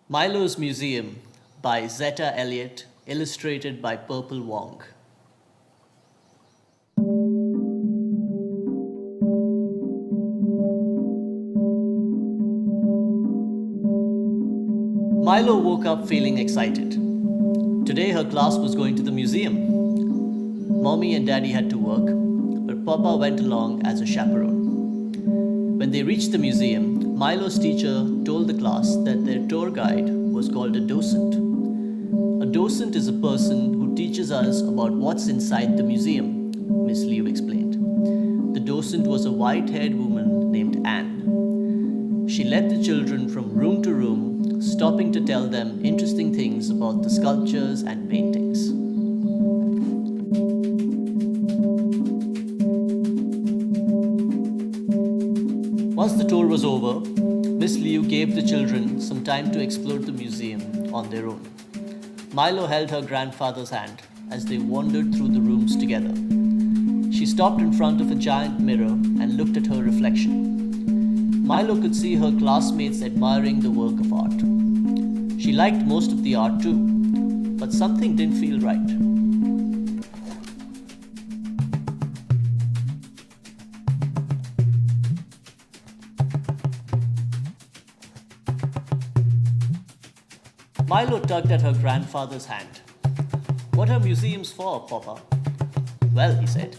Milo's Museum by Zeta Elliott, illustrated by Purple Wong. Milo woke up feeling excited. Today her class was going to the museum. Mommy and Daddy had to work, but Papa went along as a chaperone. When they reached the museum, Milo's teacher told the class that their tour guide was called a docent. A docent is a person who teaches us about what's inside the museum, Miss Liu explained. The docent was a white-haired woman named Anne. She led the children from room to room, stopping to tell them interesting things about the sculptures and paintings. Once the tour was over, Miss Liu gave the children some time to explore the museum on their own. Milo held her grandfather's hand as they wandered through the rooms together. She stopped in front of a giant mirror and looked at her reflection. Milo could see her classmates admiring the work of art. She liked most of the art too, but something didn't feel right. Milo tugged at her grandfather's hand. "What are museums for, Papa?" "Well," he said,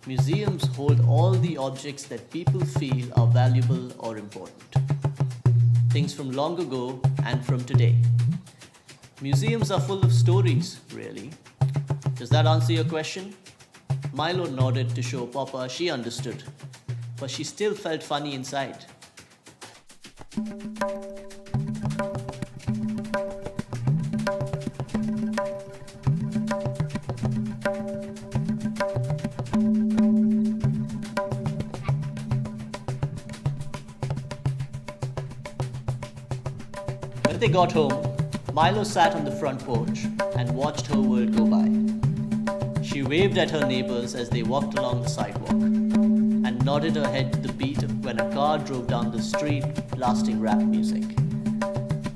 "museums hold all the objects that people feel are valuable or important. Things from long ago and from today. Museums are full of stories, really. Does that answer your question?" Milo nodded to show Papa she understood, but she still felt funny inside. When they got home, Milo sat on the front porch and watched her world go by. She waved at her neighbors as they walked along the sidewalk and nodded her head to the beat when a car drove down the street blasting rap music.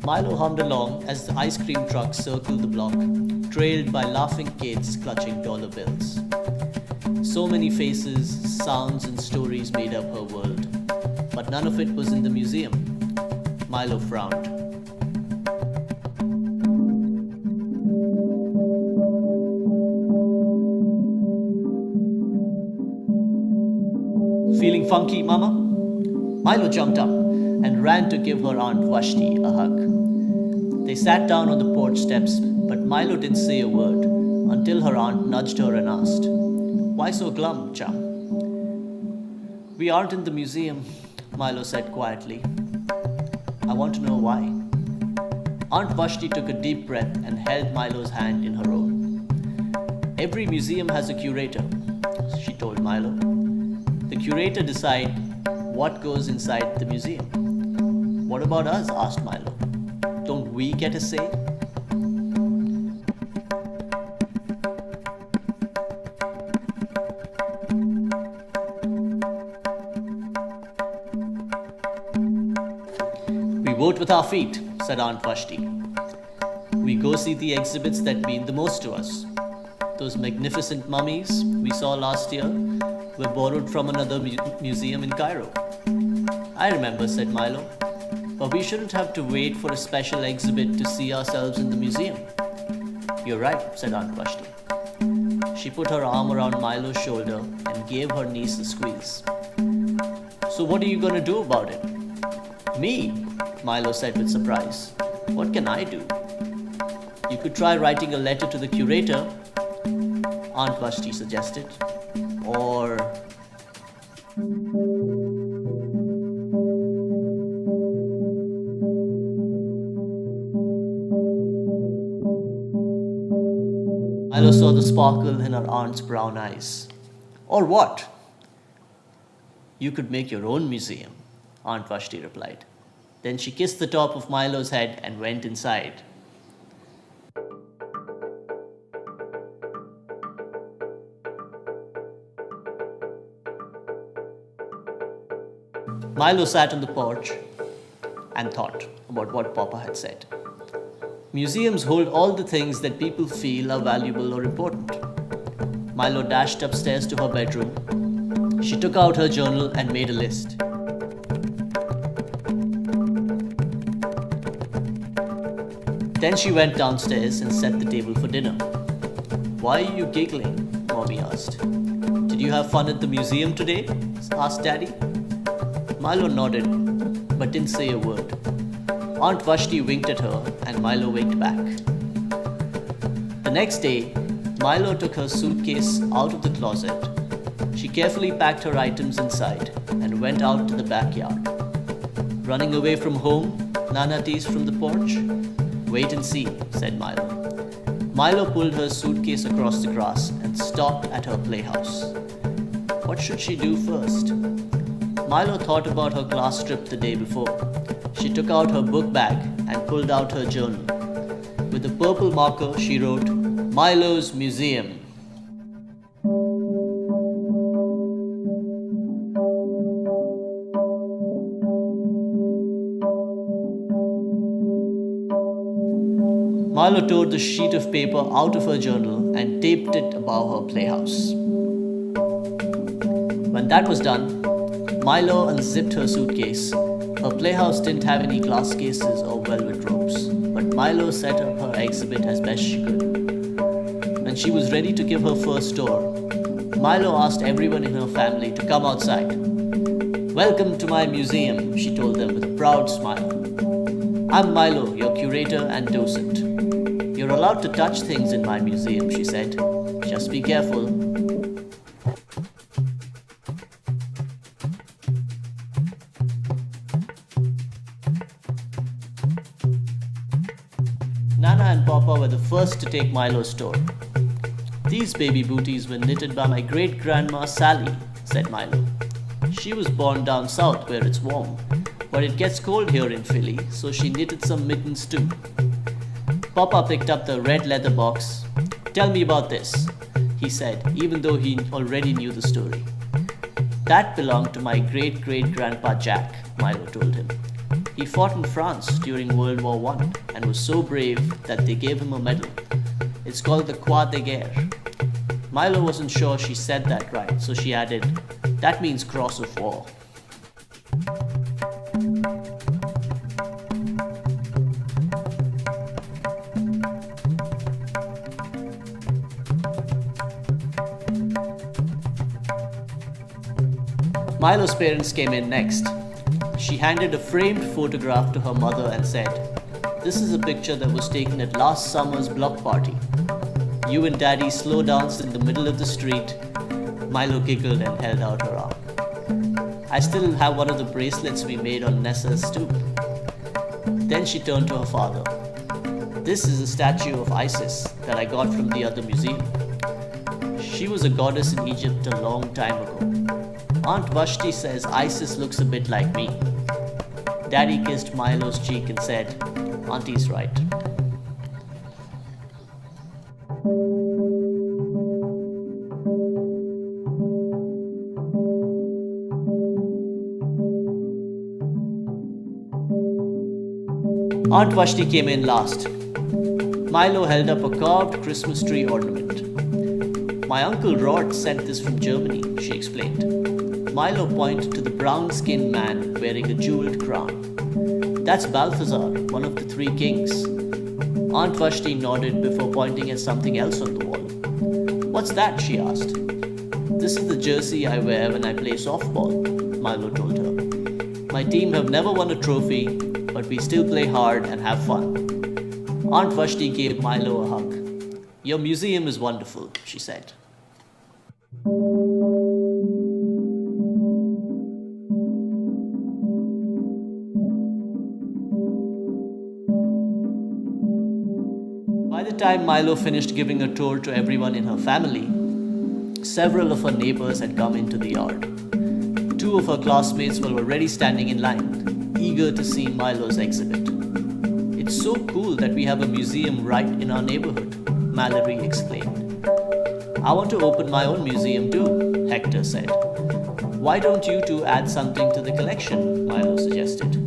Milo hummed along as the ice cream truck circled the block, trailed by laughing kids clutching dollar bills. So many faces, sounds, and stories made up her world, but none of it was in the museum. Milo frowned. "Feeling funky, Mama?" Milo jumped up and ran to give her Aunt Vashti a hug. They sat down on the porch steps, but Milo didn't say a word until her aunt nudged her and asked, "Why so glum, chum?" "We aren't in the museum," Milo said quietly. "I want to know why." Aunt Vashti took a deep breath and held Milo's hand in her own. "Every museum has a curator," she told Milo. "The curator decides what goes inside the museum." "What about us?" asked Milo. "Don't we get a say?" "We vote with our feet," said Aunt Vashti. "We go see the exhibits that mean the most to us. Those magnificent mummies we saw last year were borrowed from another museum in Cairo." "I remember," said Milo. "But we shouldn't have to wait for a special exhibit to see ourselves in the museum." "You're right," said Aunt Vashti. She put her arm around Milo's shoulder and gave her niece a squeeze. "So what are you going to do about it?" "Me?" Milo said with surprise. "What can I do?" "You could try writing a letter to the curator," Aunt Vashti suggested. "Or..." Milo saw the sparkle in her aunt's brown eyes. "Or what?" "You could make your own museum," Aunt Vashti replied. Then she kissed the top of Milo's head and went inside. Milo sat on the porch and thought about what Papa had said. Museums hold all the things that people feel are valuable or important. Milo dashed upstairs to her bedroom. She took out her journal and made a list. Then she went downstairs and set the table for dinner. "Why are you giggling?" Mommy asked. "Did you have fun at the museum today?" asked Daddy. Milo nodded, but didn't say a word. Aunt Vashti winked at her and Milo winked back. The next day, Milo took her suitcase out of the closet. She carefully packed her items inside and went out to the backyard. "Running away from home?" Nana teased from the porch. "Wait and see," said Milo. Milo pulled her suitcase across the grass and stopped at her playhouse. What should she do first? Milo thought about her class trip the day before. She took out her book bag and pulled out her journal. With a purple marker, she wrote, "Milo's Museum." Milo tore the sheet of paper out of her journal and taped it above her playhouse. When that was done, Milo unzipped her suitcase. Her playhouse didn't have any glass cases or velvet ropes, but Milo set up her exhibit as best she could. When she was ready to give her first tour, Milo asked everyone in her family to come outside. "Welcome to my museum," she told them with a proud smile. "I'm Milo, your curator and docent. You're allowed to touch things in my museum," she said. "Just be careful." Nana and Papa were the first to take Milo's tour. "These baby booties were knitted by my great-grandma Sally," said Milo. "She was born down south where it's warm, but it gets cold here in Philly, so she knitted some mittens too." Papa picked up the red leather box. "Tell me about this," he said, even though he already knew the story. "That belonged to my great-great-grandpa Jack," Milo told him. "He fought in France during World War I and was so brave that they gave him a medal. It's called the Croix de Guerre." Milo wasn't sure she said that right, so she added, "That means Cross of War." Milo's parents came in next. She handed a framed photograph to her mother and said, "This is a picture that was taken at last summer's block party. You and Daddy slow danced in the middle of the street." Milo giggled and held out her arm. "I still have one of the bracelets we made on Nessa's stoop." Then she turned to her father. "This is a statue of Isis that I got from the other museum. She was a goddess in Egypt a long time ago. Aunt Vashti says Isis looks a bit like me." Daddy kissed Milo's cheek and said, "Auntie's right." Aunt Vashti came in last. Milo held up a carved Christmas tree ornament. "My Uncle Rod sent this from Germany," she explained. Milo pointed to the brown-skinned man wearing a jeweled crown. "That's Balthazar, one of the three kings." Aunt Vashti nodded before pointing at something else on the wall. "What's that?" she asked. "This is the jersey I wear when I play softball," Milo told her. "My team have never won a trophy, but we still play hard and have fun." Aunt Vashti gave Milo a hug. "Your museum is wonderful," she said. By the time Milo finished giving a tour to everyone in her family, several of her neighbors had come into the yard. Two of her classmates were already standing in line, eager to see Milo's exhibit. "It's so cool that we have a museum right in our neighborhood," Mallory exclaimed. "I want to open my own museum too," Hector said. "Why don't you two add something to the collection?" Milo suggested.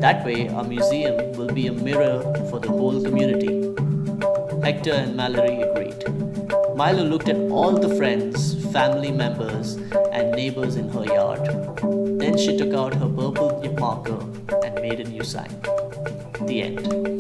That way, our museum will be a mirror for the whole community. Hector and Mallory agreed. Milo looked at all the friends, family members, and neighbors in her yard. Then she took out her purple marker and made a new sign. The end.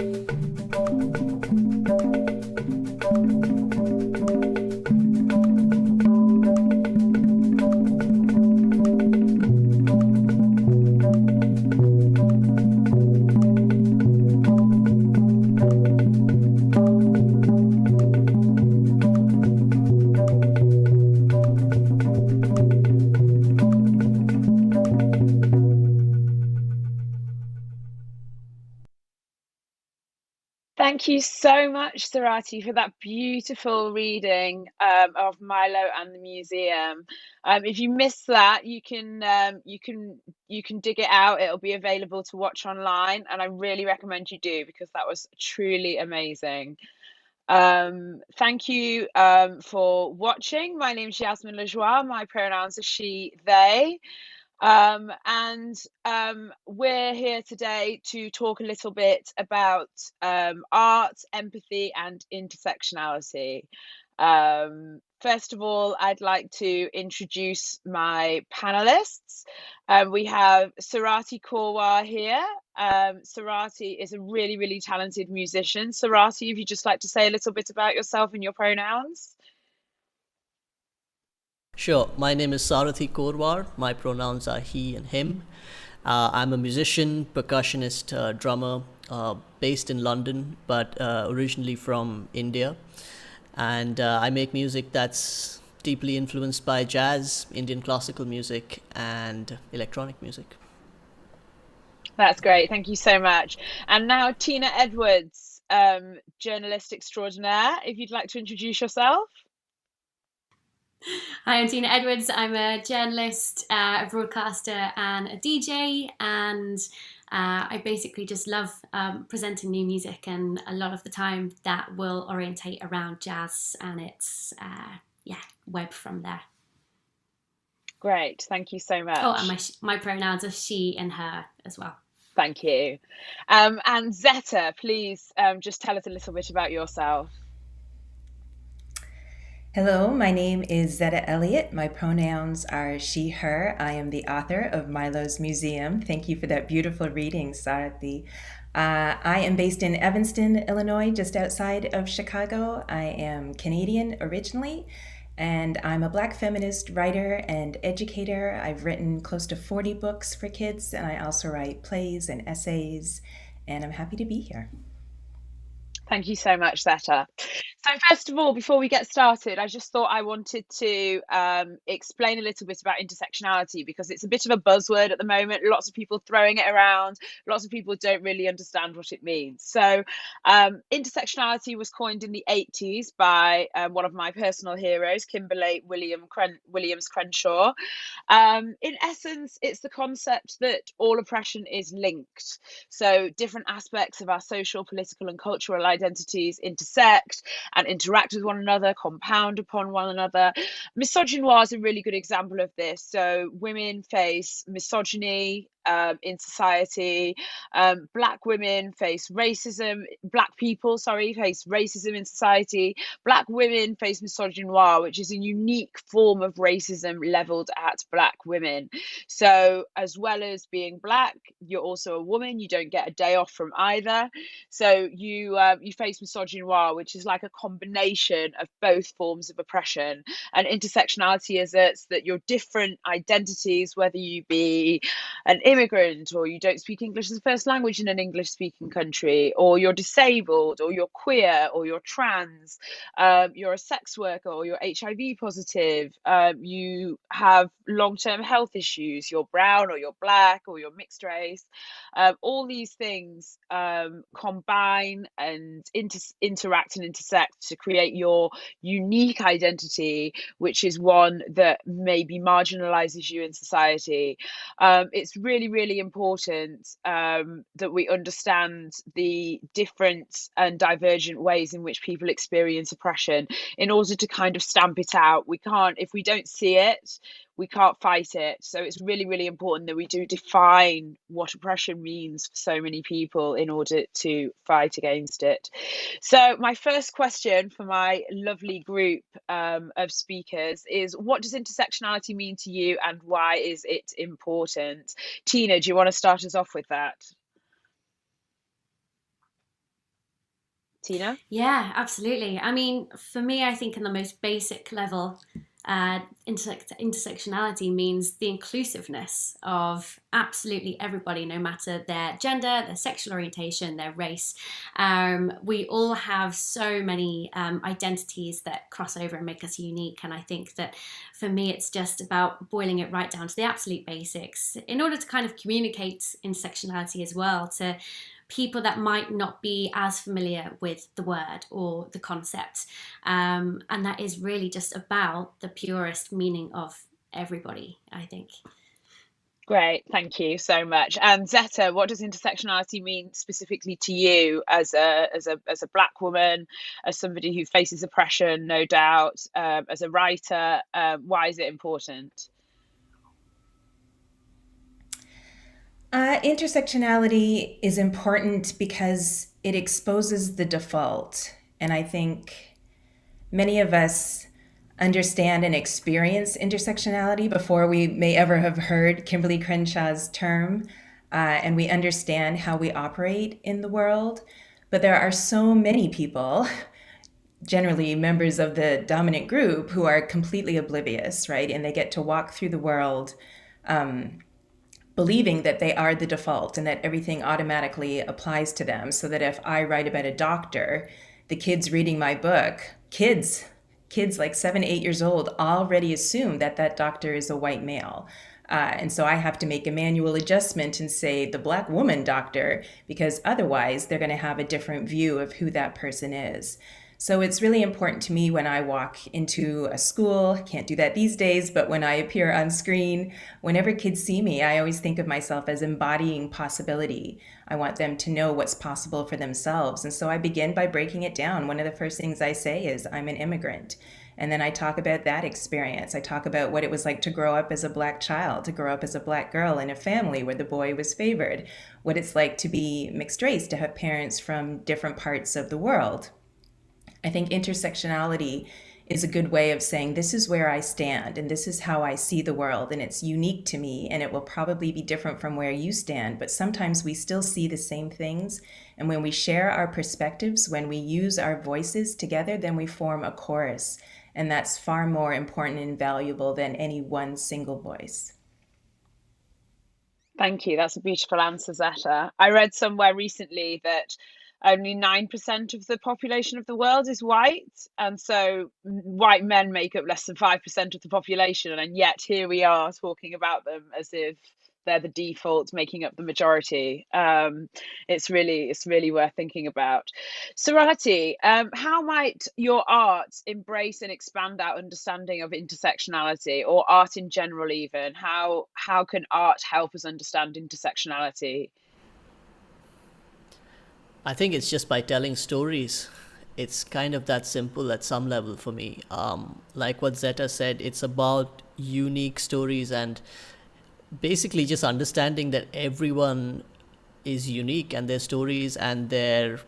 Thank you so much, Sarati, for that beautiful reading of Milo and the Museum. If you missed that, you can dig it out. It'll be available to watch online, and I really recommend you do because that was truly amazing. Thank you for watching. My name is Yasmin Lajoie. My pronouns are she, they. And we're here today to talk a little bit about art, empathy, and intersectionality. First of all, I'd like to introduce my panelists. We have Sarati Korwar here. Sarati is a really, really talented musician. Sarati, if you'd just like to say a little bit about yourself and your pronouns. Sure, my name is Sarathi Korwar. My pronouns are he and him. I'm a musician, percussionist, drummer, based in London, but originally from India. And I make music that's deeply influenced by jazz, Indian classical music, and electronic music. That's great. Thank you so much. And now Tina Edwards, journalist extraordinaire, if you'd like to introduce yourself. Hi, I'm Tina Edwards. I'm a journalist, a broadcaster, and a DJ. And I basically just love presenting new music. And a lot of the time that will orientate around jazz, and it's, web from there. Great. Thank you so much. Oh, and my pronouns are she and her as well. Thank you. And Zeta, please just tell us a little bit about yourself. Hello, my name is Zeta Elliott. My pronouns are she, her. I am the author of Milo's Museum. Thank you for that beautiful reading, Sarathi. I am based in Evanston, Illinois, just outside of Chicago. I am Canadian originally, and I'm a Black feminist writer and educator. I've written close to 40 books for kids, and I also write plays and essays, and I'm happy to be here. Thank you so much, Zeta. So first of all, before we get started, I just thought I wanted to explain a little bit about intersectionality because it's a bit of a buzzword at the moment. Lots of people throwing it around. Lots of people don't really understand what it means. So intersectionality was coined in the 80s by one of my personal heroes, Kimberly Williams Crenshaw. In essence, it's the concept that all oppression is linked. So different aspects of our social, political, and cultural identities intersect and interact with one another, compound upon one another. Misogynoir is a really good example of this. So women face misogyny in society. Black women face racism. Black people, face racism in society. Black women face misogynoir, which is a unique form of racism leveled at Black women. So as well as being Black, you're also a woman. You don't get a day off from either. So you face misogynoir, which is like a combination of both forms of oppression. And intersectionality asserts that your different identities, whether you be an immigrant or you don't speak English as a first language in an English speaking country, or you're disabled, or you're queer, or you're trans, you're a sex worker, or you're HIV positive, you have long-term health issues, you're brown or you're Black or you're mixed race, all these things combine and interact and intersect to create your unique identity, which is one that maybe marginalizes you in society. It's really, really important that we understand the different and divergent ways in which people experience oppression in order to kind of stamp it out. We can't, if we don't see it, we can't fight it. So it's really, really important that we do define what oppression means for so many people in order to fight against it. So my first question for my lovely group of speakers is, what does intersectionality mean to you and why is it important? Tina, do you want to start us off with that? Tina? Yeah, absolutely. I mean, for me, I think in the most basic level, intersectionality means the inclusiveness of absolutely everybody, no matter their gender, their sexual orientation, their race. We all have so many identities that cross over and make us unique. And I think that for me, it's just about boiling it right down to the absolute basics in order to kind of communicate intersectionality as well to people that might not be as familiar with the word or the concept. And that is really just about the purest meaning of everybody, I think. Great, thank you so much. And Zeta, what does intersectionality mean specifically to you as a Black woman, as somebody who faces oppression, no doubt, as a writer? Why is it important? Intersectionality is important because it exposes the default. And I think many of us understand and experience intersectionality before we may ever have heard Kimberly Crenshaw's term. And we understand how we operate in the world. But there are so many people, generally members of the dominant group, who are completely oblivious, right? And they get to walk through the world believing that they are the default and that everything automatically applies to them. So that if I write about a doctor, the kids reading my book, kids like 7, 8 years old already assume that that doctor is a white male. And so I have to make a manual adjustment and say the Black woman doctor, because otherwise they're going to have a different view of who that person is. So it's really important to me when I walk into a school, can't do that these days, but when I appear on screen, whenever kids see me, I always think of myself as embodying possibility. I want them to know what's possible for themselves. And so I begin by breaking it down. One of the first things I say is, I'm an immigrant. And then I talk about that experience. I talk about what it was like to grow up as a Black child, to grow up as a Black girl in a family where the boy was favored, what it's like to be mixed race, to have parents from different parts of the world. I think intersectionality is a good way of saying, this is where I stand and this is how I see the world, and it's unique to me and it will probably be different from where you stand, but sometimes we still see the same things. And when we share our perspectives, when we use our voices together, then we form a chorus. And that's far more important and valuable than any one single voice. Thank you. That's a beautiful answer, Zeta. I read somewhere recently that only 9% of the population of the world is white. And so white men make up less than 5% of the population. And yet here we are talking about them as if they're the default, making up the majority. It's really worth thinking about. Sarati, how might your art embrace and expand our understanding of intersectionality, or art in general even? How can art help us understand intersectionality? I think it's just by telling stories. It's kind of that simple at some level for me. Like what Zeta said, it's about unique stories and basically just understanding that everyone is unique and their stories and the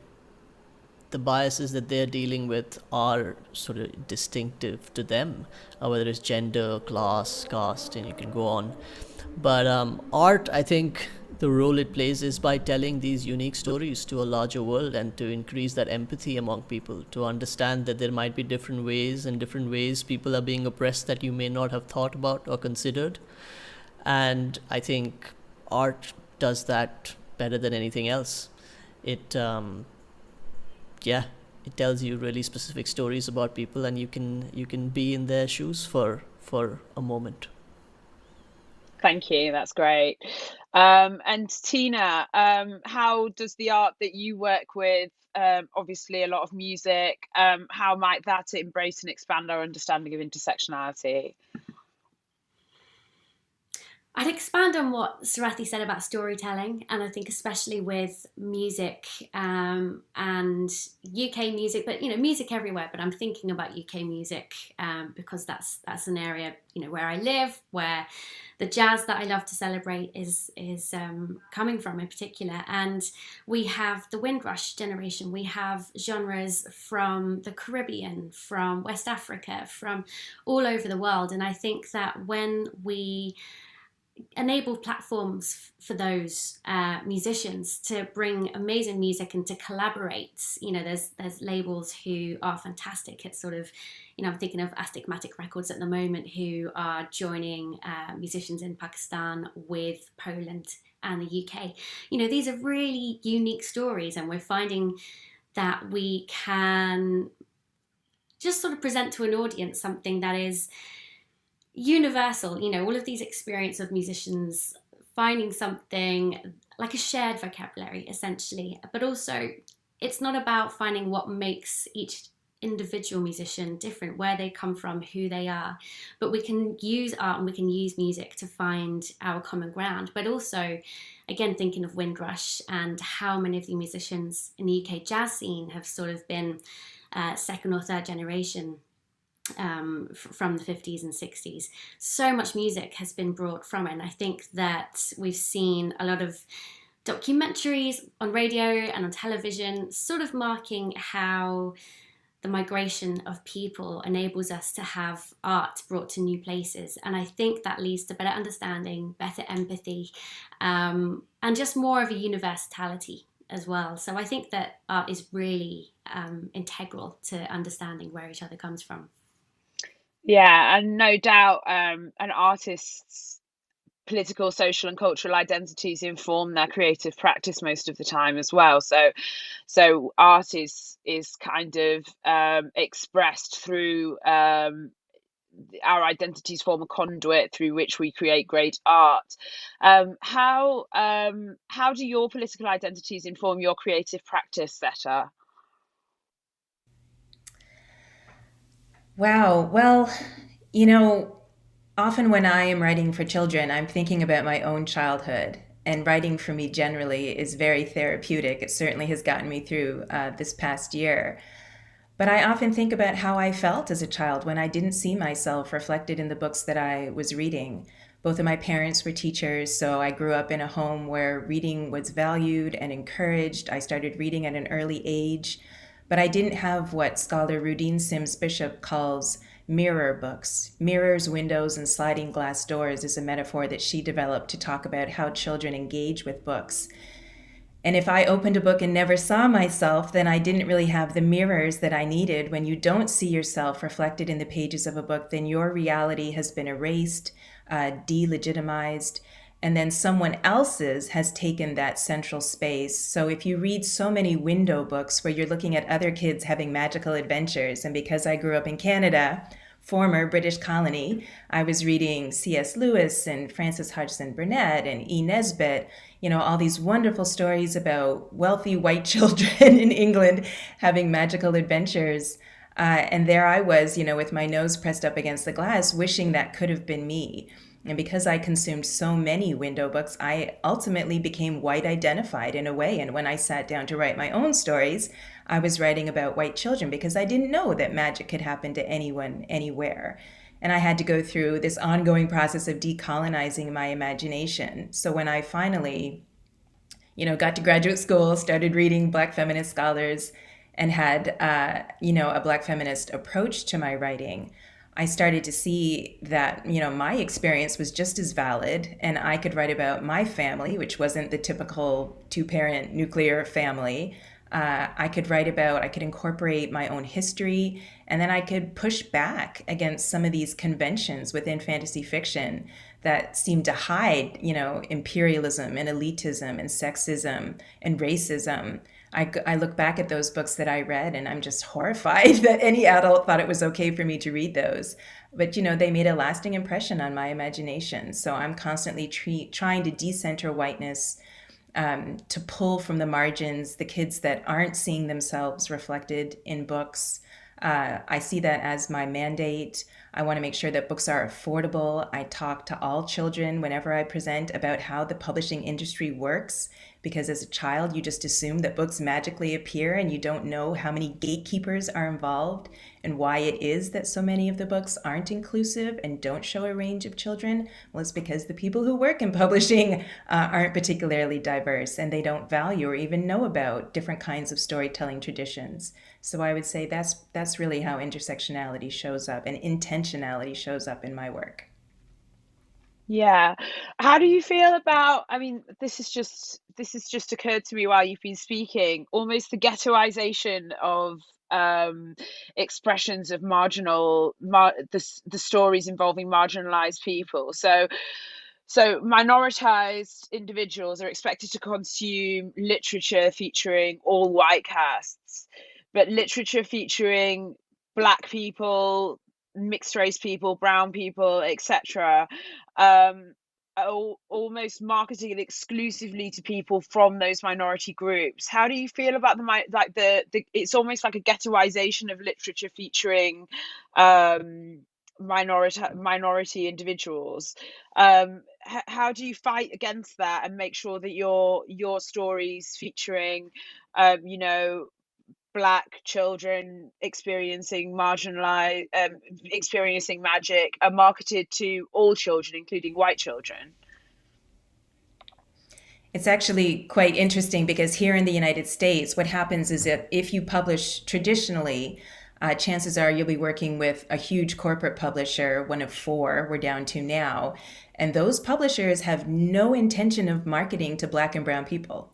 biases that they're dealing with are sort of distinctive to them, whether it's gender, class, caste, and you can go on. But art, I think the role it plays is by telling these unique stories to a larger world and to increase that empathy among people, to understand that there might be different ways people are being oppressed that you may not have thought about or considered. And I think art does that better than anything else. It tells you really specific stories about people, and you can be in their shoes for a moment. Thank you. That's great. And Tina, how does the art that you work with, obviously a lot of music, how might that embrace and expand our understanding of intersectionality? I'd expand on what Sarathi said about storytelling, and I think especially with music and UK music, but music everywhere. But I'm thinking about UK music because that's an area where I live, where the jazz that I love to celebrate is coming from in particular. And we have the Windrush generation. We have genres from the Caribbean, from West Africa, from all over the world. And I think that when we enable platforms for those musicians to bring amazing music and to collaborate. There's labels who are fantastic at sort of, I'm thinking of Astigmatic Records at the moment, who are joining musicians in Pakistan with Poland and the UK. These are really unique stories, and we're finding that we can just sort of present to an audience something that is universal. All of these experience of musicians finding something like a shared vocabulary, essentially. But also, it's not about finding what makes each individual musician different, where they come from, who they are. But we can use art and we can use music to find our common ground. But also, again, thinking of Windrush and how many of the musicians in the UK jazz scene have sort of been second or third generation from the 50s and 60s. So much music has been brought from it, and I think that we've seen a lot of documentaries on radio and on television sort of marking how the migration of people enables us to have art brought to new places. And I think that leads to better understanding, better empathy, and just more of a universality as well. So I think that art is really integral to understanding where each other comes from. Yeah, and no doubt an artist's political, social and cultural identities inform their creative practice most of the time as well. So art is kind of expressed through our identities form a conduit through which we create great art. How do your political identities inform your creative practice, Zeta? Wow. Well, often when I am writing for children, I'm thinking about my own childhood. And writing for me generally is very therapeutic. It certainly has gotten me through this past year. But I often think about how I felt as a child when I didn't see myself reflected in the books that I was reading. Both of my parents were teachers, so I grew up in a home where reading was valued and encouraged. I started reading at an early age. But I didn't have what scholar Rudine Sims Bishop calls mirror books. Mirrors, windows, and sliding glass doors is a metaphor that she developed to talk about how children engage with books. And if I opened a book and never saw myself, then I didn't really have the mirrors that I needed. When you don't see yourself reflected in the pages of a book, then your reality has been erased, delegitimized, and then someone else's has taken that central space. So if you read so many window books where you're looking at other kids having magical adventures, and because I grew up in Canada, former British colony, I was reading C.S. Lewis and Frances Hodgson Burnett and E. Nesbit, all these wonderful stories about wealthy white children in England having magical adventures. And there I was, with my nose pressed up against the glass, wishing that could have been me. And because I consumed so many window books, I ultimately became white identified in a way. And when I sat down to write my own stories, I was writing about white children because I didn't know that magic could happen to anyone, anywhere. And I had to go through this ongoing process of decolonizing my imagination. So when I finally, got to graduate school, started reading Black feminist scholars, and had, a Black feminist approach to my writing, I started to see that, my experience was just as valid, and I could write about my family, which wasn't the typical two-parent nuclear family. I could incorporate my own history, and then I could push back against some of these conventions within fantasy fiction that seem to hide, imperialism and elitism and sexism and racism. I look back at those books that I read and I'm just horrified that any adult thought it was okay for me to read those. But, they made a lasting impression on my imagination. So I'm constantly trying to decenter whiteness, to pull from the margins the kids that aren't seeing themselves reflected in books, I see that as my mandate. I want to make sure that books are affordable. I talk to all children whenever I present about how the publishing industry works, because as a child, you just assume that books magically appear and you don't know how many gatekeepers are involved and why it is that so many of the books aren't inclusive and don't show a range of children. Well, it's because the people who work in publishing aren't particularly diverse, and they don't value or even know about different kinds of storytelling traditions. So I would say that's really how intersectionality shows up and intentionality shows up in my work. Yeah. How do you feel about, I mean, this has just occurred to me while you've been speaking, almost the ghettoization of expressions of the stories involving marginalized people. So minoritized individuals are expected to consume literature featuring all white casts, but literature featuring black people, mixed race people, brown people, etc., almost marketed exclusively to people from those minority groups. How do you feel about the it's almost like a ghettoization of literature featuring minority individuals? How do you fight against that and make sure that your stories featuring you know, black children experiencing magic are marketed to all children, including white children? It's actually quite interesting because here in the United States, what happens is that if you publish traditionally, chances are you'll be working with a huge corporate publisher, one of four we're down to now. And those publishers have no intention of marketing to Black and brown people.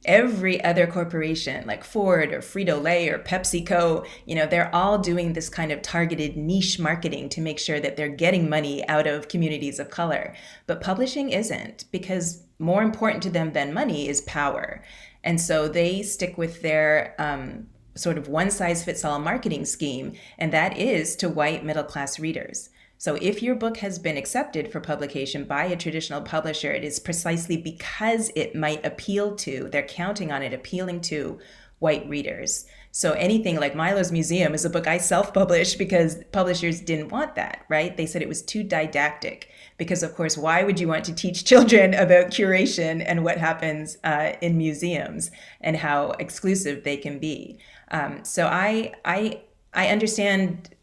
Every other corporation like Ford or Frito-Lay or PepsiCo, they're all doing this kind of targeted niche marketing to make sure that they're getting money out of communities of color. But publishing isn't, because more important to them than money is power. And so they stick with their sort of one-size-fits-all marketing scheme, and that is to white middle-class readers. So if your book has been accepted for publication by a traditional publisher, it is precisely because it might appeal to, they're counting on it appealing to white readers. So anything like Milo's Museum is a book I self-published because publishers didn't want that, right? They said it was too didactic because, of course, why would you want to teach children about curation and what happens in museums and how exclusive they can be? So I understand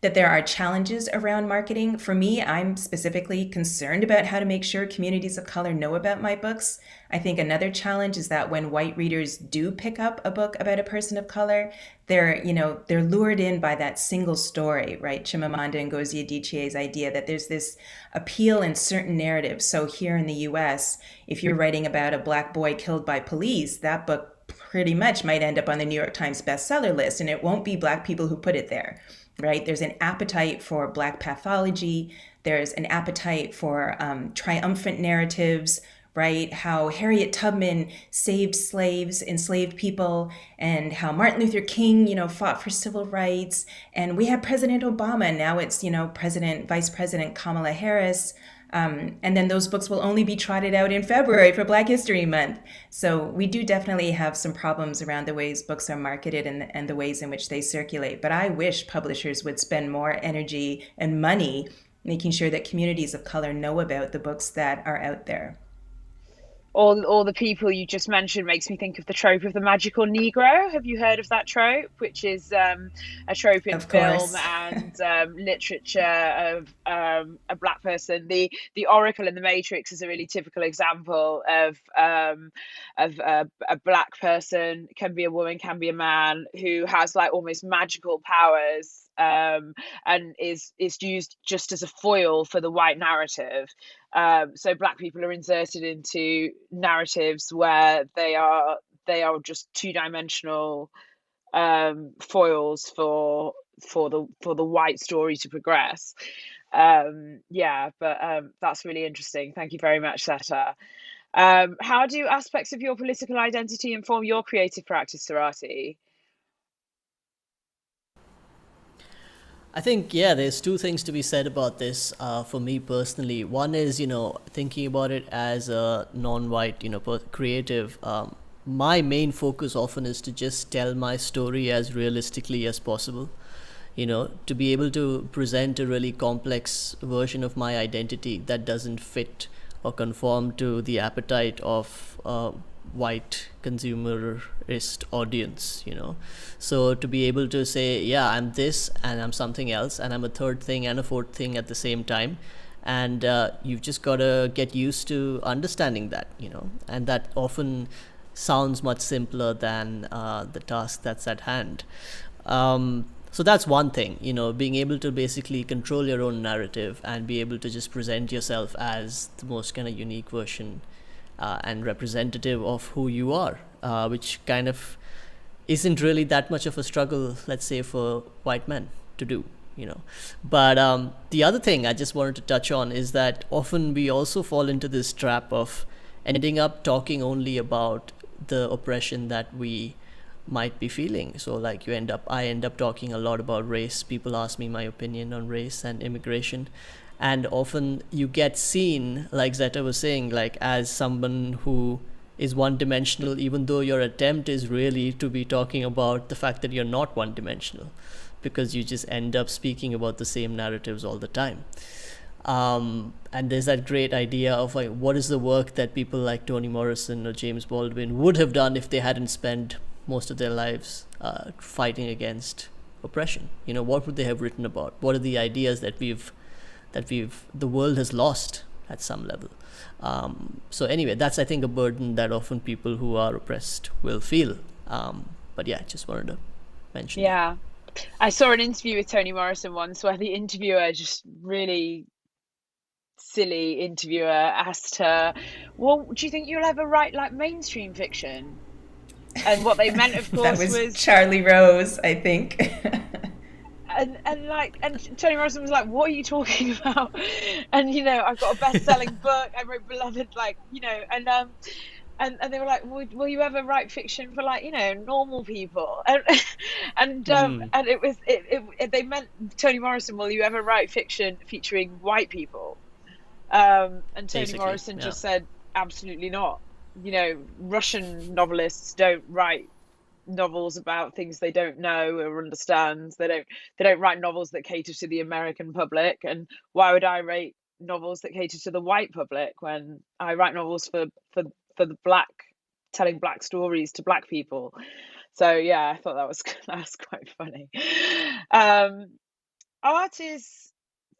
that there are challenges around marketing. For me, I'm specifically concerned about how to make sure communities of color know about my books. I think another challenge is that when white readers do pick up a book about a person of color, they're lured in by that single story, right? Chimamanda Ngozi Adichie's idea that there's this appeal in certain narratives. So here in the US, if you're writing about a Black boy killed by police, that book pretty much might end up on the New York Times bestseller list, and it won't be Black people who put it there. Right? There's an appetite for Black pathology. There's an appetite for triumphant narratives, right? How Harriet Tubman saved slaves, enslaved people, and how Martin Luther King, fought for civil rights. And we have President Obama, and now it's, Vice President Kamala Harris. And then those books will only be trotted out in February for Black History Month. So we do definitely have some problems around the ways books are marketed and the ways in which they circulate. But I wish publishers would spend more energy and money making sure that communities of color know about the books that are out there. All the people you just mentioned makes me think of the trope of the magical Negro. Have you heard of that trope? Which is a trope in film and literature of a Black person. The Oracle in the Matrix is a really typical example of a Black person, can be a woman, can be a man, who has like almost magical powers. And is used just as a foil for the white narrative. So Black people are inserted into narratives where they are just two-dimensional foils for the white story to progress. That's really interesting. Thank you very much, Seta. How do aspects of your political identity inform your creative practice, Sarati? I think, there's two things to be said about this for me personally. One is, thinking about it as a non-white, creative. my main focus often is to just tell my story as realistically as possible. To be able to present a really complex version of my identity that doesn't fit or conform to the appetite of a white consumerist audience. So to be able to say, yeah, I'm this and I'm something else and I'm a third thing and a fourth thing at the same time. And you've just got to get used to understanding that. And that often sounds much simpler than the task that's at hand. So that's one thing, being able to basically control your own narrative and be able to just present yourself as the most kind of unique version and representative of who you are, which kind of isn't really that much of a struggle, let's say, for white men to do. But the other thing I just wanted to touch on is that often we also fall into this trap of ending up talking only about the oppression that we might be feeling. So like I end up talking a lot about race. People ask me my opinion on race and immigration, and often you get seen, like Zeta was saying, like as someone who is one dimensional, even though your attempt is really to be talking about the fact that you're not one dimensional, because you just end up speaking about the same narratives all the time. And there's that great idea of like, what is the work that people like Toni Morrison or James Baldwin would have done if they hadn't spent most of their lives fighting against oppression? What would they have written about? What are the ideas that the world has lost at some level? So anyway, that's, I think, a burden that often people who are oppressed will feel. But yeah, just wanted to mention that. Yeah. I saw an interview with Toni Morrison once where the interviewer, just really silly interviewer, asked her, well, do you think you'll ever write like mainstream fiction? And what they meant, of course, That was Charlie Rose, I think. and Toni Morrison was like, what are you talking about? And I've got a best-selling book, I wrote Beloved, and they were like, will you ever write fiction for like normal people? And it was they meant, Toni Morrison, will you ever write fiction featuring white people? And Toni Basically, Morrison yeah. just said, absolutely not. Russian novelists don't write novels about things they don't know or understand. They don't write novels that cater to the American public. And why would I write novels that cater to the white public when I write novels for the black, telling black stories to black people? So yeah, I thought that was quite funny. Art is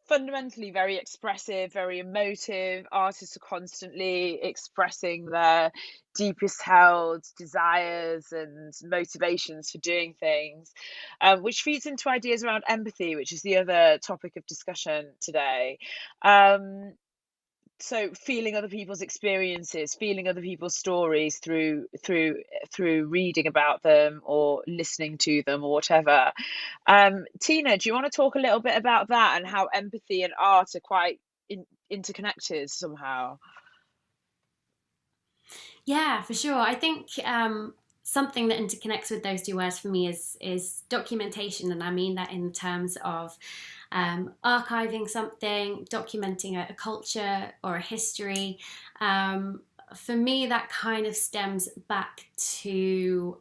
fundamentally very expressive, very emotive. Artists are constantly expressing their deepest held desires and motivations for doing things, which feeds into ideas around empathy, which is the other topic of discussion today. So feeling other people's experiences, feeling other people's stories through reading about them or listening to them or whatever. Tina, do you want to talk a little bit about that and how empathy and art are quite interconnected somehow? Yeah, for sure. I think something that interconnects with those two words for me is documentation, and I mean that in terms of archiving something, documenting a culture or a history. For me, that kind of stems back to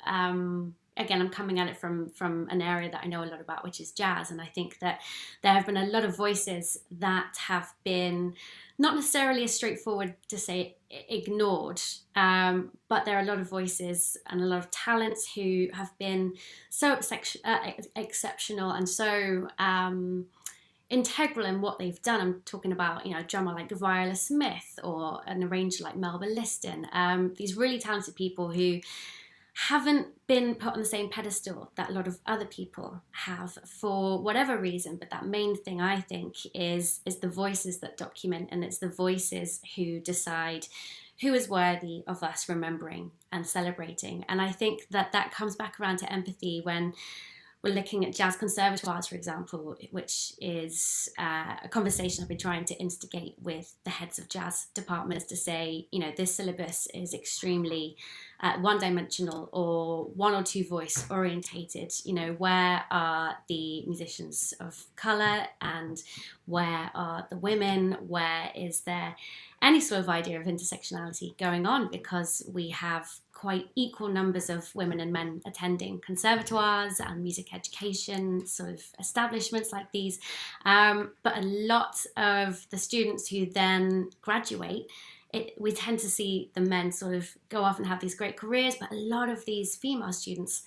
again, I'm coming at it from an area that I know a lot about, which is jazz, and I think that there have been a lot of voices that have been not necessarily as straightforward to say ignored, but there are a lot of voices and a lot of talents who have been so exceptional and so integral in what they've done. I'm talking about a drummer like Viola Smith or an arranger like Melba Liston. These really talented people who haven't been put on the same pedestal that a lot of other people have for whatever reason. But that main thing, I think, is the voices that document, and it's the voices who decide who is worthy of us remembering and celebrating. And I think that comes back around to empathy when we're looking at jazz conservatoires, for example, which is a conversation I've been trying to instigate with the heads of jazz departments to say, this syllabus is extremely one-dimensional or one or two voice orientated. Where are the musicians of color and where are the women? Where is there any sort of idea of intersectionality going on? Because we have quite equal numbers of women and men attending conservatoires and music education sort of establishments like these. But a lot of the students who then graduate, we tend to see the men sort of go off and have these great careers, but a lot of these female students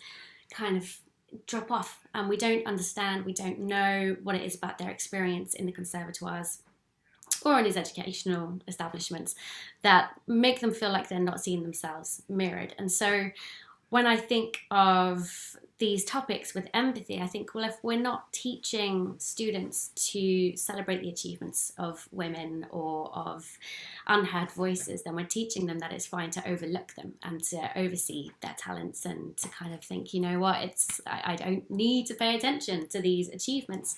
kind of drop off, and we don't know what it is about their experience in the conservatoires or in these educational establishments that make them feel like they're not seeing themselves mirrored. And so when I think of these topics with empathy, I think, well, if we're not teaching students to celebrate the achievements of women or of unheard voices, then we're teaching them that it's fine to overlook them and to oversee their talents and to kind of think, you know what, I don't need to pay attention to these achievements.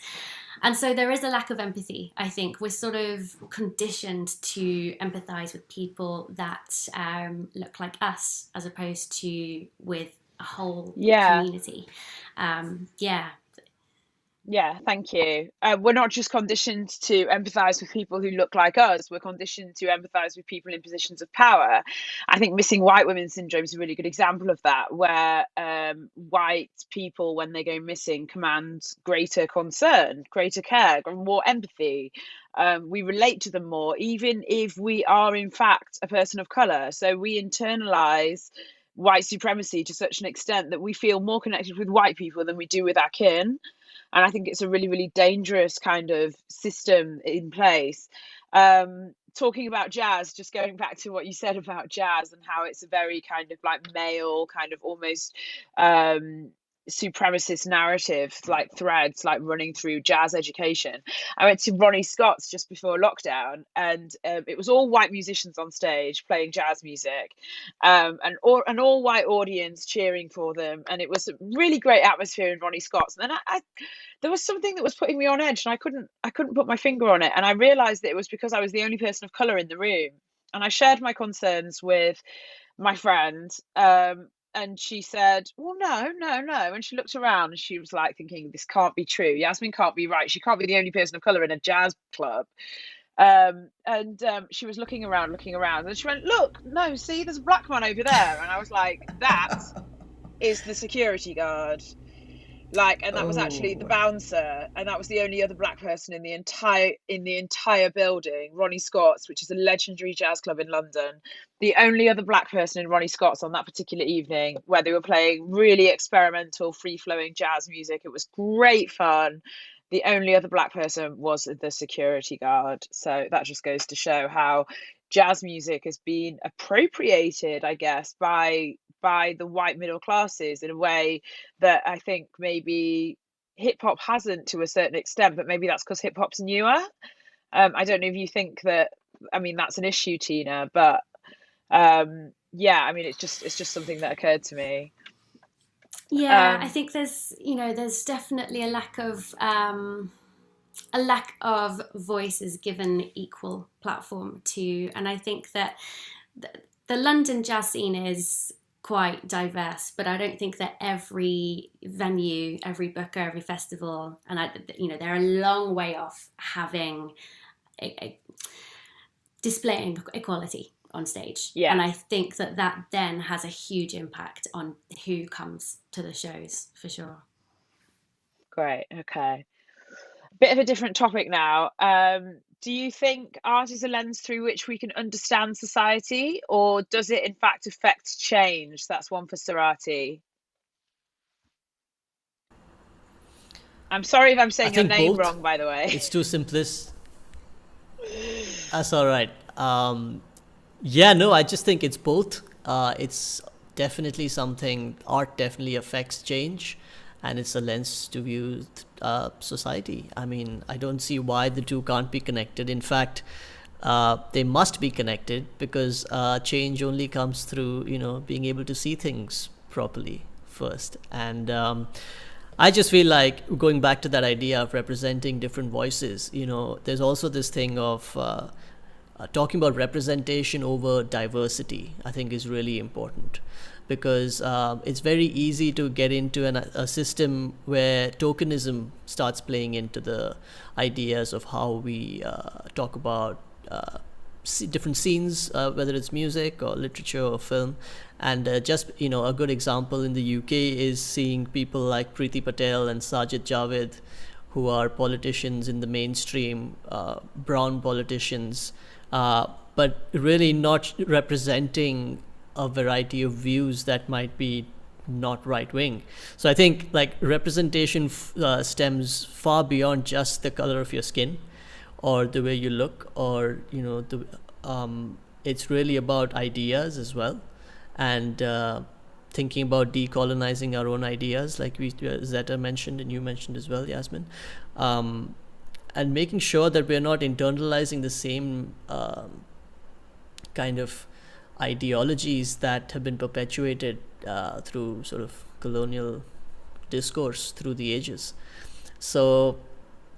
And so there is a lack of empathy. I think we're sort of conditioned to empathize with people that look like us as opposed to with a whole community. Yeah, thank you. We're not just conditioned to empathise with people who look like us, we're conditioned to empathise with people in positions of power. I think missing white women syndrome is a really good example of that, where white people, when they go missing, command greater concern, greater care, more empathy. We relate to them more, even if we are in fact a person of colour. So we internalise white supremacy to such an extent that we feel more connected with white people than we do with our kin. And I think it's a really, really dangerous kind of system in place. Talking about jazz, just going back to what you said about jazz and how it's a very kind of like male, kind of almost supremacist narrative, like threads like running through jazz education. I went to Ronnie Scott's just before lockdown, and it was all white musicians on stage playing jazz music, and an all white audience cheering for them, and it was a really great atmosphere in Ronnie Scott's. And then I there was something that was putting me on edge, and I couldn't put my finger on it, and I realized that it was because I was the only person of color in the room, and I shared my concerns with my friend. And she said, well, no. And she looked around and she was like thinking, this can't be true. Yasmin can't be right. She can't be the only person of colour in a jazz club. She was looking around. And she went, look, no, see, there's a black man over there. And I was like, that is the security guard. And that was actually the bouncer, and that was the only other black person in the entire building. Ronnie Scott's, which is a legendary jazz club in London, the only other black person in Ronnie Scott's on that particular evening, where they were playing really experimental, free-flowing jazz music. It was great fun. The only other black person was the security guard. So that just goes to show how jazz music has been appropriated, I guess, by the white middle classes in a way that I think maybe hip hop hasn't, to a certain extent, but maybe that's because hip hop's newer. I don't know if you think that, I mean, that's an issue, Tina, but yeah, I mean, it's just something that occurred to me. Yeah, I think there's definitely a lack of voices given equal platform to, and I think that the London jazz scene is quite diverse, but I don't think that every venue, every booker, every festival, and they're a long way off having displaying equality on stage. Yeah. And I think that then has a huge impact on who comes to the shows, for sure. Great. Okay. Bit of a different topic now. Do you think art is a lens through which we can understand society, or does it in fact affect change? That's one for Sarati. I'm sorry if I'm saying your name wrong, by the way. It's too simplest. That's all right. Yeah, no, I just think it's both. It's definitely something, art definitely affects change, and it's a lens to view society. I mean, I don't see why the two can't be connected. In fact, they must be connected, because change only comes through, being able to see things properly first. And I just feel like, going back to that idea of representing different voices, there's also this thing of talking about representation over diversity, I think, is really important, because it's very easy to get into a system where tokenism starts playing into the ideas of how we talk about different scenes, whether it's music or literature or film. And just, a good example in the UK is seeing people like Preeti Patel and Sajid Javid, who are politicians in the mainstream, brown politicians, but really not representing a variety of views that might be not right wing. So I think like representation stems far beyond just the color of your skin or the way you look, or it's really about ideas as well, and thinking about decolonizing our own ideas, like Zeta mentioned and you mentioned as well, Yasmin, and making sure that we're not internalizing the same kind of ideologies that have been perpetuated through sort of colonial discourse through the ages. So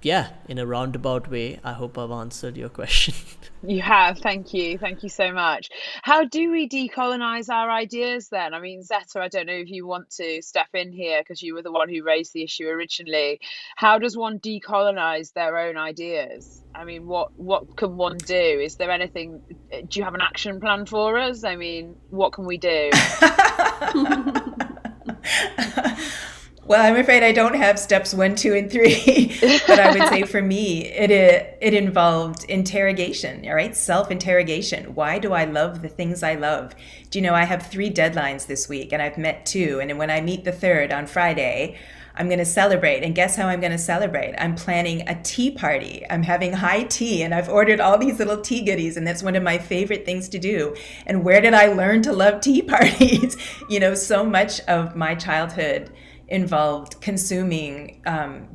yeah, in a roundabout way, I hope I've answered your question. You have. Thank you so much. How do we decolonize our ideas then? I mean, Zeta, I don't know if you want to step in here, because you were the one who raised the issue originally. How does one decolonize their own ideas? I mean, what can one do? Is there anything, do you have an action plan for us? I mean, what can we do? Well, I'm afraid I don't have steps 1, 2, and 3, but I would say for me, it involved interrogation, all right? Self-interrogation. Why do I love the things I love? Do you know, I have 3 deadlines this week, and I've met 2, and when I meet the 3rd on Friday, I'm going to celebrate. And guess how I'm going to celebrate? I'm planning a tea party. I'm having high tea, and I've ordered all these little tea goodies, and that's one of my favorite things to do. And where did I learn to love tea parties? So much of my childhood involved consuming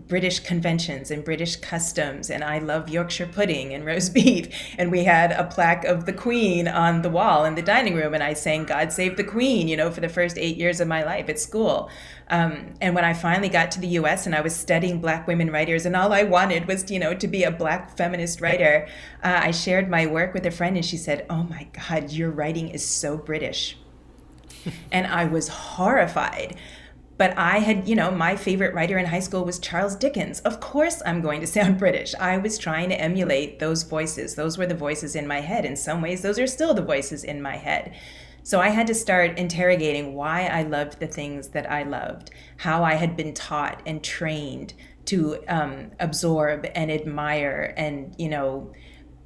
British conventions and British customs, and I love Yorkshire pudding and roast beef. And we had a plaque of the Queen on the wall in the dining room, and I sang "God Save the Queen," for the first 8 years of my life at school. And when I finally got to the US and I was studying Black women writers, and all I wanted was, to be a Black feminist writer, I shared my work with a friend, and she said, "Oh my God, your writing is so British." And I was horrified. But I had, my favorite writer in high school was Charles Dickens. Of course I'm going to sound British. I was trying to emulate those voices. Those were the voices in my head. In some ways, those are still the voices in my head. So I had to start interrogating why I loved the things that I loved, how I had been taught and trained to absorb and admire and,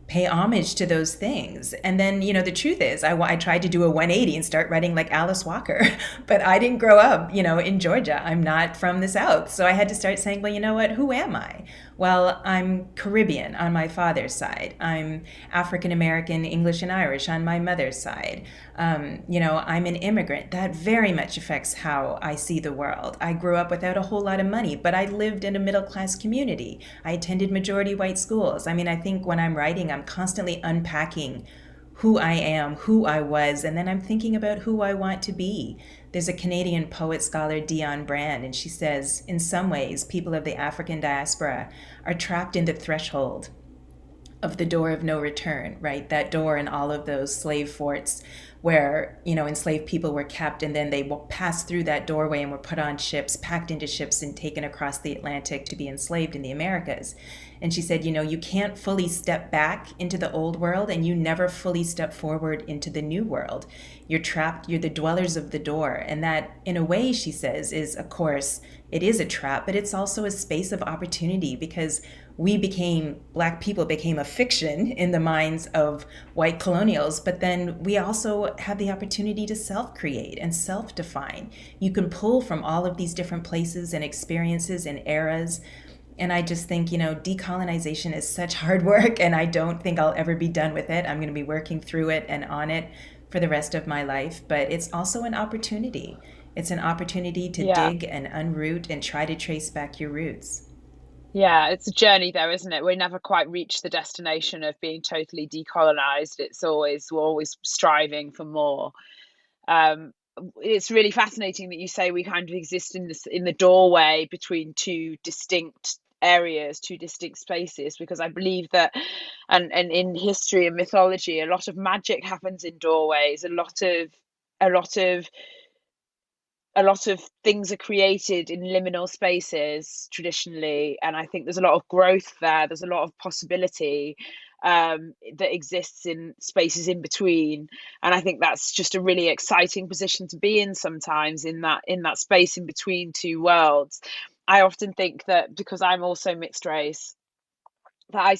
pay homage to those things. And then, the truth is, I tried to do a 180 and start writing like Alice Walker, but I didn't grow up, in Georgia. I'm not from the South. So I had to start saying, well, you know what? Who am I? Well, I'm Caribbean on my father's side. I'm African American, English and Irish on my mother's side. I'm an immigrant. That very much affects how I see the world. I grew up without a whole lot of money, but I lived in a middle-class community. I attended majority white schools. I mean, I think when I'm writing, I'm constantly unpacking who I am, who I was, and then I'm thinking about who I want to be. There's a Canadian poet scholar, Dion Brand, and she says, in some ways, people of the African diaspora are trapped in the threshold of the door of no return, right? That door in all of those slave forts where, enslaved people were kept, and then they passed through that doorway and were put on ships, packed into ships, and taken across the Atlantic to be enslaved in the Americas. And she said, you can't fully step back into the old world, and you never fully step forward into the new world. You're trapped, you're the dwellers of the door. And that, in a way, she says, is, of course, it is a trap, but it's also a space of opportunity, because Black people became a fiction in the minds of white colonials, but then we also have the opportunity to self-create and self-define. You can pull from all of these different places and experiences and eras. And I just think, decolonization is such hard work, and I don't think I'll ever be done with it. I'm going to be working through it and on it for the rest of my life, but it's also an opportunity. It's an opportunity to dig and unroot and try to trace back your roots. Yeah, it's a journey though, isn't it? We never quite reach the destination of being totally decolonized. We're always striving for more. It's really fascinating that you say we kind of exist in the doorway between two distinct areas, two distinct spaces, because I believe that and in history and mythology, a lot of magic happens in doorways. A lot of things are created in liminal spaces traditionally, and I think there's a lot of growth there. There's a lot of possibility that exists in spaces in between, and I think that's just a really exciting position to be in sometimes, in that space in between two worlds. I often think that because I'm also mixed race, that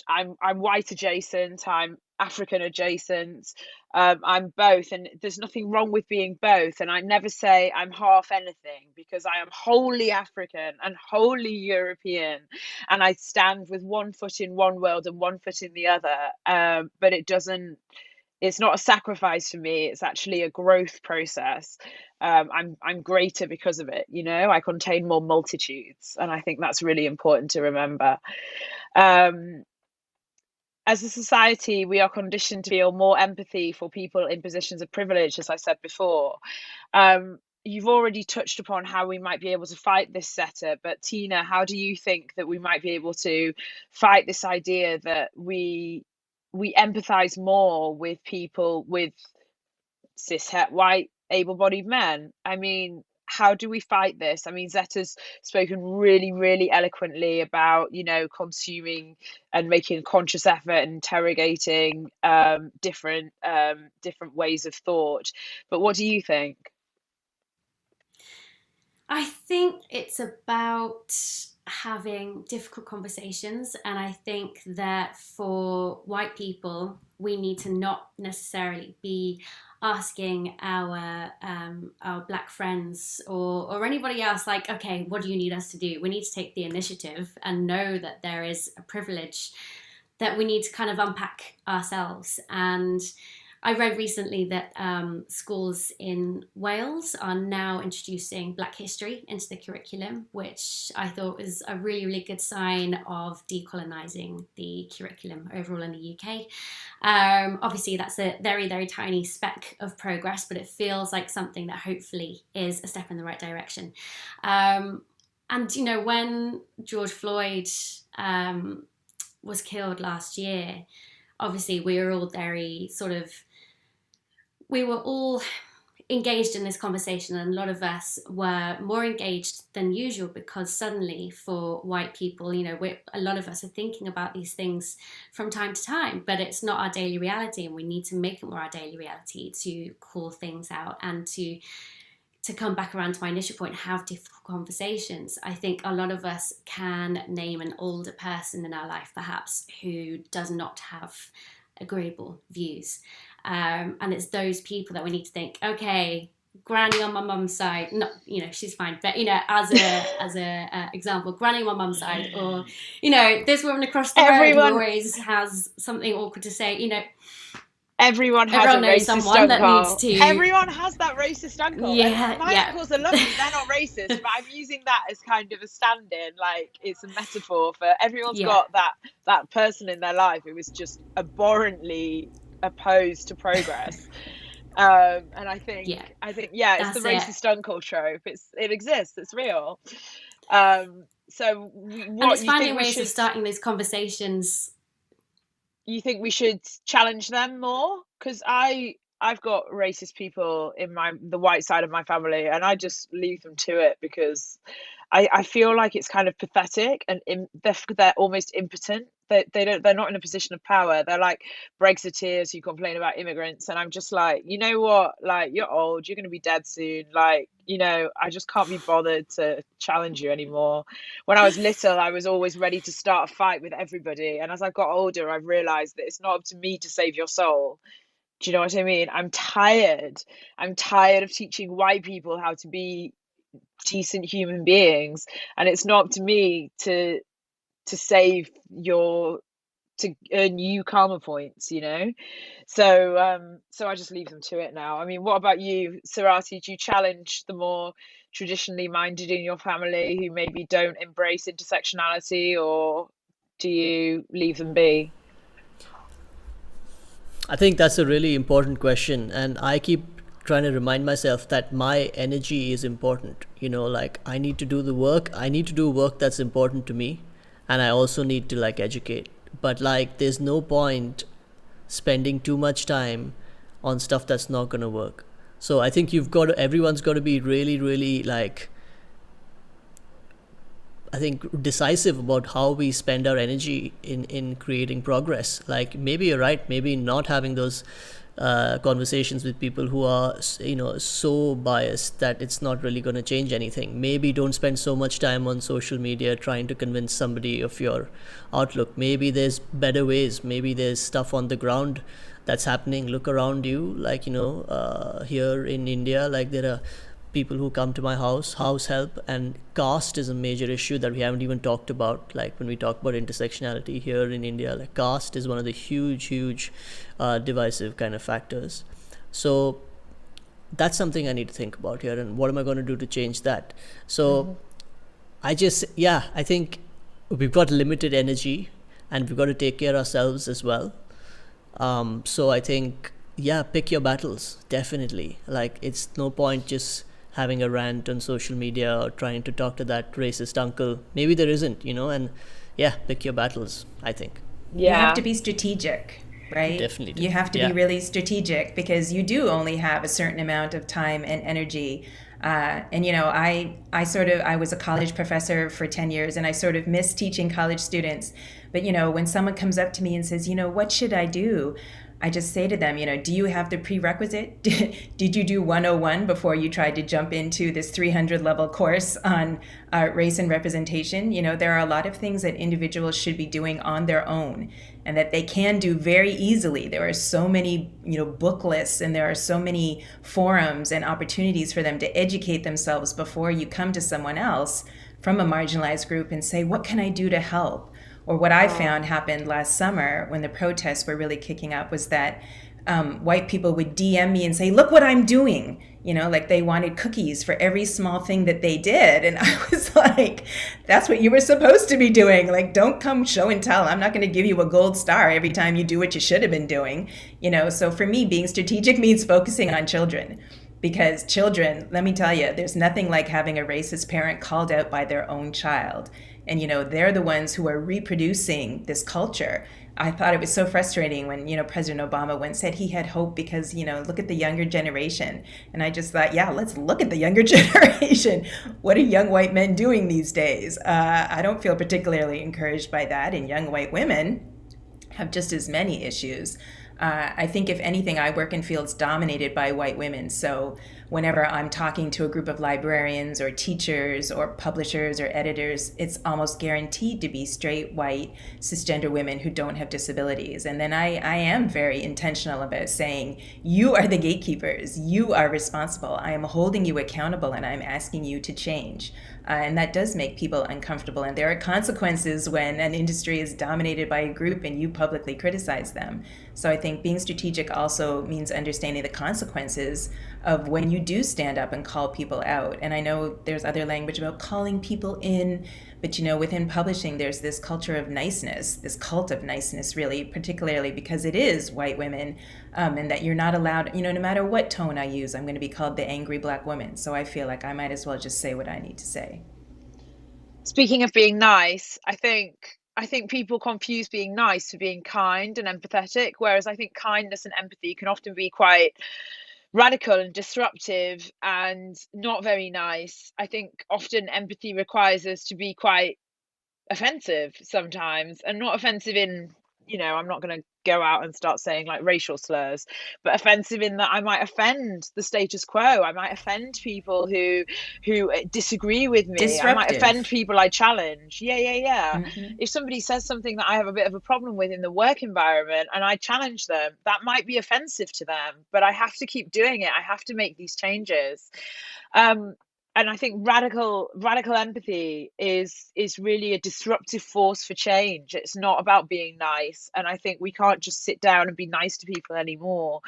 I'm white adjacent, I'm African adjacent, I'm both, and there's nothing wrong with being both. And I never say I'm half anything, because I am wholly African and wholly European, and I stand with one foot in one world and one foot in the other. But it's not a sacrifice for me. It's actually a growth process. I'm greater because of it. I contain more multitudes, and I think that's really important to remember. As a society, we are conditioned to feel more empathy for people in positions of privilege, as I said before. You've already touched upon how we might be able to fight this setup, but Tina, how do you think that we might be able to fight this idea that we empathize more with people, with cishet white able-bodied men? I mean, how do we fight this? I mean, Zeta's spoken really, really eloquently about, consuming and making a conscious effort and interrogating different ways of thought. But what do you think? I think it's about having difficult conversations, and I think that for white people, we need to not necessarily be asking our black friends or anybody else, like, okay, what do you need us to do? We need to take the initiative and know that there is a privilege that we need to kind of unpack ourselves. And I read recently that schools in Wales are now introducing Black history into the curriculum, which I thought was a really, really good sign of decolonising the curriculum overall in the UK. Obviously, that's a very, very tiny speck of progress, but it feels like something that hopefully is a step in the right direction. And, when George Floyd was killed last year, obviously we were all engaged in this conversation, and a lot of us were more engaged than usual, because suddenly for white people, a lot of us are thinking about these things from time to time, but it's not our daily reality, and we need to make it more our daily reality to call things out and to come back around to my initial point, have difficult conversations. I think a lot of us can name an older person in our life, perhaps, who does not have agreeable views. And it's those people that we need to think, okay, Granny on my mum's side, not, she's fine, but, as a example, Granny on my mum's side, or, this woman across the road who always has something awkward to say, Everyone has a racist someone uncle. That needs to... Everyone has that racist uncle. Yeah, my uncles are lovely. They're not racist, but I'm using that as kind of a stand-in. Like, it's a metaphor for everyone's got that person in their life who is just abhorrently opposed to progress. And I think it's the racist uncle trope. It exists. It's real. And it's finding ways of starting those conversations. You think we should challenge them more? Because I've got racist people in the white side of my family, and I just leave them to it, because I feel like it's kind of pathetic, and they're almost impotent. They're not in a position of power. They're like Brexiteers who complain about immigrants, and I'm just like, you know what? Like, you're old, you're going to be dead soon. Like, I just can't be bothered to challenge you anymore. When I was little, I was always ready to start a fight with everybody, and as I got older, I've realised that it's not up to me to save your soul. Do you know what I mean? I'm tired of teaching white people how to be decent human beings, and it's not up to me to save to earn you karma points, so I just leave them to it now. I mean, what about you, Sarati? Do you challenge the more traditionally minded in your family who maybe don't embrace intersectionality, or do you leave them be? I think that's a really important question, and I keep trying to remind myself that my energy is important. Like, I need to do work that's important to me, and I also need to educate but like there's no point spending too much time on stuff that's not going to work. So I think everyone's got to be really, really like, I think, decisive about how we spend our energy in creating progress. Like maybe you're right, maybe not having those conversations with people who are, so biased that it's not really going to change anything. Maybe don't spend so much time on social media trying to convince somebody of your outlook. Maybe there's better ways. Maybe there's stuff on the ground that's happening. Look around you, like, here in India, like there are people who come to my house help, and caste is a major issue that we haven't even talked about. Like when we talk about intersectionality here in India, like caste is one of the huge divisive kind of factors. So that's something I need to think about here, and what am I going to do to change that? So I think we've got limited energy and we've got to take care of ourselves as well. So I think, pick your battles, definitely. Like it's no point just having a rant on social media or trying to talk to that racist uncle. Maybe there isn't, and pick your battles, I think. You have to be strategic, right? Definitely. You have to be really strategic, because you do only have a certain amount of time and energy. And I was a college professor for 10 years, and I sort of miss teaching college students. But when someone comes up to me and says, what should I do? I just say to them, do you have the prerequisite? Did you do 101 before you tried to jump into this 300 level course on race and representation? There are a lot of things that individuals should be doing on their own, and that they can do very easily. There are so many, book lists, and there are so many forums and opportunities for them to educate themselves before you come to someone else from a marginalized group and say, what can I do to help? Or what I found happened last summer when the protests were really kicking up was that white people would DM me and say, look what I'm doing. Like they wanted cookies for every small thing that they did. And I was like, that's what you were supposed to be doing. Like, don't come show and tell. I'm not going to give you a gold star every time you do what you should have been doing. So for me, being strategic means focusing on children. Because children, let me tell you, there's nothing like having a racist parent called out by their own child. And, they're the ones who are reproducing this culture. I thought it was so frustrating when, President Obama once said he had hope because, look at the younger generation. And I just thought, let's look at the younger generation. What are young white men doing these days? I don't feel particularly encouraged by that. And young white women have just as many issues. I think, if anything, I work in fields dominated by white women. So whenever I'm talking to a group of librarians or teachers or publishers or editors, it's almost guaranteed to be straight, white, cisgender women who don't have disabilities. And then I am very intentional about saying, you are the gatekeepers. You are responsible. I am holding you accountable, and I'm asking you to change. And that does make people uncomfortable. And there are consequences when an industry is dominated by a group and you publicly criticize them. So I think being strategic also means understanding the consequences of when you do stand up and call people out. And I know there's other language about calling people in, but within publishing, there's this culture of niceness, this cult of niceness, really, particularly because it is white women, and that you're not allowed, no matter what tone I use, I'm going to be called the angry Black woman. So I feel like I might as well just say what I need to say. Speaking of being nice, I think people confuse being nice for being kind and empathetic, whereas I think kindness and empathy can often be quite radical and disruptive and not very nice. I think often empathy requires us to be quite offensive sometimes, and not offensive in, I'm not going to go out and start saying like racial slurs, but offensive in that I might offend the status quo. I might offend people who disagree with me. Disruptive. I might offend people I challenge. Mm-hmm. If somebody says something that I have a bit of a problem with in the work environment and I challenge them, that might be offensive to them, but I have to keep doing it. I have to make these changes. And I think radical empathy is really a disruptive force for change. It's not about being nice. And I think we can't just sit down and be nice to people anymore.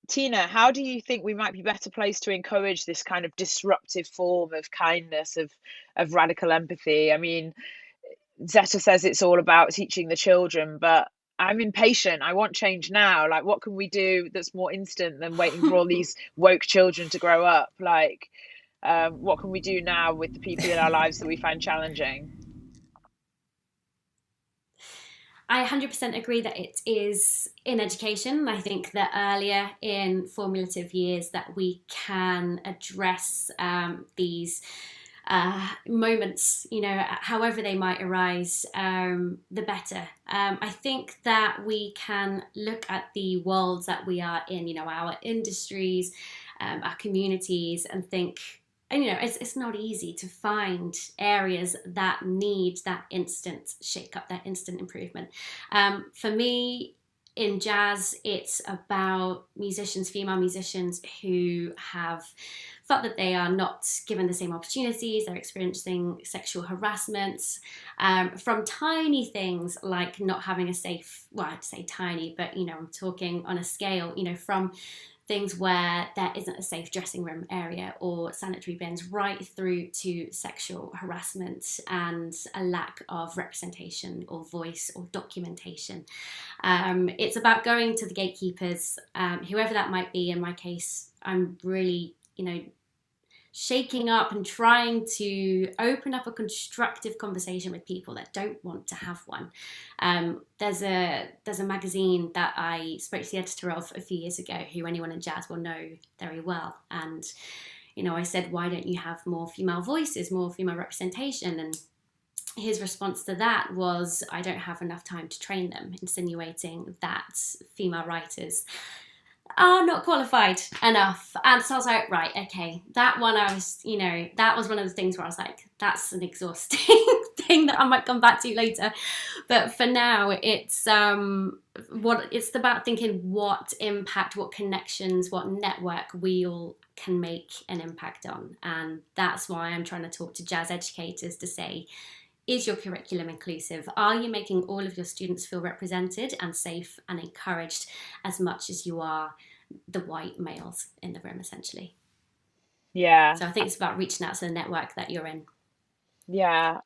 Tina, how do you think we might be better placed to encourage this kind of disruptive form of kindness, of radical empathy? I mean, Zeta says it's all about teaching the children, but I'm impatient. I want change now. Like, what can we do that's more instant than waiting for all these woke children to grow up? Like, what can we do now with the people in our lives that we find challenging? I 100% agree that it is in education. I think that earlier in formative years that we can address these moments, however they might arise, the better. I think that we can look at the worlds that we are in, our industries, our communities, and think, it's not easy to find areas that need that instant shake up, that instant improvement. For me, in jazz, it's about female musicians who have felt that they are not given the same opportunities, they're experiencing sexual harassment, from tiny things like not having a safe, well, I'd say tiny, but, I'm talking on a scale, from things where there isn't a safe dressing room area or sanitary bins, right through to sexual harassment and a lack of representation or voice or documentation. It's about going to the gatekeepers, whoever that might be. In my case, I'm really, shaking up and trying to open up a constructive conversation with people that don't want to have one. There's a magazine that I spoke to the editor of a few years ago, who anyone in jazz will know very well. And, I said, why don't you have more female voices, more female representation? And his response to that was, I don't have enough time to train them, insinuating that female writers are not qualified enough. And so I was like, right, okay, that one that was one of the things where I was like, that's an exhausting thing that I might come back to later. But for now, it's about thinking what impact, what connections, what network we all can make an impact on. And that's why I'm trying to talk to jazz educators to say, is your curriculum inclusive? Are you making all of your students feel represented and safe and encouraged as much as you are the white males in the room, essentially? Yeah. So I think it's about reaching out to the network that you're in. Yeah.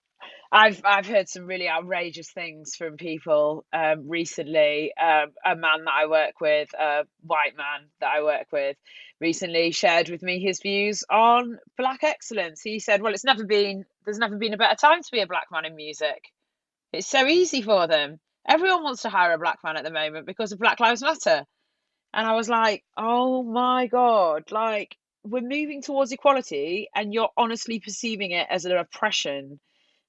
I've heard some really outrageous things from people recently. A man that I work with, a white man that I work with, recently shared with me his views on Black excellence. He said, well, there's never been a better time to be a Black man in music. It's so easy for them. Everyone wants to hire a Black man at the moment because of Black Lives Matter. And I was like, oh my God, like, we're moving towards equality and you're honestly perceiving it as an oppression.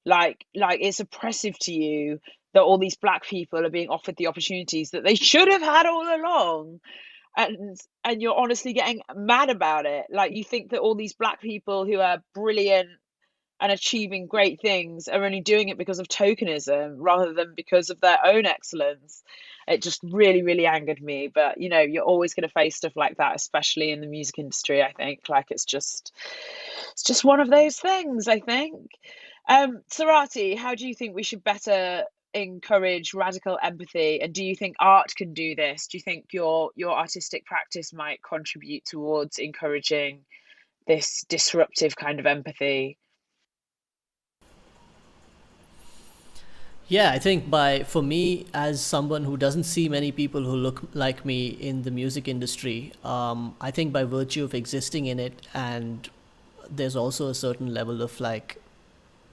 Like it's oppressive to you that all these Black people are being offered the opportunities that they should have had all along. And you're honestly getting mad about it. Like, you think that all these Black people who are brilliant and achieving great things are only doing it because of tokenism rather than because of their own excellence. It just really, really angered me. But, you're always going to face stuff like that, especially in the music industry, I think. Like, it's just one of those things, I think. Sarati, how do you think we should better encourage radical empathy? And do you think art can do this? Do you think your artistic practice might contribute towards encouraging this disruptive kind of empathy? Yeah, I think for me, as someone who doesn't see many people who look like me in the music industry, I think by virtue of existing in it, and there's also a certain level of like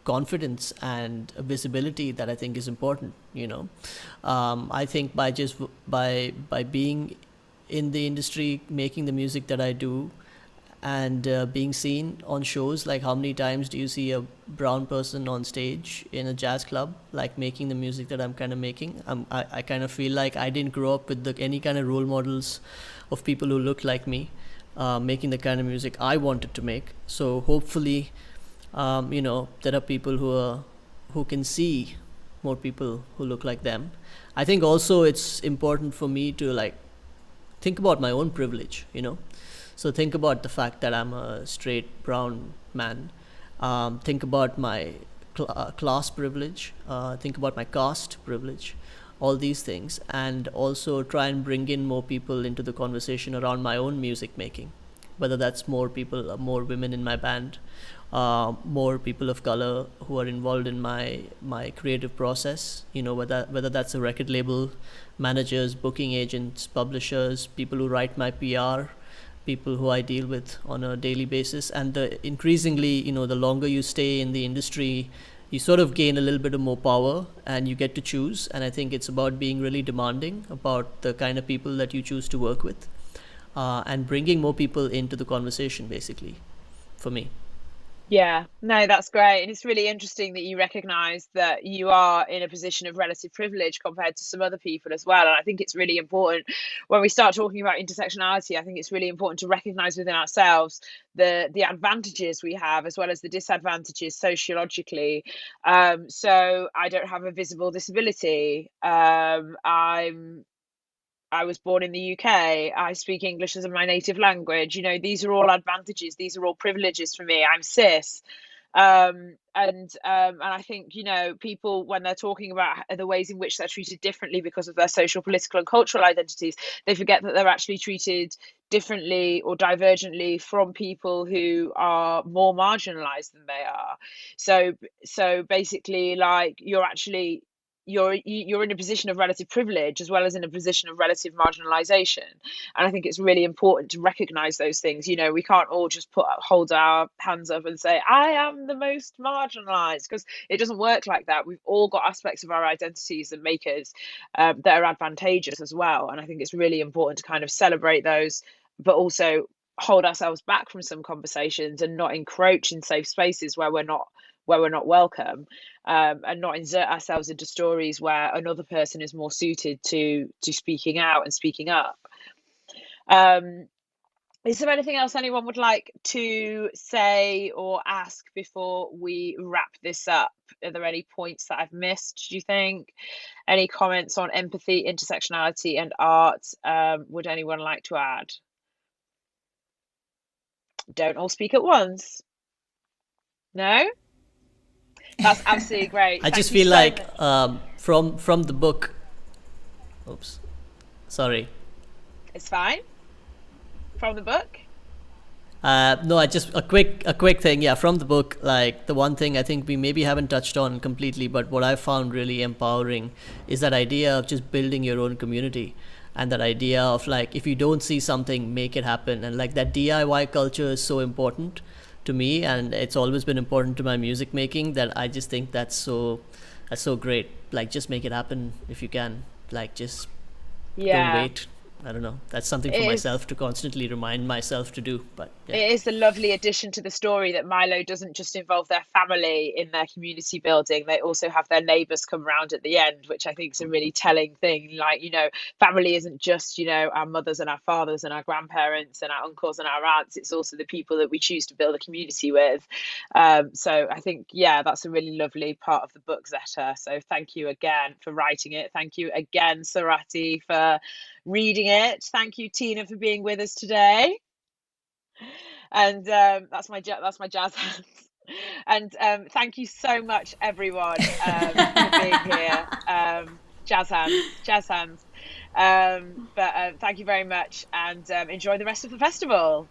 confidence and visibility that I think is important. I think by being in the industry, making the music that I do, and being seen on shows, like how many times do you see a brown person on stage in a jazz club, like making the music that I'm kind of making? I kind of feel like I didn't grow up with any kind of role models of people who look like me, making the kind of music I wanted to make. So hopefully, there are people who can see more people who look like them. I think also it's important for me to like think about my own privilege, So think about the fact that I'm a straight brown man. Think about my class privilege. Think about my caste privilege. All these things, and also try and bring in more people into the conversation around my own music making. Whether that's more women in my band, more people of color who are involved in my creative process. Whether that's a record label, managers, booking agents, publishers, people who write my PR, people who I deal with on a daily basis. And increasingly, the longer you stay in the industry, you sort of gain a little bit of more power and you get to choose. And I think it's about being really demanding about the kind of people that you choose to work with, and bringing more people into the conversation, basically, for me. Yeah, no, that's great. And it's really interesting that you recognize that you are in a position of relative privilege compared to some other people as well. And I think it's really important when we start talking about intersectionality, I think it's really important to recognize within ourselves the advantages we have as well as the disadvantages sociologically. So I don't have a visible disability. I was born in the UK. I speak English as my native language. You know, these are all advantages. These are all privileges for me. I'm cis. And I think, you know, people, when they're talking about the ways in which they're treated differently because of their social, political, and cultural identities, they forget that they're actually treated differently or divergently from people who are more marginalized than they are. So basically, like, you're in a position of relative privilege as well as in a position of relative marginalization, and I think it's really important to recognize those things. You know, we can't all just hold our hands up and say I am the most marginalized, because it doesn't work like that. We've all got aspects of our identities that make us that are advantageous as well, and I think it's really important to kind of celebrate those, but also hold ourselves back from some conversations and not encroach in safe spaces where we're not welcome, and not insert ourselves into stories where another person is more suited to speaking out and speaking up. Is there anything else anyone would like to say or ask before we wrap this up? Are there any points that I've missed, do you think? Any comments on empathy, intersectionality, and art would anyone like to add? Don't all speak at once. No? That's absolutely great. I Thank just you feel so like much. from the book. Oops, sorry. It's fine. From the book? No, I just a quick thing. Yeah, from the book, like the one thing I think we maybe haven't touched on completely, but what I found really empowering is that idea of just building your own community, and that idea of, like, if you don't see something, make it happen. And like that DIY culture is so important to me, and it's always been important to my music making, that I just think that's so great. Like, just make it happen if you can. Like, just don't Yeah, wait. I don't know. That's something for it is. myself to constantly remind myself to do. But yeah. It is a lovely addition to the story that Milo doesn't just involve their family in their community building. They also have their neighbours come round at the end, which I think is a really telling thing. Like, you know, family isn't just, you know, our mothers and our fathers and our grandparents and our uncles and our aunts. It's also the people that we choose to build a community with. So I think, yeah, that's a really lovely part of the book, Zeta. So thank you again for writing it. Thank you again, Sarati, for reading it. Thank you, Tina, for being with us today. And that's my jazz hands. And thank you so much, everyone, for being here. Jazz hands. But thank you very much, and enjoy the rest of the festival.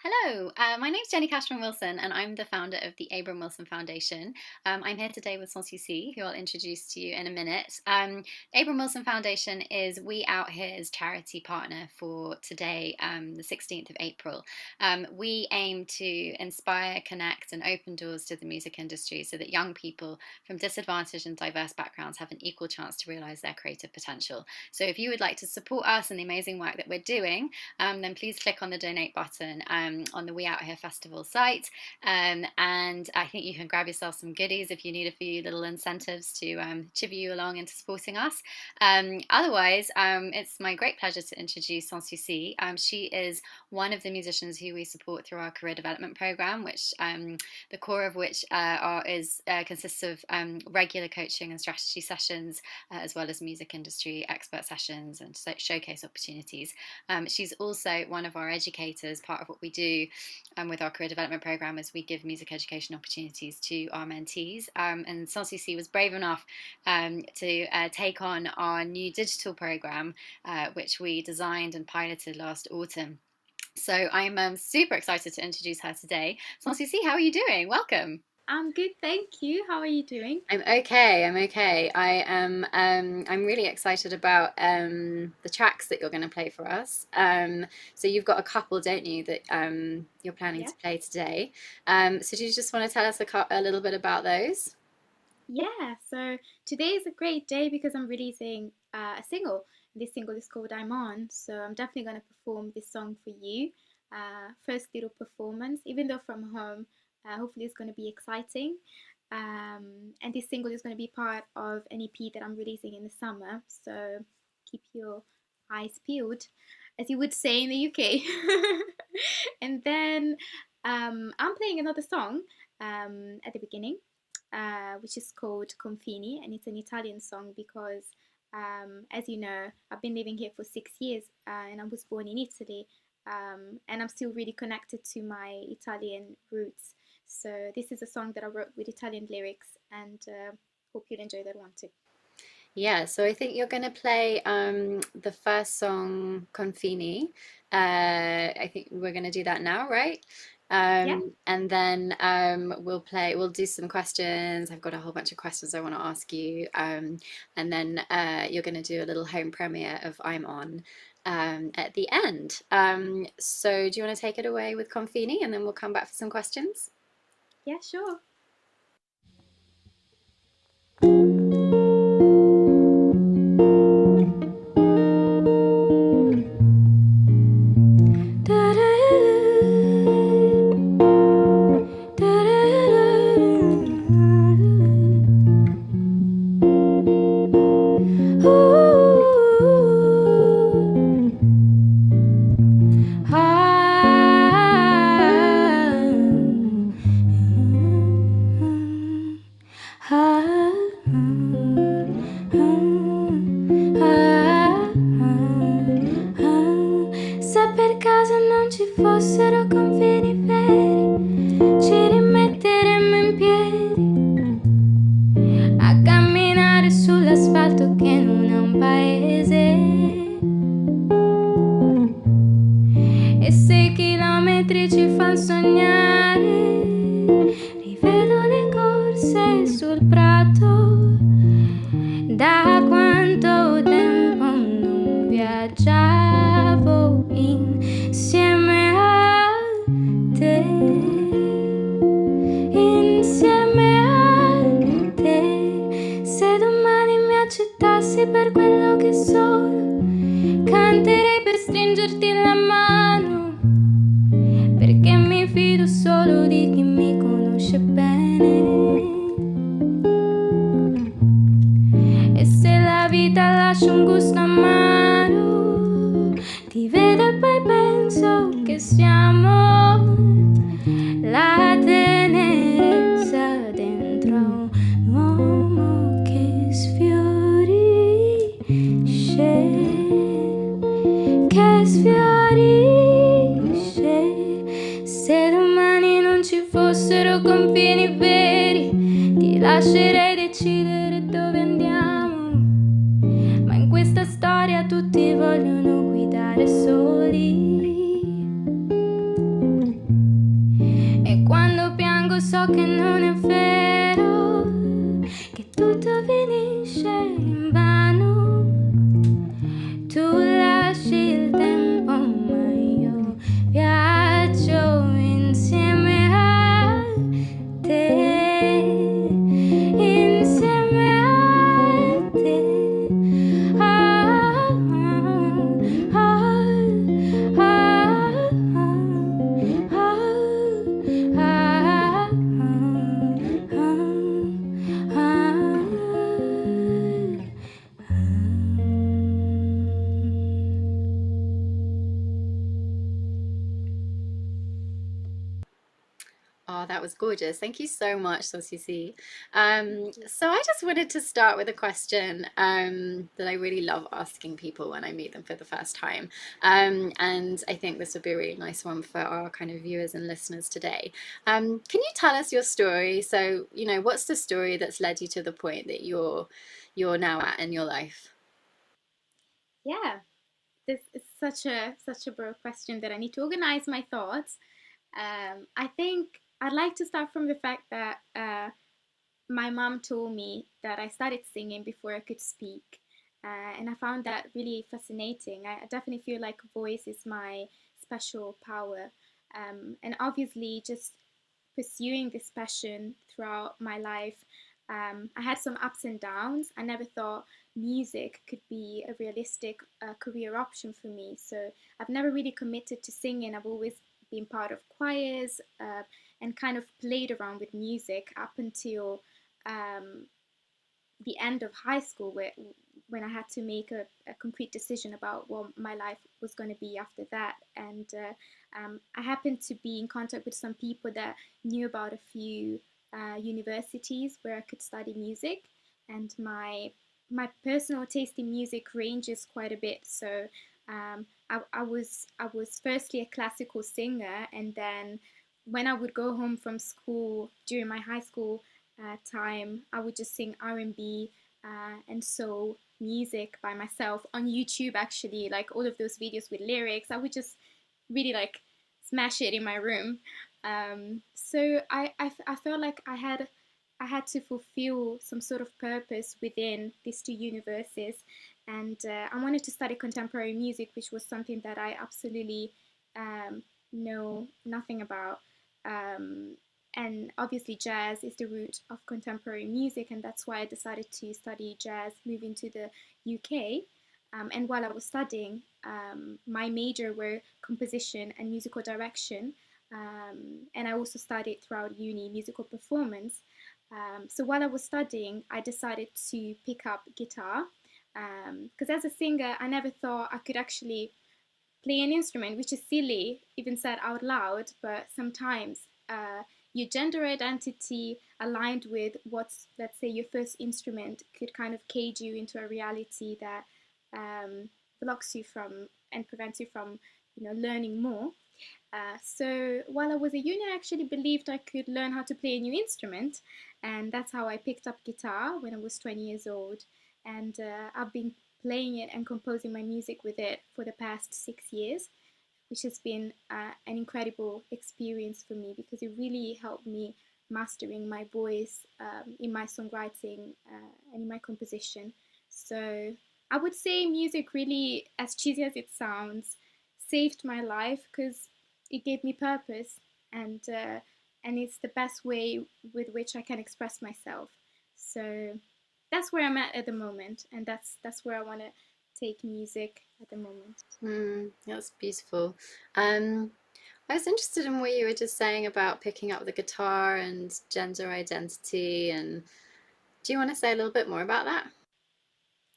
Hello, my name's Jenny Cashman Wilson, and I'm the founder of the Abram Wilson Foundation. I'm here today with Sanssouci, who I'll introduce to you in a minute. Abram Wilson Foundation is We Out Here's charity partner for today, the 16th of April. We aim to inspire, connect, and open doors to the music industry so that young people from disadvantaged and diverse backgrounds have an equal chance to realise their creative potential. So if you would like to support us and the amazing work that we're doing, then please click on the donate button on the We Out Here Festival site, and I think you can grab yourself some goodies if you need a few little incentives to chivvy you along into supporting us. Otherwise, it's my great pleasure to introduce Sanssouci. She is one of the musicians who we support through our career development program, which the core of which consists of regular coaching and strategy sessions, as well as music industry expert sessions and showcase opportunities. She's also one of our educators. Part of what we do with our career development program is we give music education opportunities to our mentees. And Sanssouci was brave enough to take on our new digital program, which we designed and piloted last autumn. So I'm super excited to introduce her today. Sanssouci, how are you doing? Welcome. I'm good, thank you. How are you doing? I'm okay. I'm really excited about the tracks that you're going to play for us. So you've got a couple, don't you, that you're planning Yeah. to play today. So do you just want to tell us a little bit about those? Yeah, so today is a great day because I'm releasing a single. This single is called I'm On, so I'm definitely going to perform this song for you. First little performance, even though from home, hopefully it's going to be exciting. And this single is going to be part of an EP that I'm releasing in the summer, so keep your eyes peeled, as you would say in the UK. And then I'm playing another song at the beginning, which is called Confini, and it's an Italian song because, as you know, I've been living here for 6 years, and I was born in Italy, and I'm still really connected to my Italian roots. So this is a song that I wrote with Italian lyrics, and hope you'll enjoy that one too. Yeah, so I think you're going to play the first song, Confini. I think we're going to do that now, right? Yeah. And then we'll do some questions. I've got a whole bunch of questions I want to ask you. And then you're going to do a little home premiere of I'm On at the end. So do you want to take it away with Confini and then we'll come back for some questions? Yeah, sure. Se per caso non ci fossero confini veri, ci rimetteremmo in piedi a camminare sull'asfalto che non è un paese. E se i chilometri ci fanno sognare, rivedo le corse sul prato. Da quanto tempo non viaggiavo insieme a te, insieme a te. Se domani mi accettassi per quello che sono, canterei per stringerti la mano, perché mi fido solo di chi mi conosce bene. E se la vita lascia un gusto amaro, ti vedo e poi penso che siamo la tenerezza dentro a un uomo che sfiorisce. Se domani non ci fossero confini veri, ti lascerei decidere dove andiamo, ma in questa storia tutti vogliono guidare soli. E quando piango so che non è vero, che tutto finisce in vano. Tu lasci il tempo, ma io viaggio insieme a te, insieme a te. Ah, ah, ah, ah, Oh, that was gorgeous. Thank you so much, Sosisi. So I just wanted to start with a question that I really love asking people when I meet them for the first time. And I think this would be a really nice one for our kind of viewers and listeners today. Can you tell us your story? So, what's the story that's led you to the point that you're now at in your life? Yeah, this is such a broad question that I need to organize my thoughts. I think I'd like to start from the fact that my mom told me that I started singing before I could speak. And I found that really fascinating. I definitely feel like voice is my special power. And obviously, just pursuing this passion throughout my life, I had some ups and downs. I never thought music could be a realistic career option for me. So I've never really committed to singing. I've always been part of choirs and kind of played around with music up until um, the end of high school, when I had to make a concrete decision about what my life was going to be after that. And I happened to be in contact with some people that knew about a few universities where I could study music, and my personal taste in music ranges quite a bit. So I was firstly a classical singer, and then when I would go home from school during my high school time, I would just sing R&B and soul music by myself on YouTube. Actually, like all of those videos with lyrics, I would just really like smash it in my room. So I felt like I had to fulfill some sort of purpose within these two universes, and I wanted to study contemporary music, which was something that I absolutely know nothing about. Um, and obviously, jazz is the root of contemporary music, and that's why I decided to study jazz, moving to the UK. And while I was studying, my major were composition and musical direction, and I also studied throughout uni musical performance. So while I was studying, I decided to pick up guitar because as a singer, I never thought I could actually play an instrument, which is silly, even said out loud, but sometimes your gender identity aligned with what's, let's say, your first instrument could kind of cage you into a reality that blocks you from and prevents you from, learning more. So while I was a uni, I actually believed I could learn how to play a new instrument, and that's how I picked up guitar when I was 20 years old. And I've been playing it and composing my music with it for the past 6 years, which has been an incredible experience for me because it really helped me mastering my voice in my songwriting and in my composition. So I would say music really, as cheesy as it sounds, saved my life because it gave me purpose, and it's the best way with which I can express myself. So that's where I'm at the moment, and that's where I want to take music at the moment. That's beautiful. I was interested in what you were just saying about picking up the guitar and gender identity, and do you want to say a little bit more about that?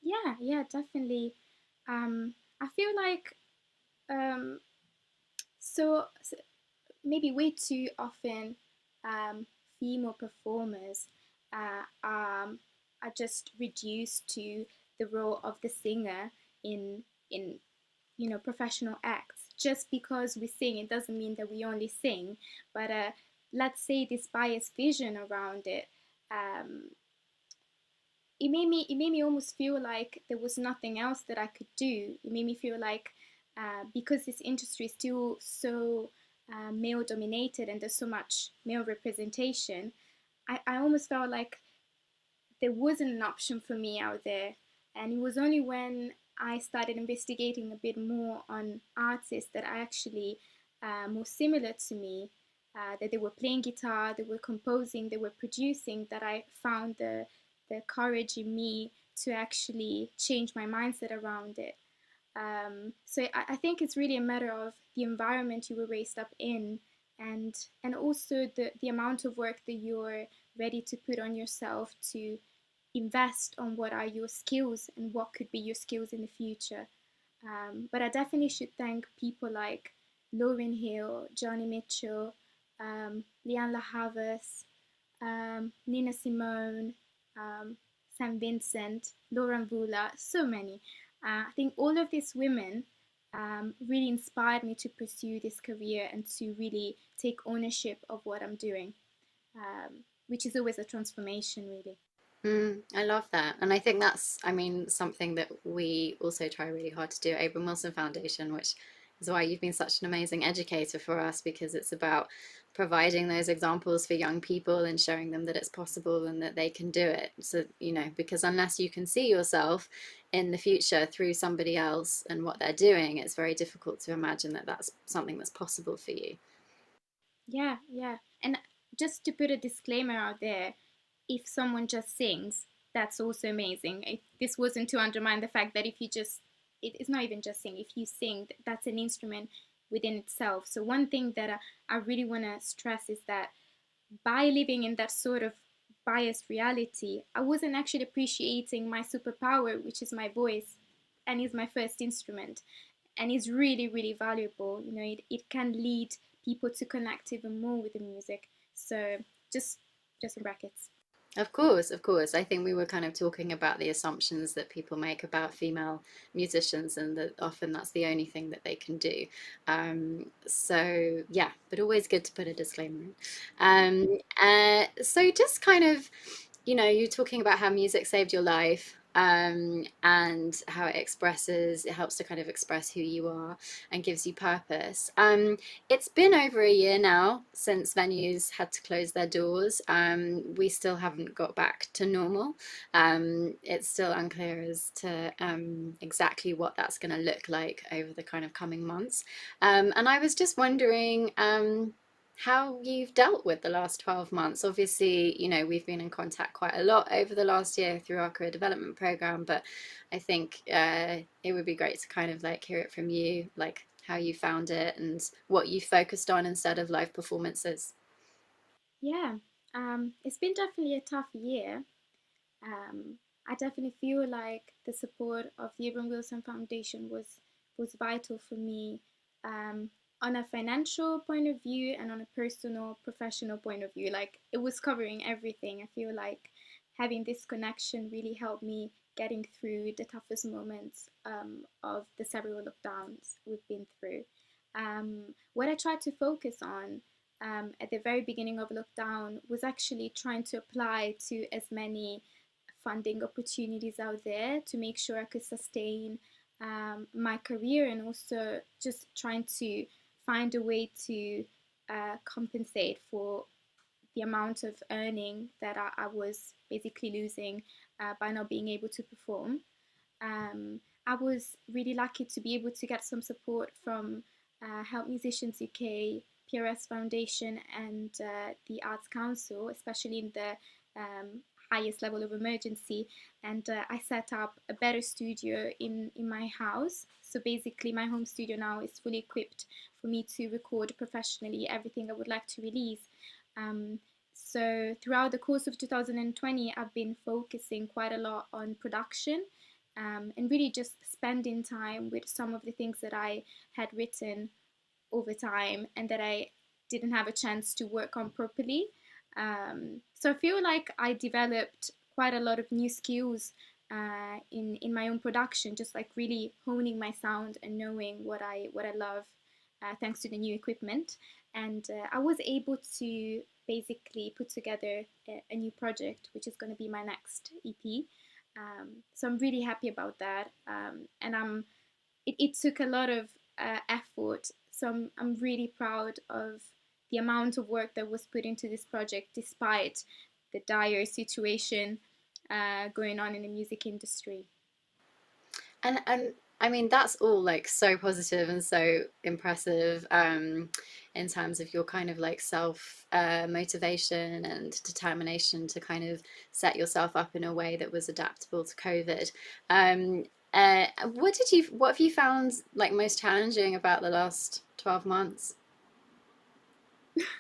Yeah, definitely. I feel like um, so maybe way too often um, female performers are just reduced to the role of the singer in professional acts. Just because we sing, it doesn't mean that we only sing. But let's say this biased vision around it. Um, it made me almost feel like there was nothing else that I could do. It made me feel like because this industry is still so male dominated and there's so much male representation, I almost felt like there wasn't an option for me out there. And it was only when I started investigating a bit more on artists that I actually more similar to me, that they were playing guitar, they were composing, they were producing, that I found the courage in me to actually change my mindset around it. So I think it's really a matter of the environment you were raised up in, and also the amount of work that you're ready to put on yourself to invest on what are your skills and what could be your skills in the future. But I definitely should thank people like Lauryn Hill, Johnny Mitchell, Leanne La Havas, Nina Simone, Sam Vincent, Lauren Vula, so many. I think all of these women really inspired me to pursue this career and to really take ownership of what I'm doing, which is always a transformation, really. I love that. And I think that's, I mean, something that we also try really hard to do at Abram Wilson Foundation, which is why you've been such an amazing educator for us, because it's about providing those examples for young people and showing them that it's possible and that they can do it. So, because unless you can see yourself in the future through somebody else and what they're doing, it's very difficult to imagine that that's something that's possible for you. Yeah, yeah. And just to put a disclaimer out there, if someone just sings, that's also amazing. This wasn't to undermine the fact that if you just, it's not even just sing, if you sing, that's an instrument within itself. So one thing that I really want to stress is that by living in that sort of biased reality, I wasn't actually appreciating my superpower, which is my voice, and is my first instrument, and is really, really valuable. It can lead people to connect even more with the music. So just in brackets. Of course, of course. I think we were kind of talking about the assumptions that people make about female musicians, and that often that's the only thing that they can do. So yeah, but always good to put a disclaimer in. So just kind of, you're talking about how music saved your life. And how it helps to kind of express who you are and gives you purpose. It's been over a year now since venues had to close their doors. We still haven't got back to normal. It's still unclear as to exactly what that's going to look like over the kind of coming months. And I was just wondering how you've dealt with the last 12 months. Obviously, we've been in contact quite a lot over the last year through our career development program, but I think it would be great to kind of like hear it from you, like how you found it and what you focused on instead of live performances. Yeah, it's been definitely a tough year. I definitely feel like the support of the Abraham Wilson Foundation was vital for me, on a financial point of view and on a personal, professional point of view. Like, it was covering everything. I feel like having this connection really helped me getting through the toughest moments of the several lockdowns we've been through. What I tried to focus on at the very beginning of lockdown was actually trying to apply to as many funding opportunities out there to make sure I could sustain my career, and also just trying to find a way to compensate for the amount of earning that I was basically losing by not being able to perform. I was really lucky to be able to get some support from Help Musicians UK, PRS Foundation, and the Arts Council, especially in the highest level of emergency. And I set up a better studio in my house. So basically, my home studio now is fully equipped for me to record professionally everything I would like to release. So throughout the course of 2020, I've been focusing quite a lot on production, and really just spending time with some of the things that I had written over time and that I didn't have a chance to work on properly. So I feel like I developed quite a lot of new skills in my own production, just like really honing my sound and knowing what I love, thanks to the new equipment. And I was able to basically put together a new project, which is going to be my next EP. So I'm really happy about that, and it took a lot of effort. So I'm really proud of the amount of work that was put into this project, despite the dire situation going on in the music industry. And I mean, that's all like so positive and so impressive, in terms of your kind of like self motivation and determination to kind of set yourself up in a way that was adaptable to COVID. What have you found like most challenging about the last 12 months?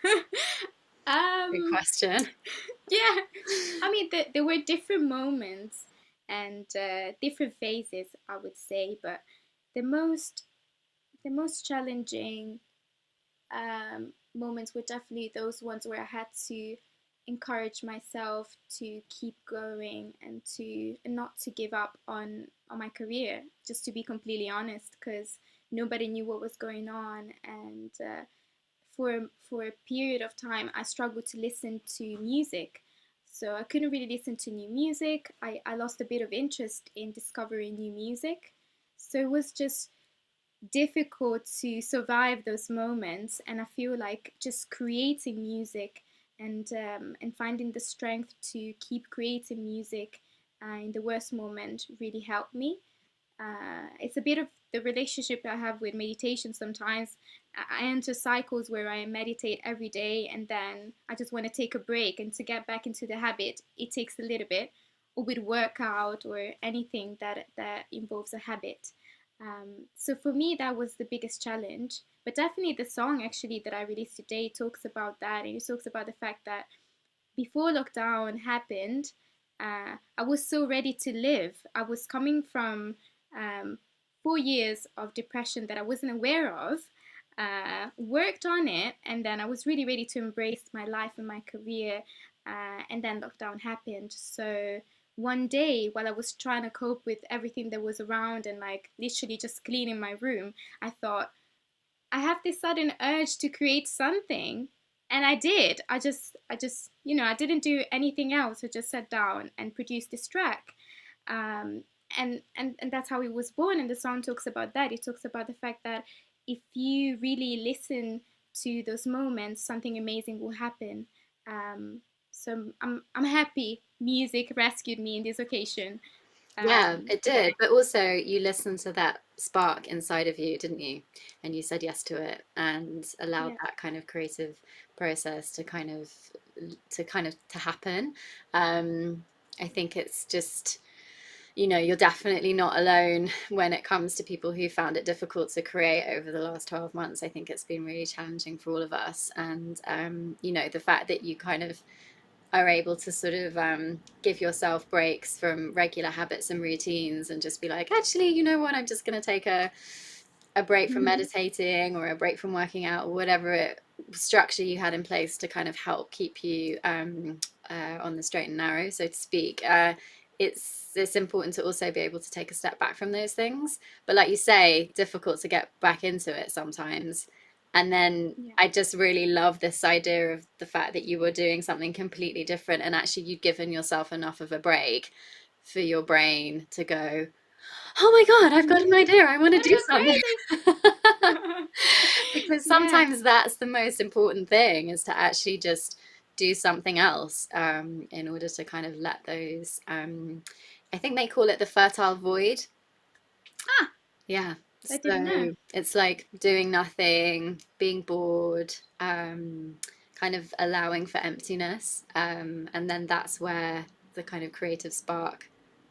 Good question. Yeah, I mean, there were different moments and different phases, I would say, but the most challenging moments were definitely those ones where I had to encourage myself to keep going and not to give up on my career, just to be completely honest, because nobody knew what was going on. And for a period of time, I struggled to listen to music. So I couldn't really listen to new music. I lost a bit of interest in discovering new music. So it was just difficult to survive those moments. And I feel like just creating music and finding the strength to keep creating music in the worst moment really helped me. It's a bit of the relationship I have with meditation sometimes. I enter cycles where I meditate every day and then I just want to take a break. And to get back into the habit, it takes a little bit, or with workout or anything that involves a habit. So for me, that was the biggest challenge. But definitely the song actually that I released today talks about that. And it talks about the fact that before lockdown happened, I was so ready to live. I was coming from 4 years of depression that I wasn't aware of, worked on it, and then I was really ready to embrace my life and my career. And then lockdown happened. So one day, while I was trying to cope with everything that was around and like literally just cleaning my room, I thought, I have this sudden urge to create something. And I did. I didn't do anything else. I just sat down and produced this track. Um, and that's how it was born. And the song talks about that. It talks about the fact that if you really listen to those moments, something amazing will happen. So I'm happy music rescued me in this occasion Yeah, it did. today. But also, you listened to that spark inside of you, didn't you? And you said yes to it and allowed Yeah. that kind of creative process to happen. Um, I think it's just, you're definitely not alone when it comes to people who found it difficult to create over the last 12 months. I think it's been really challenging for all of us. And, the fact that you kind of are able to sort of give yourself breaks from regular habits and routines and just be like, actually, you know what, I'm just going to take a break from meditating or a break from working out or whatever structure you had in place to kind of help keep you on the straight and narrow, so to speak. It's important to also be able to take a step back from those things, but like you say, difficult to get back into it sometimes. And then Yeah. I just really love this idea of the fact that you were doing something completely different and actually you'd given yourself enough of a break for your brain to go, oh my God, I've got an idea. I want to do something. Because Yeah. sometimes that's the most important thing, is to actually just do something else in order to kind of let those, I think they call it the fertile void. Ah, Yeah. I didn't know. So it's like doing nothing, being bored, kind of allowing for emptiness. And then that's where the kind of creative spark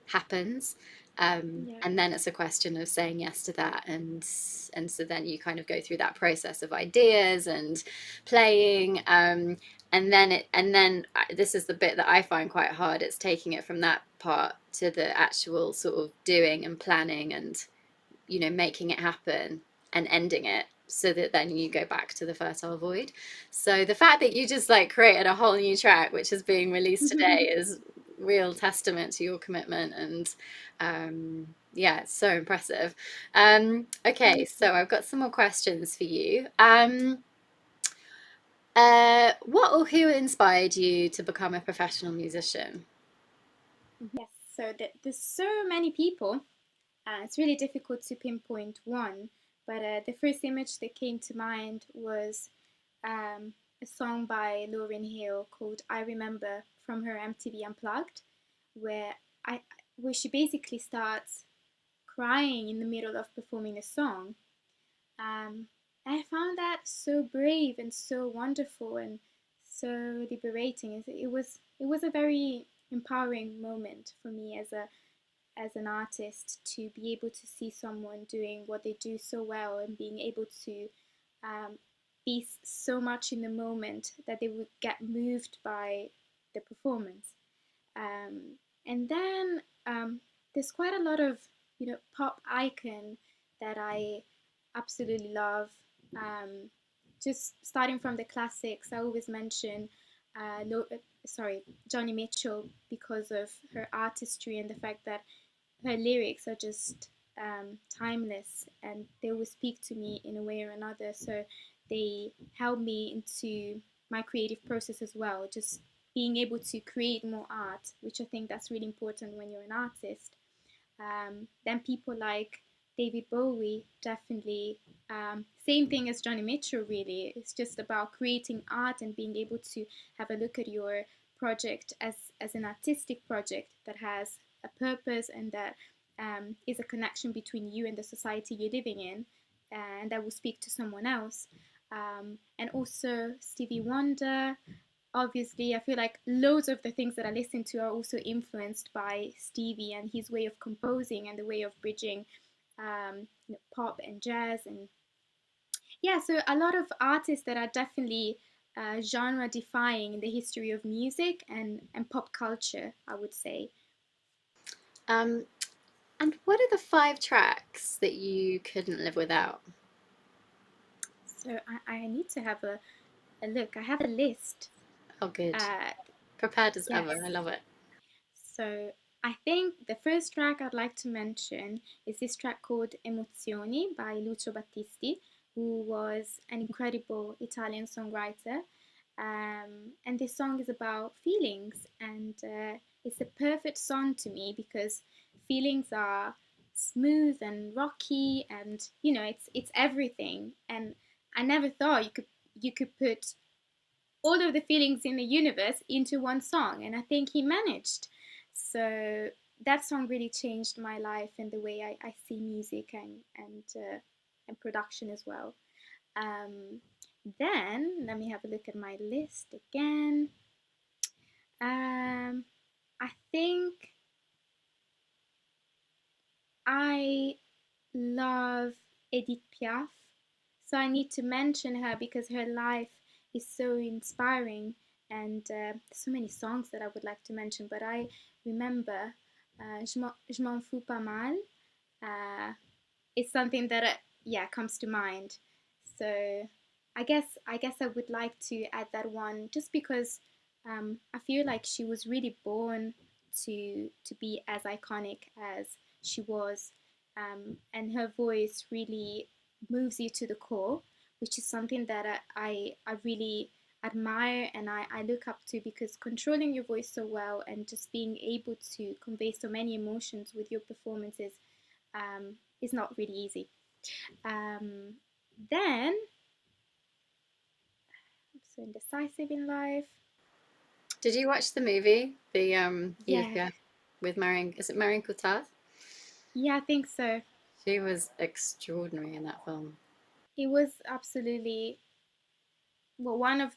happens. Yeah. And then it's a question of saying yes to that. And so then you kind of go through that process of ideas and playing. And then this is the bit that I find quite hard. It's taking it from that part to the actual sort of doing and planning and making it happen and ending it, so that then you go back to the fertile void. So the fact that you just like created a whole new track which is being released today is real testament to your commitment. And yeah, it's so impressive. Okay, so I've got some more questions for you. What or who inspired you to become a professional musician? Yes, so there's so many people. It's really difficult to pinpoint one, but the first image that came to mind was a song by Lauryn Hill called "I Remember" from her MTV Unplugged, where I where she basically starts crying in the middle of performing a song. I found that so brave and so wonderful and so liberating. It was a very empowering moment for me as an artist to be able to see someone doing what they do so well and being able to um, be so much in the moment that they would get moved by the performance. And then there's quite a lot of pop icon that I absolutely love. Um, just starting from the classics, I always mention Johnny Mitchell, because of her artistry and the fact that her lyrics are just timeless and they will speak to me in a way or another. So they help me into my creative process as well. Just being able to create more art, which I think that's really important when you're an artist. Then people like David Bowie, definitely. Same thing as Johnny Mitchell, really. It's just about creating art and being able to have a look at your project as an artistic project that has a purpose and that is a connection between you and the society you're living in, and that will speak to someone else. And also Stevie Wonder. Obviously, I feel like loads of the things that I listen to are also influenced by Stevie and his way of composing and the way of bridging pop and jazz. And yeah, so a lot of artists that are definitely genre defying in the history of music and pop culture, I would say. Um, and what are the 5 tracks that you couldn't live without? So I need to have a look. I have a list. Oh, good. Uh, Prepared as yes. ever. I love it. So I think the first track I'd like to mention is this track called Emozioni by Lucio Battisti, who was an incredible Italian songwriter. And this song is about feelings, and it's a perfect song to me because feelings are smooth and rocky, and it's everything. And I never thought you could put all of the feelings in the universe into one song, and I think he managed. So that song really changed my life and the way I see music and production as well. Then let me have a look at my list again. I think I love Edith Piaf, so I need to mention her because her life is so inspiring, and so many songs that I would like to mention. But I remember Je m'en fous pas mal. It's something that comes to mind. So I guess I would like to add that one just because I feel like she was really born to be as iconic as she was, and her voice really moves you to the core, which is something that I really admire and I look up to, because controlling your voice so well and just being able to convey so many emotions with your performances is not really easy. Then I'm so indecisive in life. Did you watch the movie, the Edith Yeah, Piaf with Marion? Is it Marion Cotillard? yeah, I think so. She was extraordinary in that film. It was absolutely one of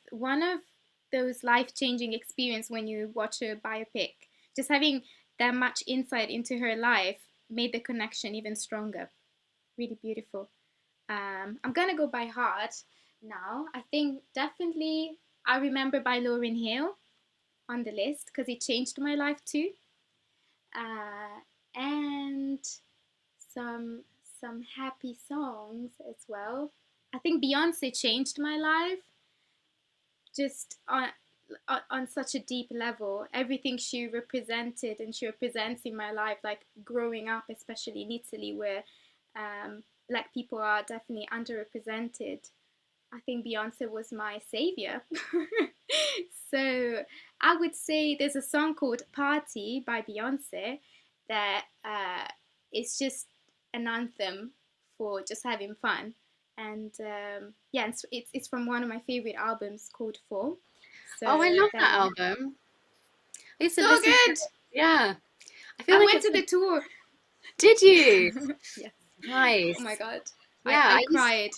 those life-changing experience when you watch a biopic. Just having that much insight into her life made the connection even stronger. Really beautiful. I'm gonna go by heart now. I think definitely I Remember by Lauryn Hill on the list because it changed my life too. And some some happy songs as well. I think Beyonce changed my life just on such a deep level. Everything she represented and she represents in my life, like growing up, especially in Italy, where black people are definitely underrepresented. I think Beyonce was my savior. So I would say there's a song called Party by Beyonce that is just an anthem for just having fun. And yeah, it's from one of my favorite albums called Fall. So Oh, I love that then, album. I used to so listen to good. it. Yeah. I feel I like went it's to the tour. Did you? Yes. Nice. Oh my god. Yeah, I I used cried.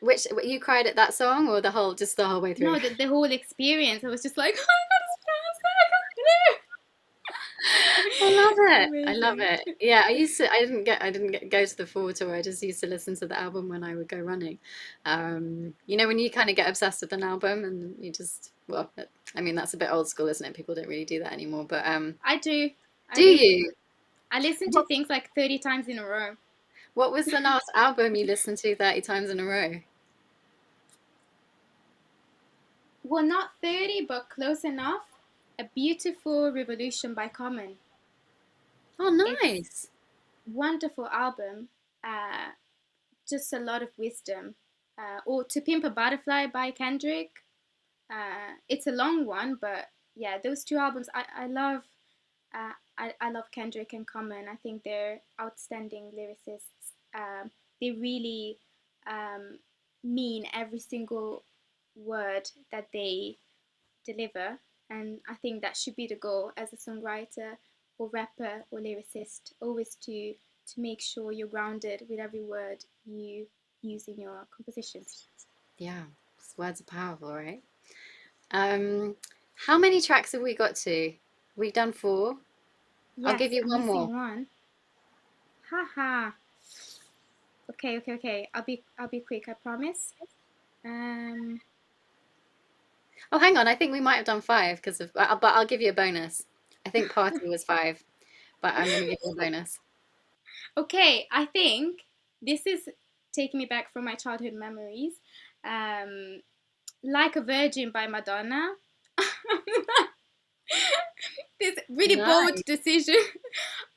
which you cried at that song or just the whole way through? No, the whole experience. I was just like, oh my god, it's I love it. I love amazing. it. Yeah, I didn't get go to the full tour. I just used to listen to the album when I would go running. When you kind of get obsessed with an album and you just, well, I mean, that's a bit old school, isn't it? People don't really do that anymore, but I do. I do do. you? I listen to What, things like 30 times in a row. what was the last album you listened to 30 times in a row? Well, not 30, but close enough. A Beautiful Revolution by Common. Oh, It's nice. wonderful album. Uh, just a lot of wisdom. Or To Pimp a Butterfly by Kendrick. It's a long one, but yeah, those two albums I love. I love Kendrick and Common. I think they're outstanding lyricists. They really mean every single word that they deliver, and I think that should be the goal as a songwriter or rapper or lyricist, always to make sure you're grounded with every word you use in your compositions. Yeah, words are powerful, right? How many tracks have we got to? We've done 4. I'll Yes, give you I'm one missing more. one. Haha. Okay. I'll be quick, I promise. Oh, hang on. I think we might have done 5 because of, but I'll give you a bonus. I think Party was 5, but I'm going to give you a bonus. Okay, I think this is taking me back from my childhood memories. Like a Virgin by Madonna. This really bold Nice. decision.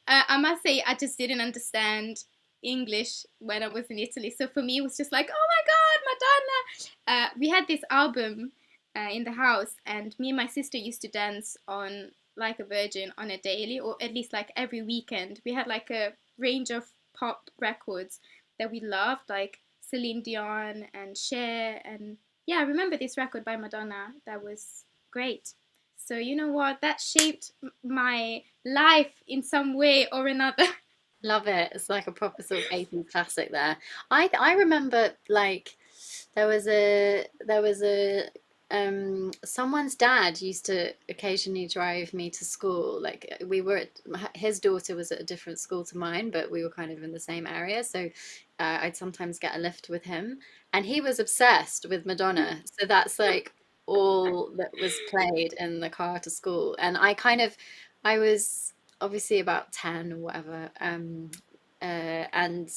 I must say, I just didn't understand English when I was in Italy. So for me, it was just like, oh my God, Madonna. We had this album in the house, and me and my sister used to dance on Like a Virgin on a daily, or at least like every weekend. We had like a range of pop records that we loved, like Celine Dion and Cher. And yeah, I remember this record by Madonna that was great. So you know what? That shaped my life in some way or another. Love it. It's like a proper sort of 80s classic there. I remember like there was a someone's dad used to occasionally drive me to school. Like we were his daughter was at a different school to mine, but we were kind of in the same area. So I'd sometimes get a lift with him, and he was obsessed with Madonna. So that's like all that was played in the car to school. And I was obviously about 10 or whatever. And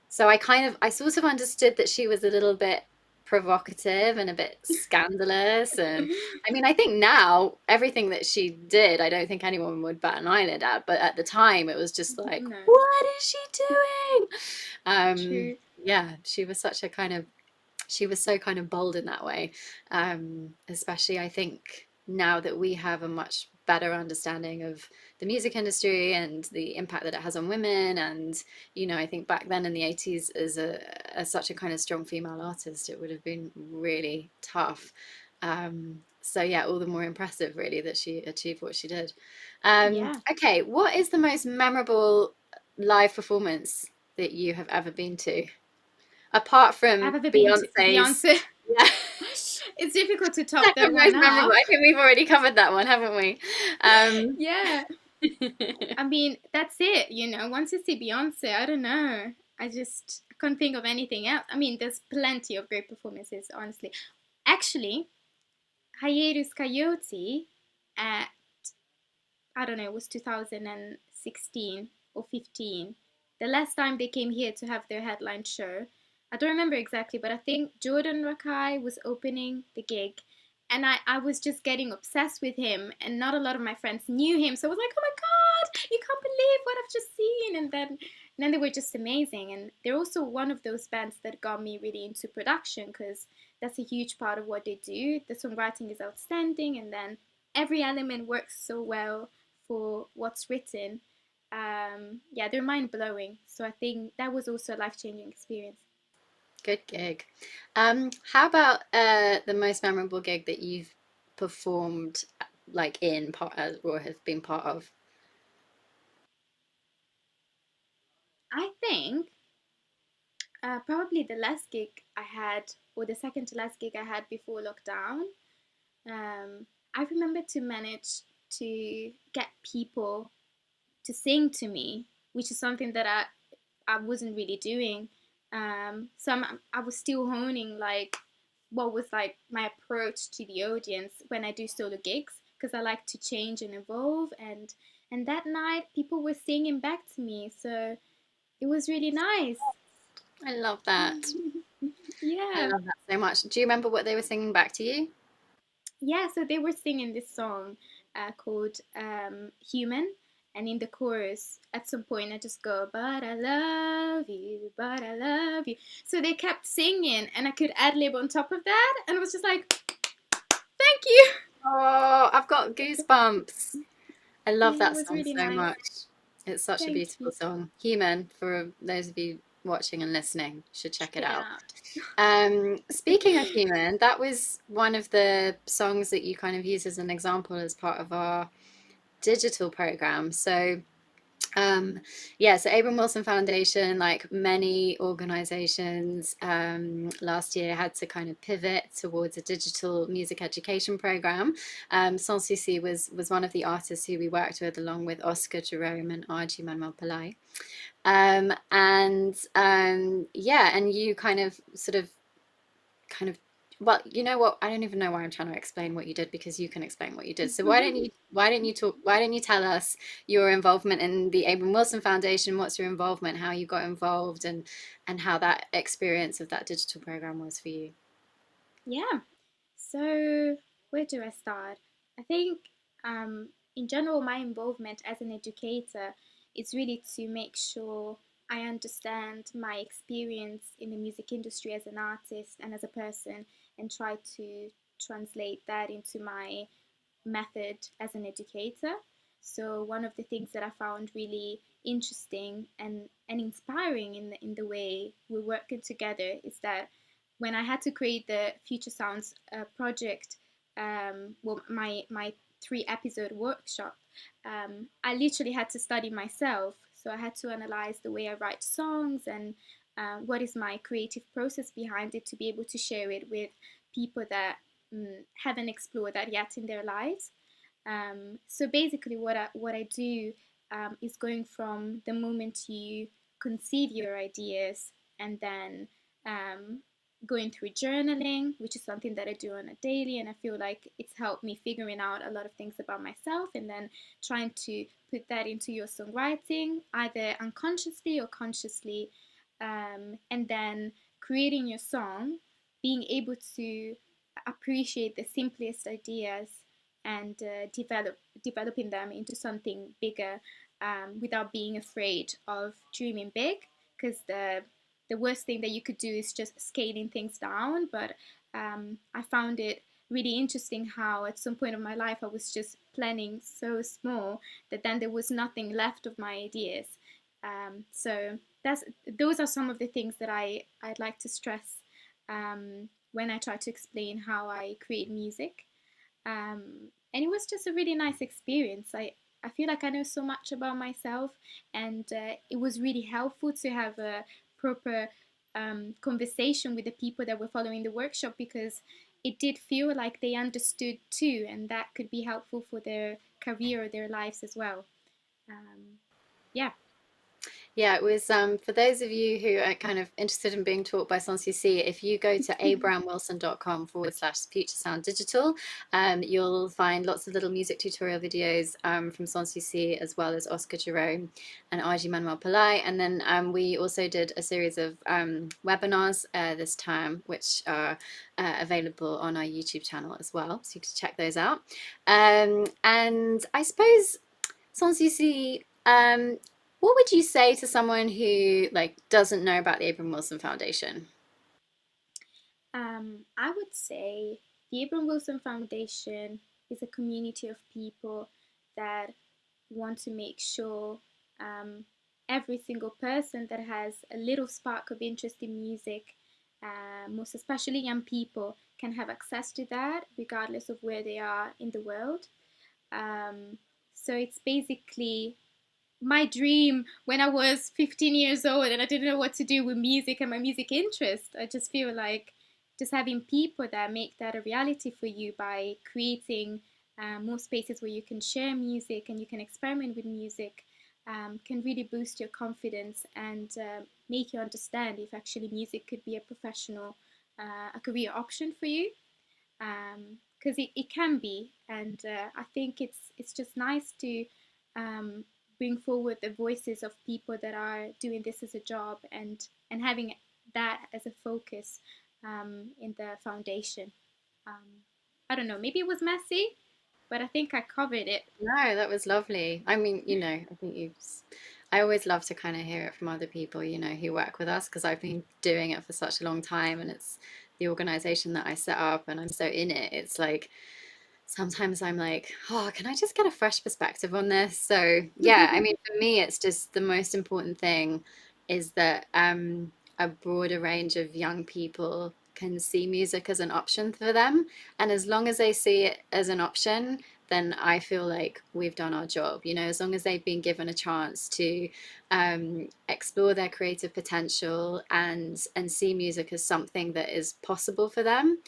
so I sort of understood that she was a little bit provocative and a bit scandalous. And I mean, I think now everything that she did, I don't think anyone would bat an eyelid at. But at the time, it was just like, No, what is she doing? true. Yeah, she was so kind of bold in that way. Especially, I think now that we have a much better understanding of the music industry and the impact that it has on women. And, I think back then in the 80s, as such a kind of strong female artist, it would have been really tough. So yeah, all the more impressive really that she achieved what she did. Yeah. Okay, what is the most memorable live performance that you have ever been to? Apart from I've ever been to Beyonce's. Beyonce. Yeah. It's difficult to top that Second one most memorable. up. I think we've already covered that one, haven't we? Yeah. I mean, that's it, Once you see Beyonce, I don't know. I can't think of anything else. I mean, there's plenty of great performances, honestly. Actually, Hiatus Coyote at, I don't know, it was 2016 or 15. The last time they came here to have their headline show. I don't remember exactly, but I think Jordan Rakai was opening the gig. And I was just getting obsessed with him, and not a lot of my friends knew him. So I was like, oh my God, you can't believe what I've just seen. And then they were just amazing. And they're also one of those bands that got me really into production, because that's a huge part of what they do. The songwriting is outstanding, and then every element works so well for what's written. Yeah, they're mind blowing. So I think that was also a life changing experience. Good gig. How about the most memorable gig that you've performed, like in part or have been part of? I think probably the last gig I had, or the second to last gig I had before lockdown. I remember to manage to get people to sing to me, which is something that I wasn't really doing. I was still honing like what was like my approach to the audience when I do solo gigs, because I like to change and evolve. And that night people were singing back to me, so it was really nice. I love that. I Yeah. love that so much. Do you remember what they were singing back to you? Yeah, so they were singing this song called Human. And in the chorus, at some point, I just go, but I love you, but I love you. So they kept singing, and I could ad lib on top of that. And I was just like, thank you. Oh, I've got goosebumps. I love Yeah, it that was song really so nice. much. It's such a Thank beautiful you. song. Human, for those of you watching and listening, you should check it Check it out. out. Speaking of Human, that was one of the songs that you kind of used as an example as part of our digital program. So yeah, so Abram Wilson Foundation, like many organizations, last year had to kind of pivot towards a digital music education program. Sans Souci was one of the artists who we worked with, along with Oscar Jerome and Arji Manuel Pillai. Yeah, and you kind of well, you know what, I don't even know why I'm trying to explain what you did, because you can explain what you did. So why don't you tell us your involvement in the Abram Wilson Foundation? What's your involvement, how you got involved, and how that experience of that digital program was for you? Yeah. So, where do I start? I think, in general, my involvement as an educator is really to make sure I understand my experience in the music industry as an artist and as a person, and try to translate that into my method as an educator. So one of the things that I found really interesting and inspiring in the way we're working together is that when I had to create the Future Sounds project, well, my 3 episode workshop, I literally had to study myself. So I had to analyze the way I write songs and what is my creative process behind it, to be able to share it with people that haven't explored that yet in their lives. So basically, what I do is going from the moment you conceive your ideas, and then um, going through journaling, which is something that I do on a daily, and I feel like it's helped me figuring out a lot of things about myself, and then trying to put that into your songwriting, either unconsciously or consciously, and then creating your song, being able to appreciate the simplest ideas and developing them into something bigger, without being afraid of dreaming big, because the worst thing that you could do is just scaling things down. But I found it really interesting how at some point of my life I was just planning so small that then there was nothing left of my ideas. So those are some of the things that I'd like to stress when I try to explain how I create music. And it was just a really nice experience. I feel like I know so much about myself, and it was really helpful to have a proper conversation with the people that were following the workshop, because it did feel like they understood too, and that could be helpful for their career or their lives as well. Yeah. Yeah, it was for those of you who are kind of interested in being taught by Sanssouci, if you go to abramwilson.com/future sound digital, you'll find lots of little music tutorial videos from Sanssouci, as well as Oscar Jerome and Arji Manuel Pillai. And then we also did a series of webinars this term, which are available on our YouTube channel as well. So you can check those out. And I suppose, Sanssouci, what would you say to someone who like doesn't know about the Abram Wilson Foundation? I would say the Abram Wilson Foundation is a community of people that want to make sure every single person that has a little spark of interest in music, most especially young people, can have access to that regardless of where they are in the world. Um, so it's basically my dream when I was 15 years old and I didn't know what to do with music and my music interest. I just feel like just having people that make that a reality for you by creating more spaces where you can share music and you can experiment with music can really boost your confidence and make you understand if actually music could be a professional, a career option for you. Because it can be, and I think it's just nice to um, bring forward the voices of people that are doing this as a job, and having that as a focus in the foundation. Um, I don't know, maybe it was messy, but I think I covered it. No, that was lovely. I mean, I think I always love to kind of hear it from other people, who work with us, because I've been doing it for such a long time, and it's the organization that I set up and I'm so in it. It's like sometimes I'm like, oh, can I just get a fresh perspective on this? So yeah, I mean, for me, it's just the most important thing is that a broader range of young people can see music as an option for them. And as long as they see it as an option, then I feel like we've done our job. You know, as long as they've been given a chance to explore their creative potential and see music as something that is possible for them,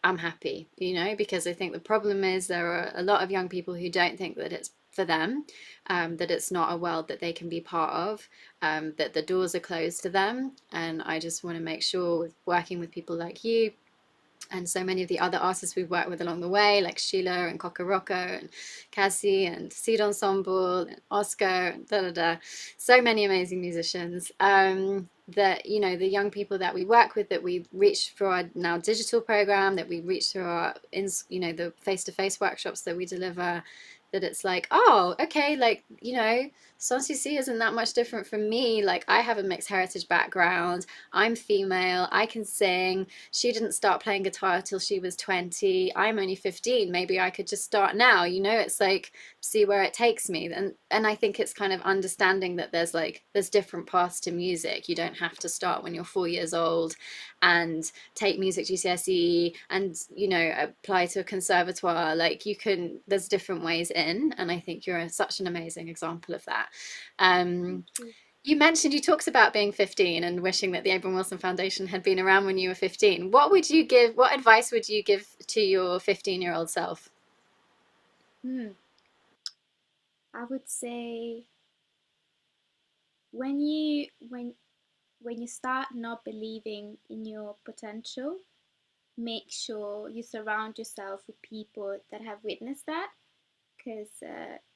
I'm happy, you know, because I think the problem is there are a lot of young people who don't think that it's for them, that it's not a world that they can be part of, that the doors are closed to them. And I just want to make sure, with working with people like you and so many of the other artists we've worked with along the way, like Sheila and Coco Rocco and Cassie and Seed Ensemble and Oscar and da da da, so many amazing musicians. That, you know, the young people that we work with, that we reach through our now digital program, that we reach through our, you know, the face-to-face workshops that we deliver, that it's like, oh, okay, like, you know, Sanssouci isn't that much different from me. Like, I have a mixed heritage background. I'm female. I can sing. She didn't start playing guitar till she was 20. I'm only 15. Maybe I could just start now. You know, it's like, see where it takes me. And I think it's kind of understanding that there's different paths to music. You don't have to start when you're 4 years old and take music GCSE and, you know, apply to a conservatoire. Like, you can, there's different ways in, and I think you're such an amazing example of that. Thank you. You mentioned, you talked about being 15 and wishing that the Abram Wilson Foundation had been around when you were 15. What advice would you give to your 15-year-old self? Hmm. I would say when you start not believing in your potential, make sure you surround yourself with people that have witnessed that, because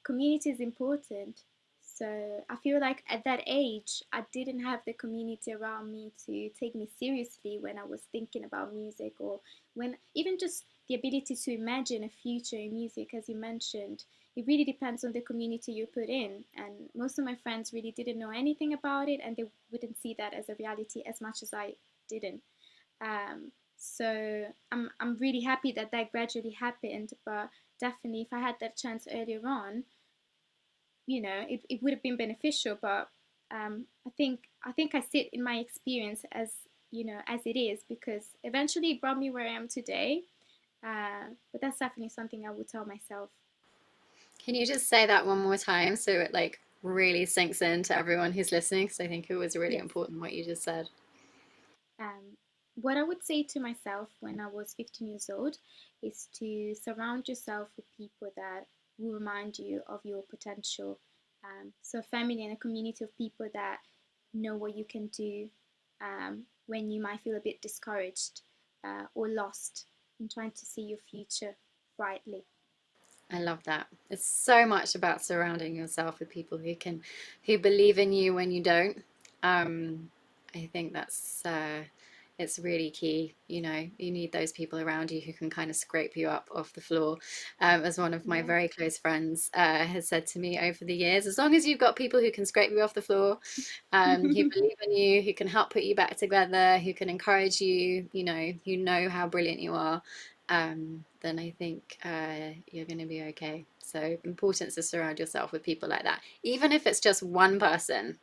community is important. So I feel like at that age, I didn't have the community around me to take me seriously when I was thinking about music, or when even just the ability to imagine a future in music, as you mentioned. It really depends on the community you put in. And most of my friends really didn't know anything about it, and they wouldn't see that as a reality as much as I didn't. So I'm really happy that that gradually happened, but definitely if I had that chance earlier on, it would have been beneficial. But I think I sit in my experience as as it is, because eventually it brought me where I am today. But that's definitely something I would tell myself. Can you just say that one more time so it like really sinks into everyone who's listening? Because I think it was really Yes. important what you just said. What I would say to myself when I was 15 years old is to surround yourself with people that will remind you of your potential. So, a family and a community of people that know what you can do when you might feel a bit discouraged or lost in trying to see your future brightly. I love that. It's so much about surrounding yourself with people who believe in you when you don't. I think that's it's really key. You know, you need those people around you who can kind of scrape you up off the floor. As one of my Yeah. very close friends has said to me over the years, as long as you've got people who can scrape you off the floor, who believe in you, who can help put you back together, who can encourage you, who know how brilliant you are, then I think you're going to be okay. So important to surround yourself with people like that. Even if it's just one person,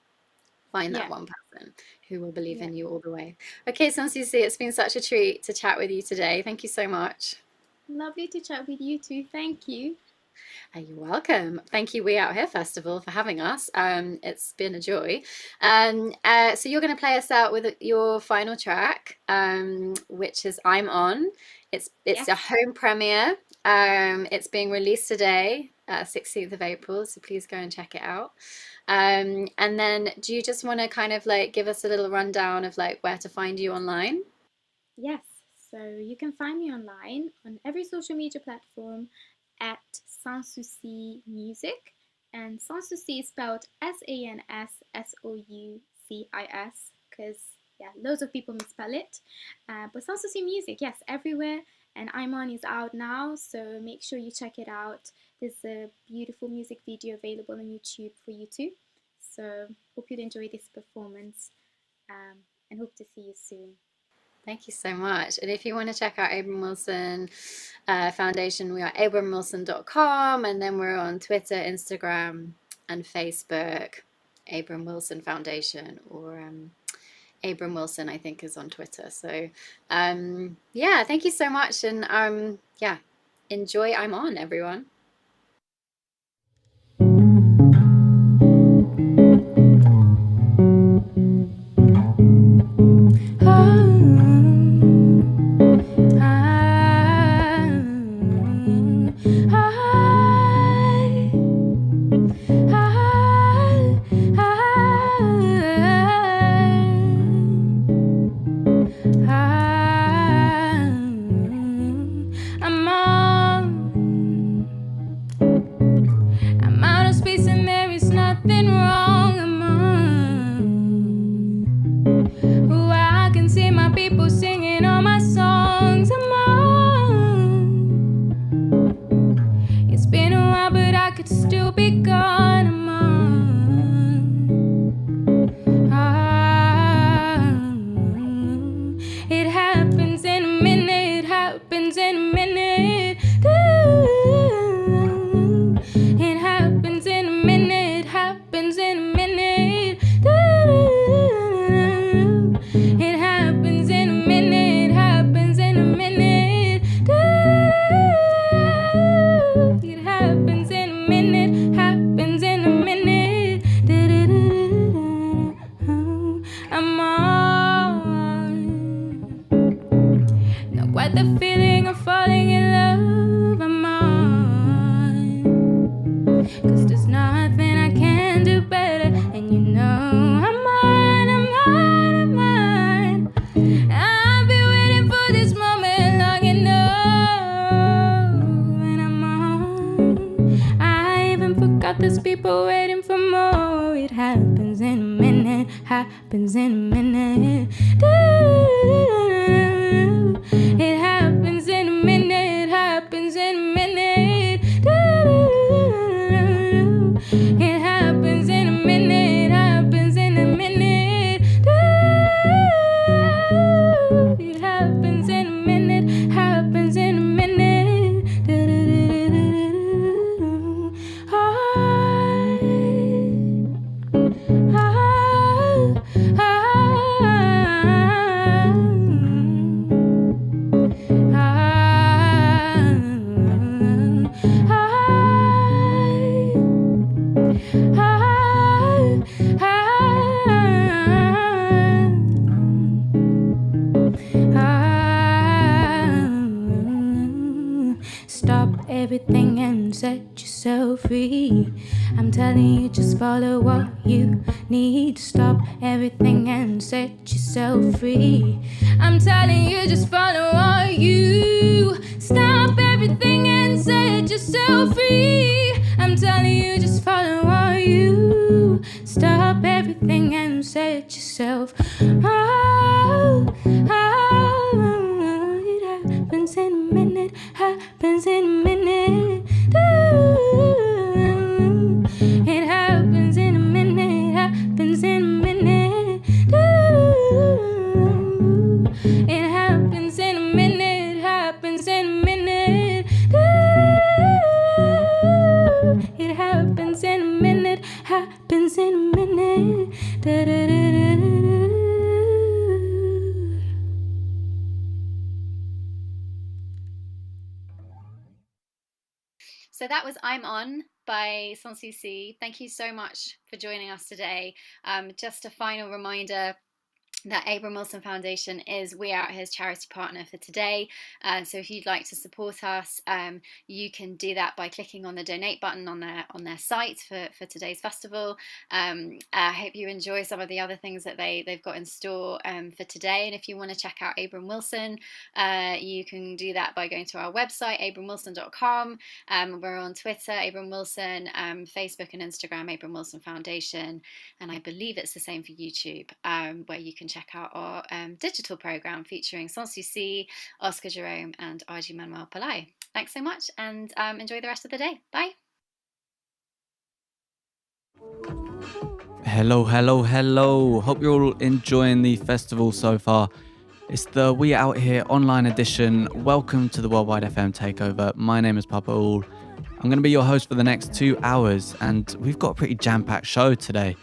find that Yeah. one person who will believe Yeah. in you all the way. Okay, Sanssouci, it's been such a treat to chat with you today. Thank you so much. Lovely to chat with you too. Thank you. You're welcome. Thank you, We Out Here Festival, for having us. It's been a joy. So you're going to play us out with your final track, which is "I'm On." It's Yes. a home premiere. It's being released today, 16th of April. So please go and check it out. And then, do you just want to kind of like give us a little rundown of like where to find you online? Yes, so you can find me online on every social media platform at Sanssouci Music. And Sanssouci is spelled Sanssoucis, because loads of people misspell it. But Sanssouci Music, yes, everywhere. And I'm On is out now, so make sure you check it out. There's a beautiful music video available on YouTube for you too. So hope you'll enjoy this performance, and hope to see you soon. Thank you so much. And if you want to check out Abram Wilson Foundation, we are abramwilson.com, and then we're on Twitter, Instagram, and Facebook. Abram Wilson Foundation, or Abram Wilson, I think, is on Twitter. So yeah, thank you so much. And yeah, enjoy I'm On, everyone. I'm out of space and there is nothing wrong. I'm on. Oh, I can see my people singing all my songs. I'm on. It's been a while, but I could still be gone. I'm on. It happens in a minute. Happens in a minute. It happens in a minute, happens in a minute. It happens in a minute, happens in a minute. It happens in a minute, happens in a minute. I'm on. Not quite the feeling of falling in love. I'm on. 'Cause there's nothing I can do better. And you know I'm on, I'm on, I'm on. I've been waiting for this moment long enough. And I'm on. I even forgot there's people waiting for more. It happens in a minute, happens in a minute. It happens in a minute, happens in a minute. It happens in a minute, happens in a minute. It happens in a minute, happens in a minute. Stop everything and set yourself free. I'm telling you, just follow what you need. Stop everything and set yourself free. I'm telling you, just follow what you. Stop everything and set yourself free. I'm telling you, just follow what you. Stop everything and set yourself. Oh, it happens in a minute, happens in a minute. It happens in a minute, happens in a minute. It happens in a minute, happens in a minute. It happens in a minute, happens in a minute. So that was I'm On by Sans Souci. Thank you so much for joining us today. Just a final reminder that Abram Wilson Foundation is We Out Here's charity partner for today. So if you'd like to support us, you can do that by clicking on the donate button on their site for today's festival. I hope you enjoy some of the other things that they've got in store for today. And if you want to check out Abram Wilson, you can do that by going to our website, abramwilson.com. We're on Twitter, Abram Wilson, Facebook and Instagram, Abram Wilson Foundation. And I believe it's the same for YouTube, where you can check out our digital program featuring Sans Souci, Oscar Jerome and Arji Manuel Pillai. Thanks so much, and enjoy the rest of the day. Bye. Hello. Hope you're all enjoying the festival so far. It's the We Out Here online edition. Welcome to the Worldwide FM Takeover. My name is Papa All. I'm going to be your host for the next 2 hours, and we've got a pretty jam-packed show today.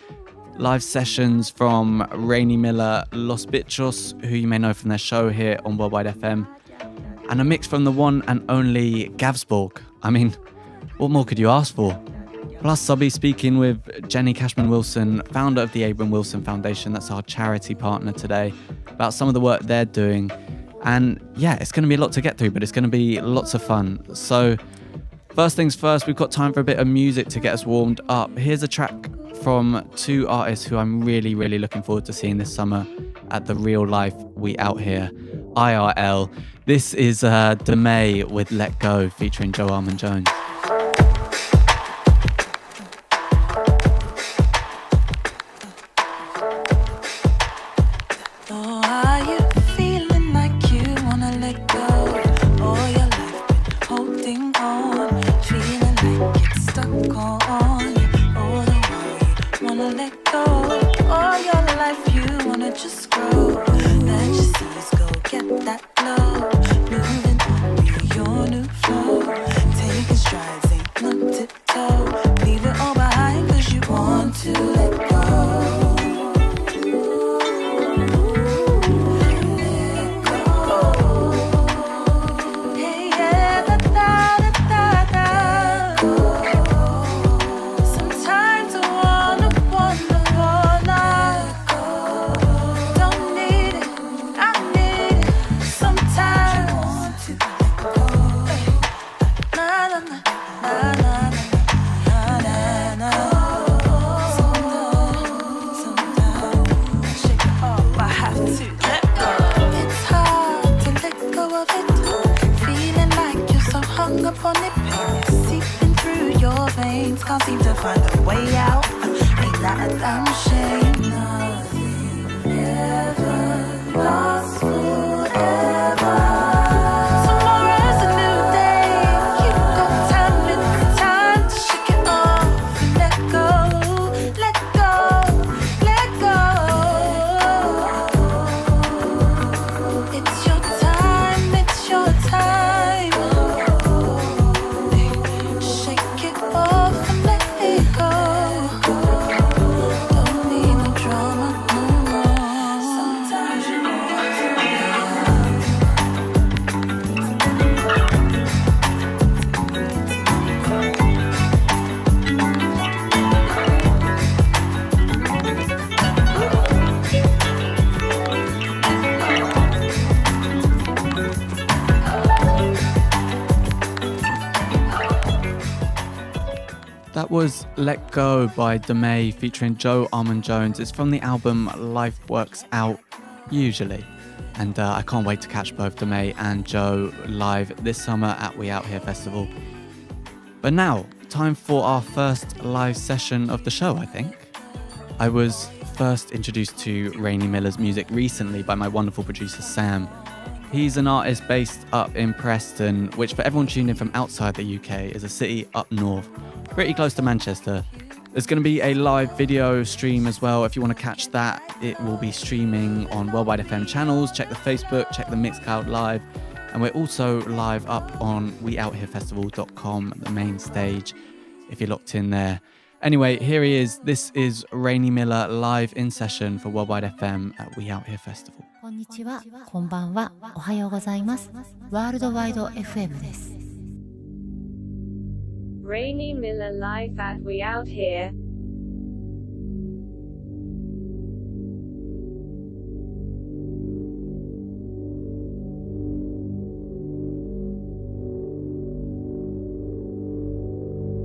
Live sessions from Rainy Miller, Los Bichos, who you may know from their show here on Worldwide FM, and a mix from the one and only Gavsborg. I mean, what more could you ask for? Plus, I'll be speaking with Jenny Cashman-Wilson, founder of the Abram Wilson Foundation, that's our charity partner today, about some of the work they're doing. And yeah, it's going to be a lot to get through, but it's going to be lots of fun. So first things first, we've got time for a bit of music to get us warmed up. Here's a track from 2 artists who I'm really, really looking forward to seeing this summer at the Real Life We Out Here, IRL. This is DeMay with Let Go featuring Joe Armon-Jones. That was Let Go by DeMay featuring Joe Armon-Jones. It's from the album Life Works Out, usually. And I can't wait to catch both DeMay and Joe live this summer at We Out Here Festival. But now, time for our first live session of the show, I think. I was first introduced to Rainy Miller's music recently by my wonderful producer Sam. He's an artist based up in Preston, which for everyone tuned in from outside the UK is a city up north, pretty close to Manchester. There's going to be a live video stream as well. If you want to catch that, it will be streaming on Worldwide FM channels. Check the Facebook, check the Mixcloud Live. And we're also live up on weouthherefestival.com, the main stage, if you're locked in there. Anyway, here he is. This is Rainy Miller live in session for Worldwide FM at We Out Here Festival. こんにちは、こんばんは、おはようございます。ワールドワイド FM です。Rainy Miller live at We Out Here.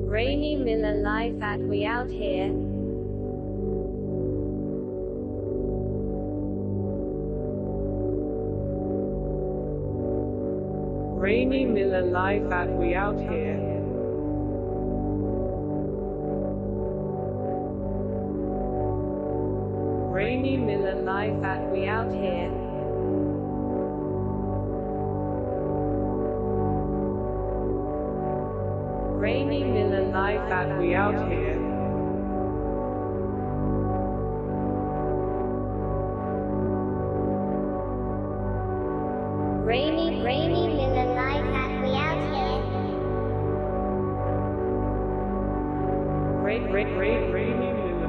Rainy Miller live at We Out Here. Rainy Miller live at We Out Here. Rainy Miller live at We Out Here. Rainy Miller live at We Out Here.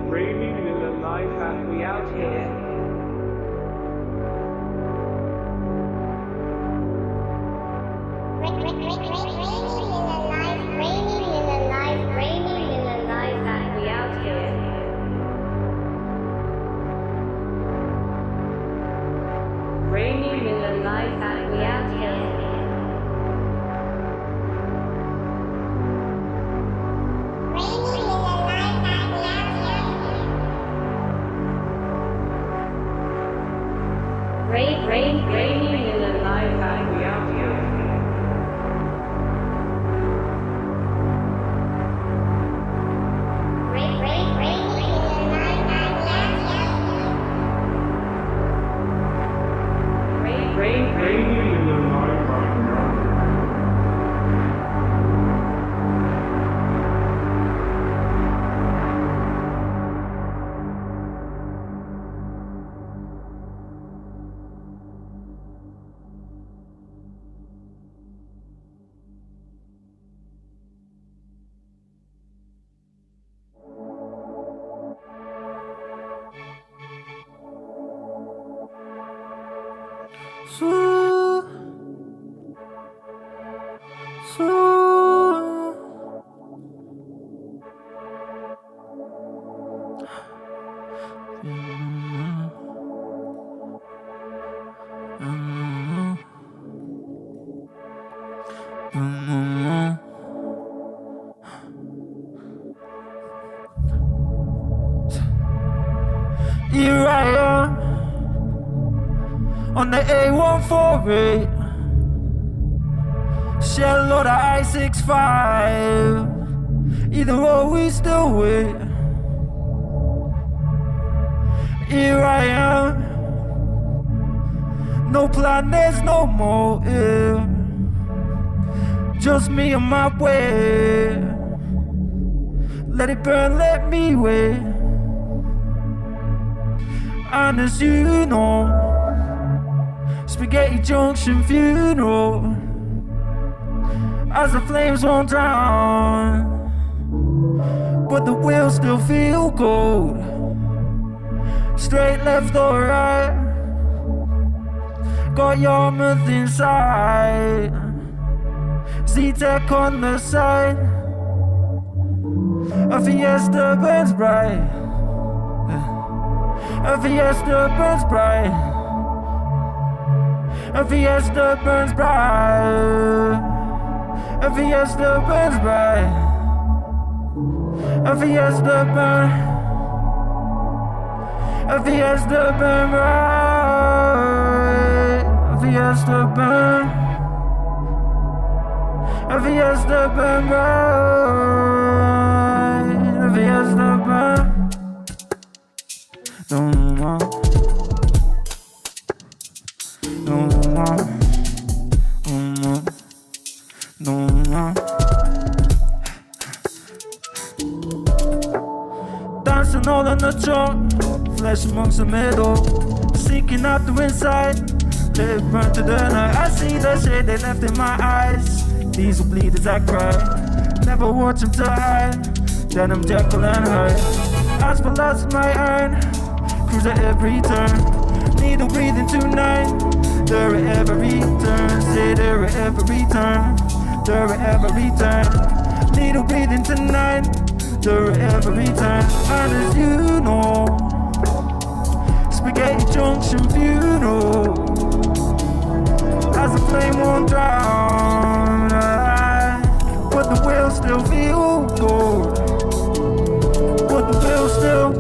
Raining Miller life as we out here. Here I am on the A148. Shell load of I-65. Either way, we still wait. Here I am. No plan, there's no motive. Just me on my way. Let it burn, let me wait. And as you know, Spaghetti Junction funeral, as the flames won't drown, but the wheels still feel cold. Straight left or right, got Yarmouth inside, Z-Tech on the side, a Fiesta burns bright, a Fiesta burns bright, a Fiesta burns bright, a Fiesta burns bright, a Fiesta burn, a Fiesta burn bright, a Fiesta burn, a Fiesta burn bright, a Fiesta burn. No more, no more, no more, no more. Dancing all on the chalk, flesh amongst the middle, seeking out the inside. Let it burn to the night. I see the shade they left in my eyes. These will bleed as I cry. Never watch them to hide. Then I'm Jekyll and Hyde. As for lots my iron, cruise at every turn. Needle breathing tonight. There at every turn. Say there at every turn. There at every turn. Needle breathing tonight. There at every turn. And as you know, Spaghetti Junction funeral, as the flame won't drown, but the wheels still feel cold. But the wheels still.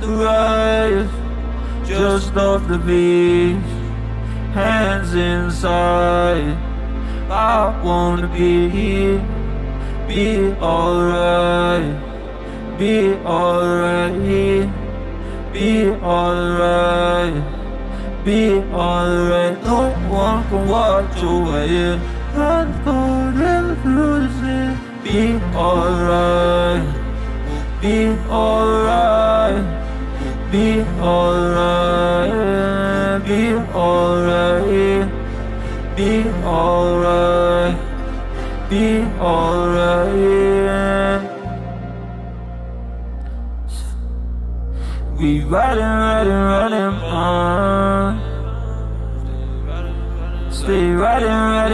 the rise, just off the beach, hands inside. I wanna be alright, be alright, be alright, be alright. No one can watch over you. I'm gonna lose it. Be alright, be alright, be alright, be alright, be alright, be alright. We riding on. Stay riding on.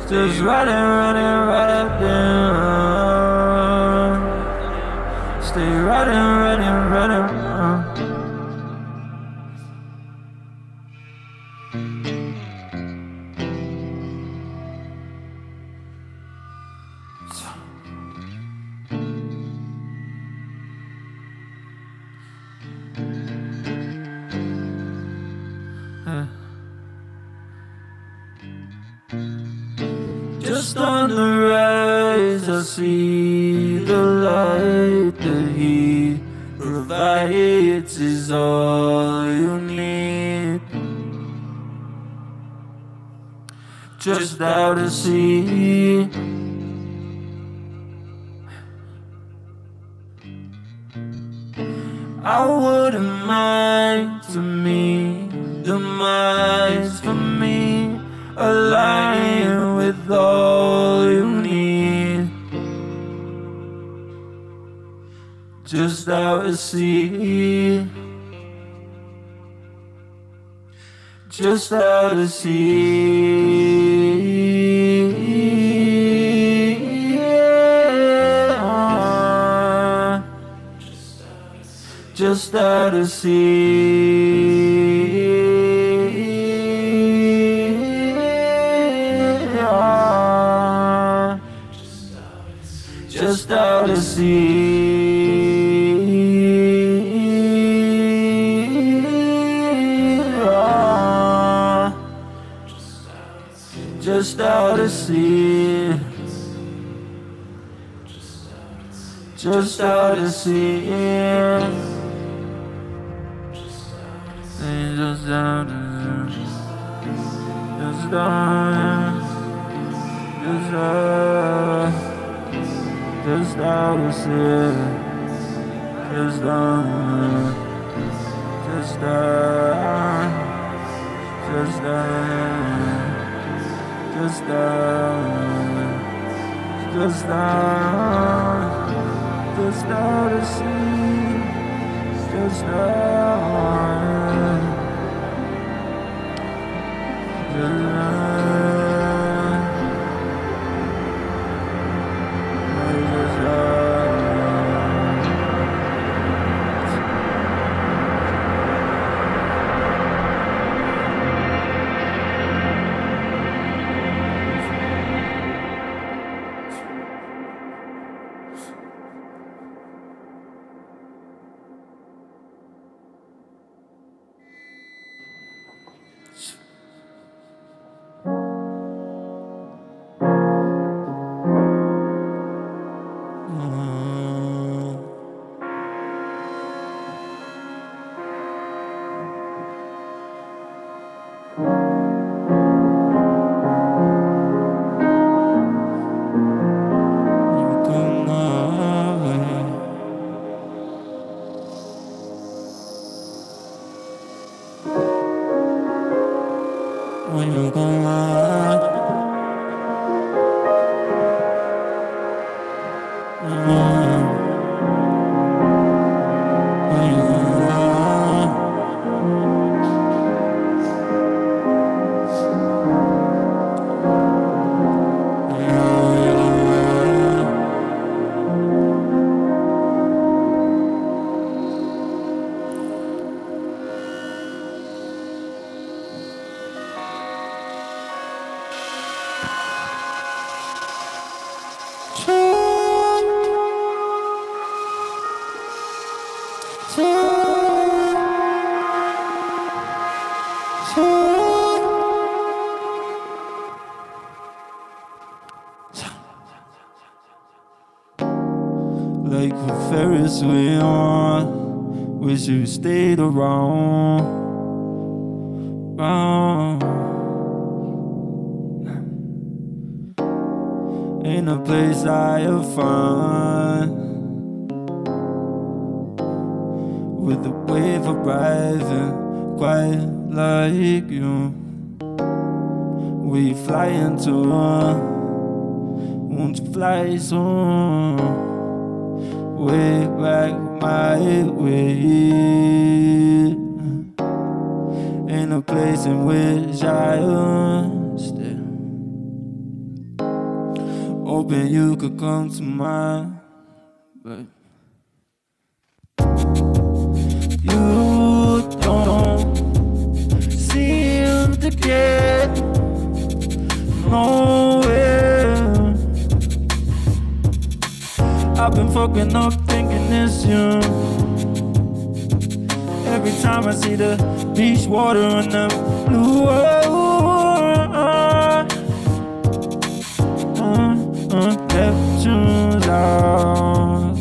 Just riding on. Stay riding on. Just on the rise, I see the light that He provides is all you need. Just out to sea. I wouldn't mind to me, the minds for me, align with all you need. Just out to sea, just out to sea. Just out to sea. Just out to sea. Just out to sea. Just out to sea. Just out to sea. Just out. Just out. Just out to sea. Just out. Just out. Just out. Just out. Just out. Just out to sea. Just out. Just out. When you come out, when you come out, us way on. Wish you stayed around. Ain't a place higher fun with a wave arriving, quite like you. We fly into won't you fly soon? Way back my way. Ain't a place in which I stay. Hoping you could come to mine, but you don't seem to get nowhere. I've been fucking up thinking it's you. Every time I see the beach water and the blue Neptune's out.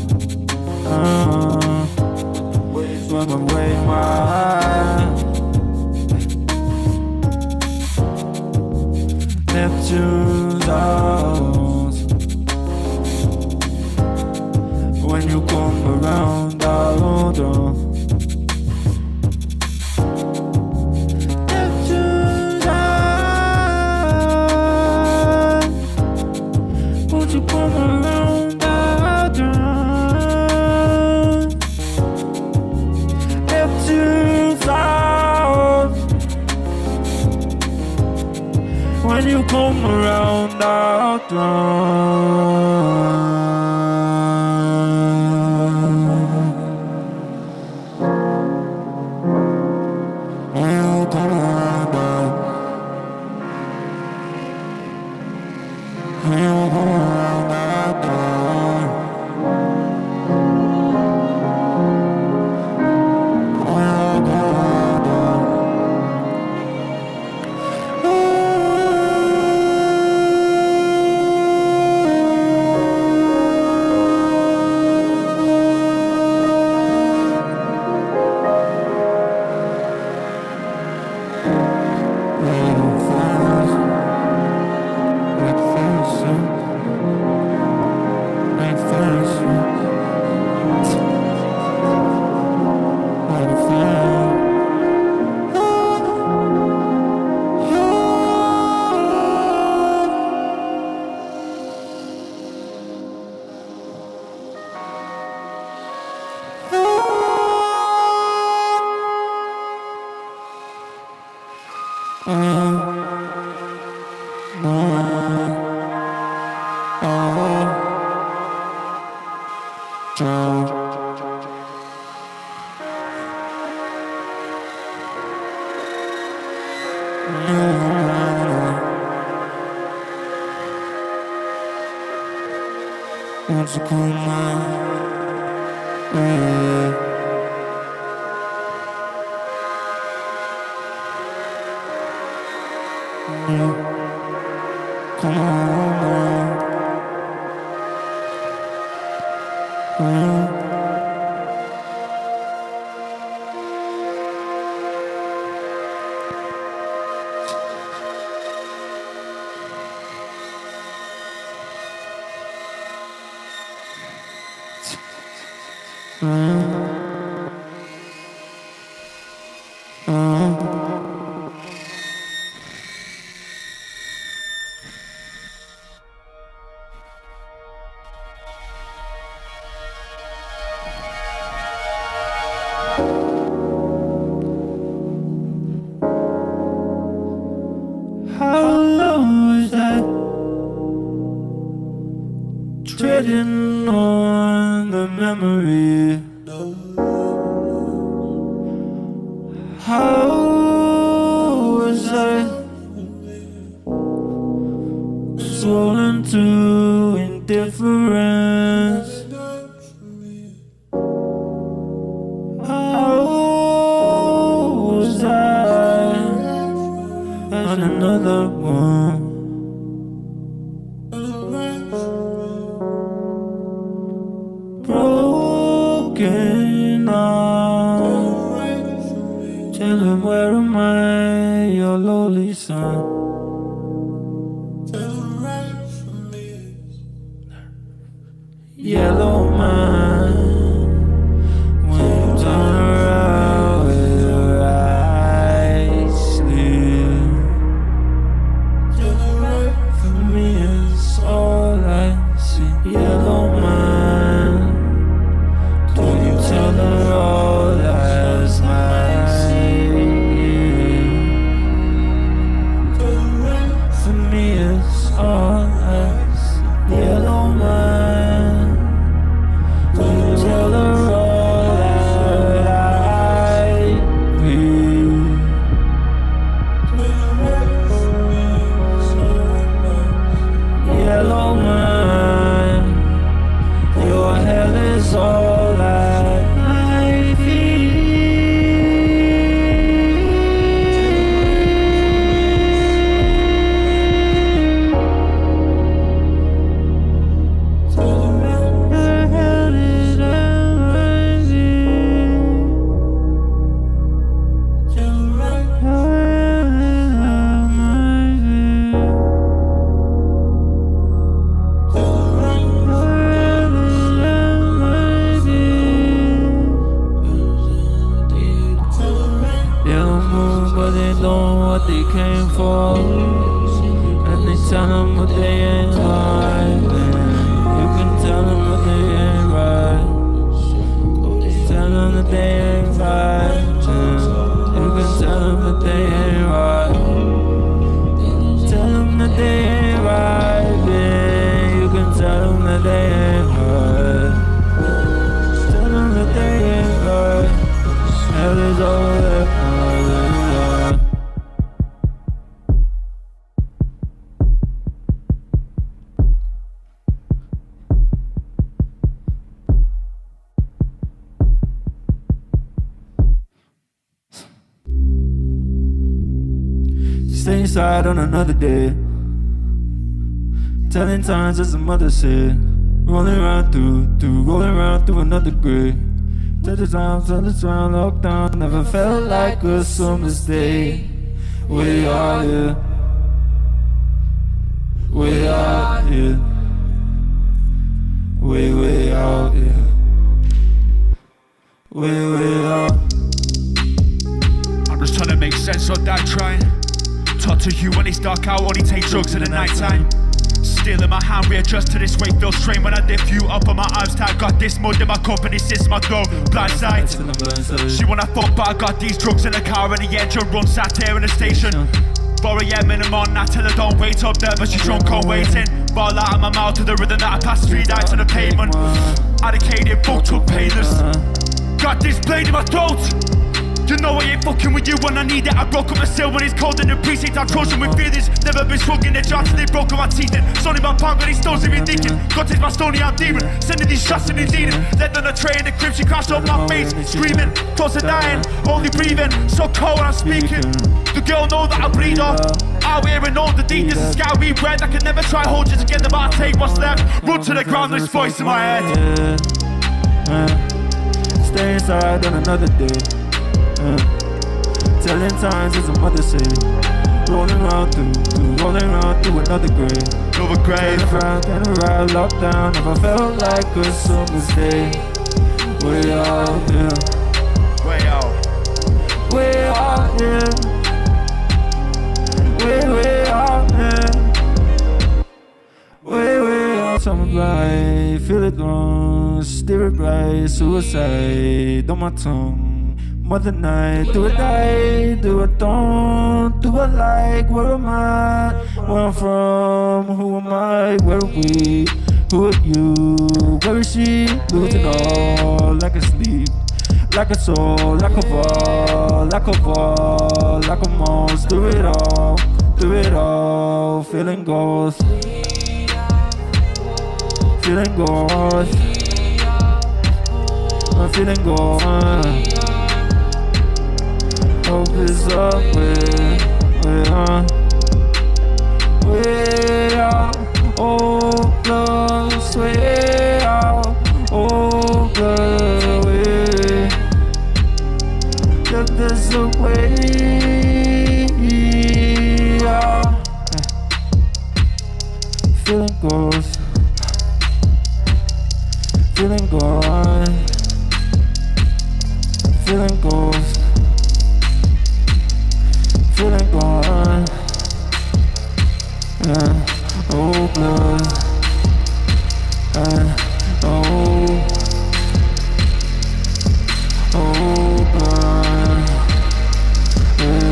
Swim away my eyes. Neptune's out. When you come around, I'll do. Neptune's out. Won't you come around, I'll do. Neptune's out. When you come around, I'll drown. When you come around, when you come around, I'll drown. When you come around, won't you come my way? Come on How was I treading on the memory? How was I swollen to indifference? How was I on another one? Broken Where am I, your lowly son? Yellow man, when you turn around with your eyes sleep. For me it's all I see. Yellow man, do you tell her all that's mine? For me it's all I see. Yellow man, do you tell her all that I need? Yellow man, your hell is all that I but they know what they came for, and they tell them what they ain't right. You can tell them what they ain't right. Tell them that they ain't right. You can tell them that they ain't right. Tell them that they ain't right, man. You can tell them that they ain't right. Tell them that they ain't right. Hell is over there. Stay inside on another day, telling times as the mother said, rolling around through another grave. Tell the time, lockdown, never felt like a summer's day. We are here, we are here, we out here, we are. I'm just trying to make sense of that trying. Talk to you when it's dark out, only take drugs in the night time. Still in my hand, readjust to this weight, feel strain when I lift you up on my arms tight. Got this mud in my cup and this is my throat, blind sight. She wanna fuck but I got these drugs in the car and the engine run sat here in the station. 4 AM in the morning, I tell her don't wait up there, but she's drunk on waiting. Ball out of my mouth to the rhythm that I passed 3 nights on the pavement. Allocated, booked up, painless. Got this blade in my throat. You know I ain't fucking with you when I need it. I broke up my cell when it's cold in the precinct. I'm crushing with feelings. Never been shrugging the jar till they broke my teeth in. It's only my palm when he stones in me thinking. God is my stony, I'm demon. Sending these shots in his eating. Led on a tray in the crib, she crashed on my face. Screaming, close to dying, only breathing. So cold when I'm speaking. The girl know that I bleed off. Out here and all the deep. This is sky we bred. I can never try hold you together, but I take what's left. Run to the ground, this voice in my head. Stay inside on another day. Telling times as a mother said, rolling around through another grave. Another grave. Turn around, lockdown. Never felt like a summer's day. We out here, way out, we out here, we out here, we out. Summer bright, feel it wrong, steer it bright, suicide on my tongue. Mother night, do it die, do it don't, do it like, where am I, where I'm from, who am I, where are we, who are you, where is she, losing all, like a sleep, like a soul, like a ball, like a ball, like a mouse, do it all, feeling ghost, feeling ghost, I'm feeling ghost. Hope is up, we are, oh, close, we are, oh, girl, if there's a way. Feeling goes, feeling gone, feeling goes, feeling gone. Oh blood, oh blood, yeah.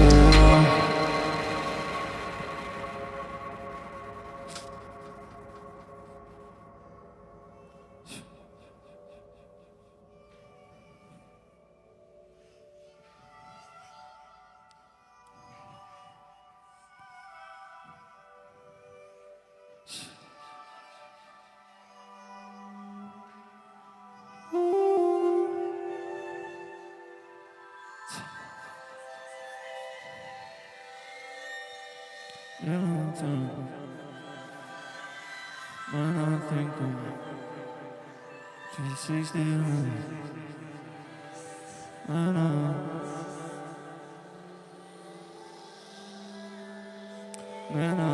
When I think of 360, when I think of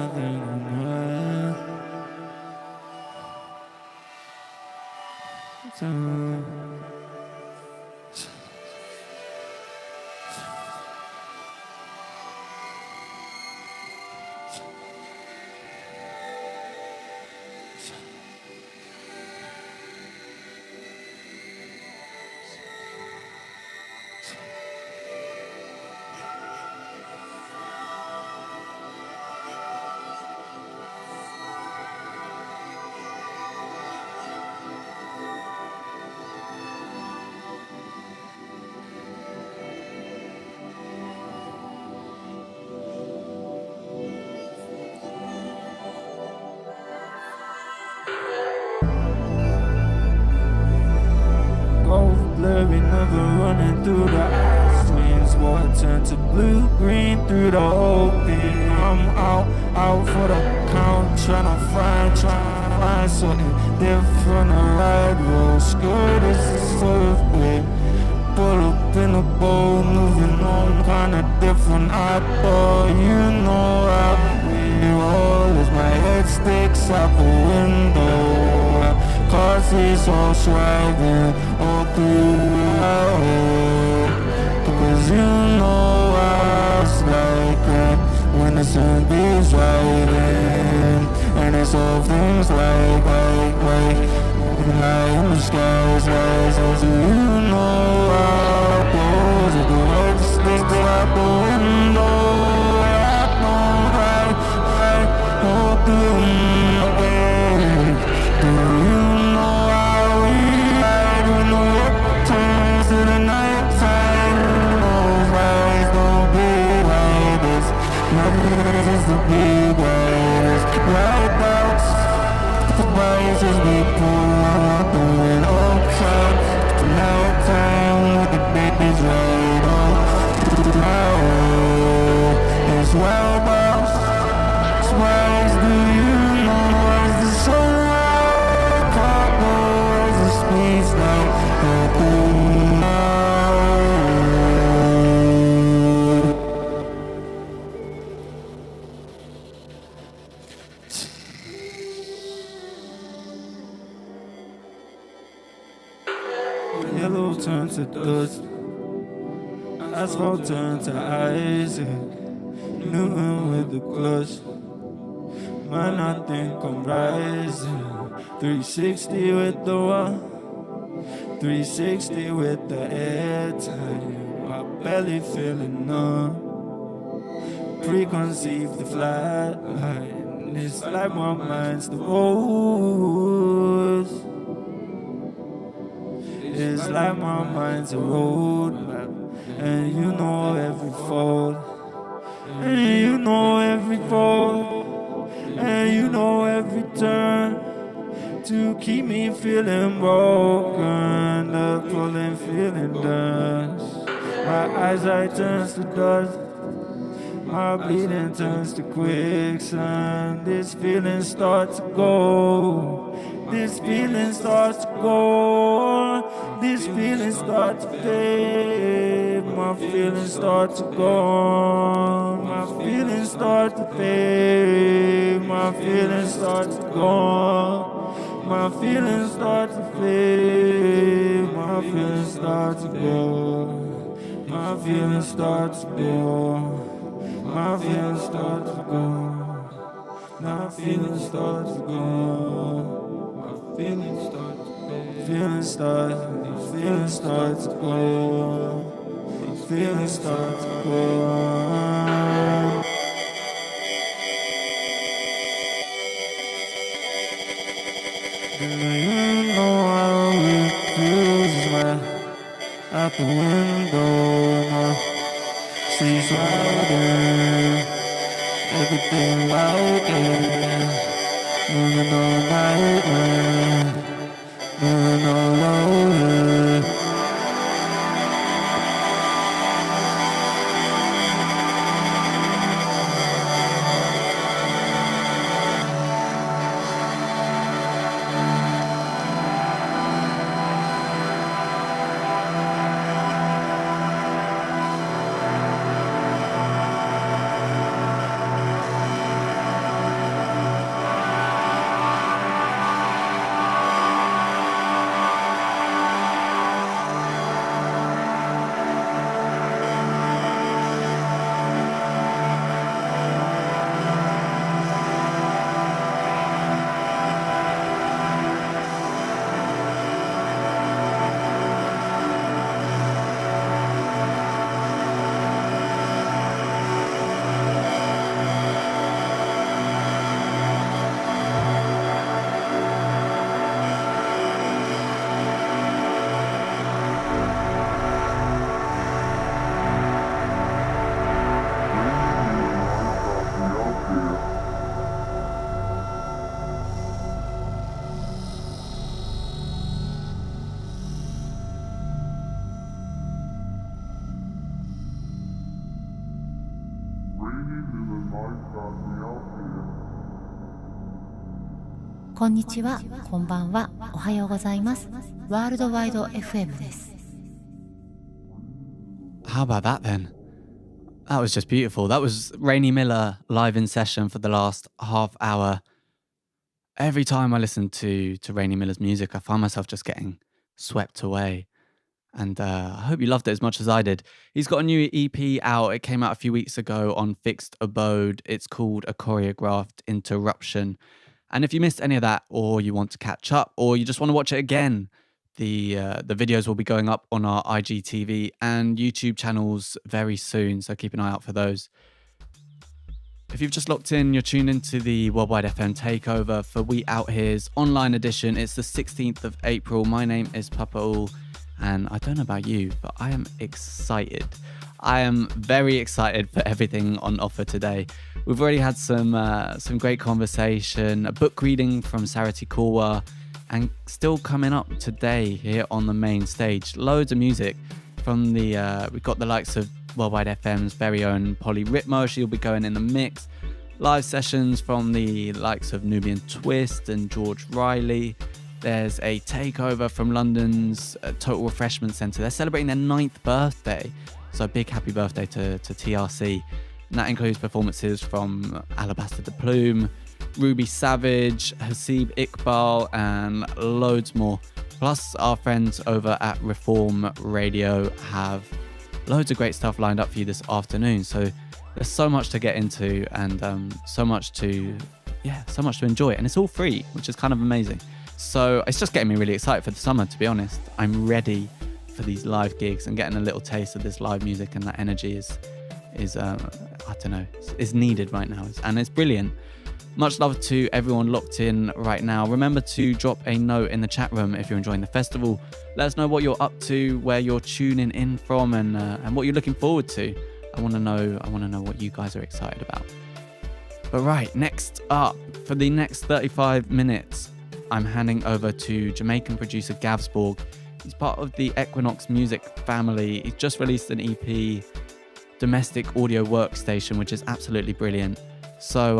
blurry, never running through the ice. Swings, water turn to blue, green through the whole thing. I'm out for the count, tryna find something different. A ride road, skirt is a surfway. Pull up in a boat, moving on, kinda different. I thought you know how we roll as my head sticks out the window. Cause he's all swaggin' all through the road. Cause you know how it's like that when the sun beats riding. And it's all things like in the skies, so you know how it goes. If the head sticks out the window, I know I all through the way. Do you know how we ride when the work turns to the night time? Those rides don't be like this. Nothing is the big riders. Ride outs, the prices we pull out the window cut. Night time with the babies right on. Oh, it's wild boss. Swags, do you know what's the sunlight? Cargoes and speeds like yellow turn to dust, asphalt turn to ice, Newton with the clutch. Man, I think I'm rising. 360 with the one, 360 with the airtime. My belly feeling numb. Preconceived the flatline. It's like my mind's the roads. It's like my mind's a roadmap, and you know every fold, and you know every fold, and you know every turn to keep me feeling broken, the pulling feeling dust. My eyesight turns to dust, my bleeding turns to quicksand. This feeling starts to go. This feeling starts to go. This feeling starts to fade. My my feelings start to go. My feelings start to fade. My feelings start to go. My feelings start to fade. My feelings start to go. My feelings start to go. My feelings start to go. My feelings start to go. My feelings start to go. Feelings start to go. Feelings start to go. Do you know how it feels when out the window, my streets louder, everything louder, moving all night, moving all over. Konnichiwa, こんにちは、こんばんは、おはようございます。ワールドワイド FM です。How about that then? That was just beautiful. That was Rainy Miller live in session for the last half hour. Every time I listen to Rainy Miller's music, I find myself just getting swept away. And I hope you loved it as much as I did. He's got a new EP out. It came out a few weeks ago on Fixed Abode. It's called A Choreographed Interruption. And if you missed any of that, or you want to catch up, or you just want to watch it again, the videos will be going up on our IGTV and YouTube channels very soon. So keep an eye out for those. If you've just locked in, you're tuned into the Worldwide FM Takeover for We Out Here's online edition. It's the 16th of April. My name is Papa Ul. And I don't know about you, but I am excited. I am very excited for everything on offer today. We've already had some great conversation, a book reading from Sarati Korwa, and still coming up today here on the main stage. Loads of music from we've got the likes of Worldwide FM's very own Polly Ritmo. She'll be going in the mix. Live sessions from the likes of Nubian Twist and George Riley. There's a takeover from London's Total Refreshment Centre. They're celebrating their 9th birthday. So big happy birthday to TRC. And that includes performances from Alabaster the Plume, Ruby Savage, Hasib Iqbal, and loads more. Plus, our friends over at Reform Radio have loads of great stuff lined up for you this afternoon. So there's so much to get into and so much to enjoy. And it's all free, which is kind of amazing. So it's just getting me really excited for the summer, to be honest. I'm ready for these live gigs and getting a little taste of this live music, and that energy is needed right now, and it's brilliant. Much love to everyone locked in right now. Remember to drop a note in the chat room if you're enjoying the festival. Let us know what you're up to, where you're tuning in from, and what you're looking forward to. I want to know what you guys are excited about. But right, next up, for the next 35 minutes, I'm handing over to Jamaican producer Gavsborg. He's part of the Equinox music family. He's just released an EP, Domestic Audio Workstation, which is absolutely brilliant. So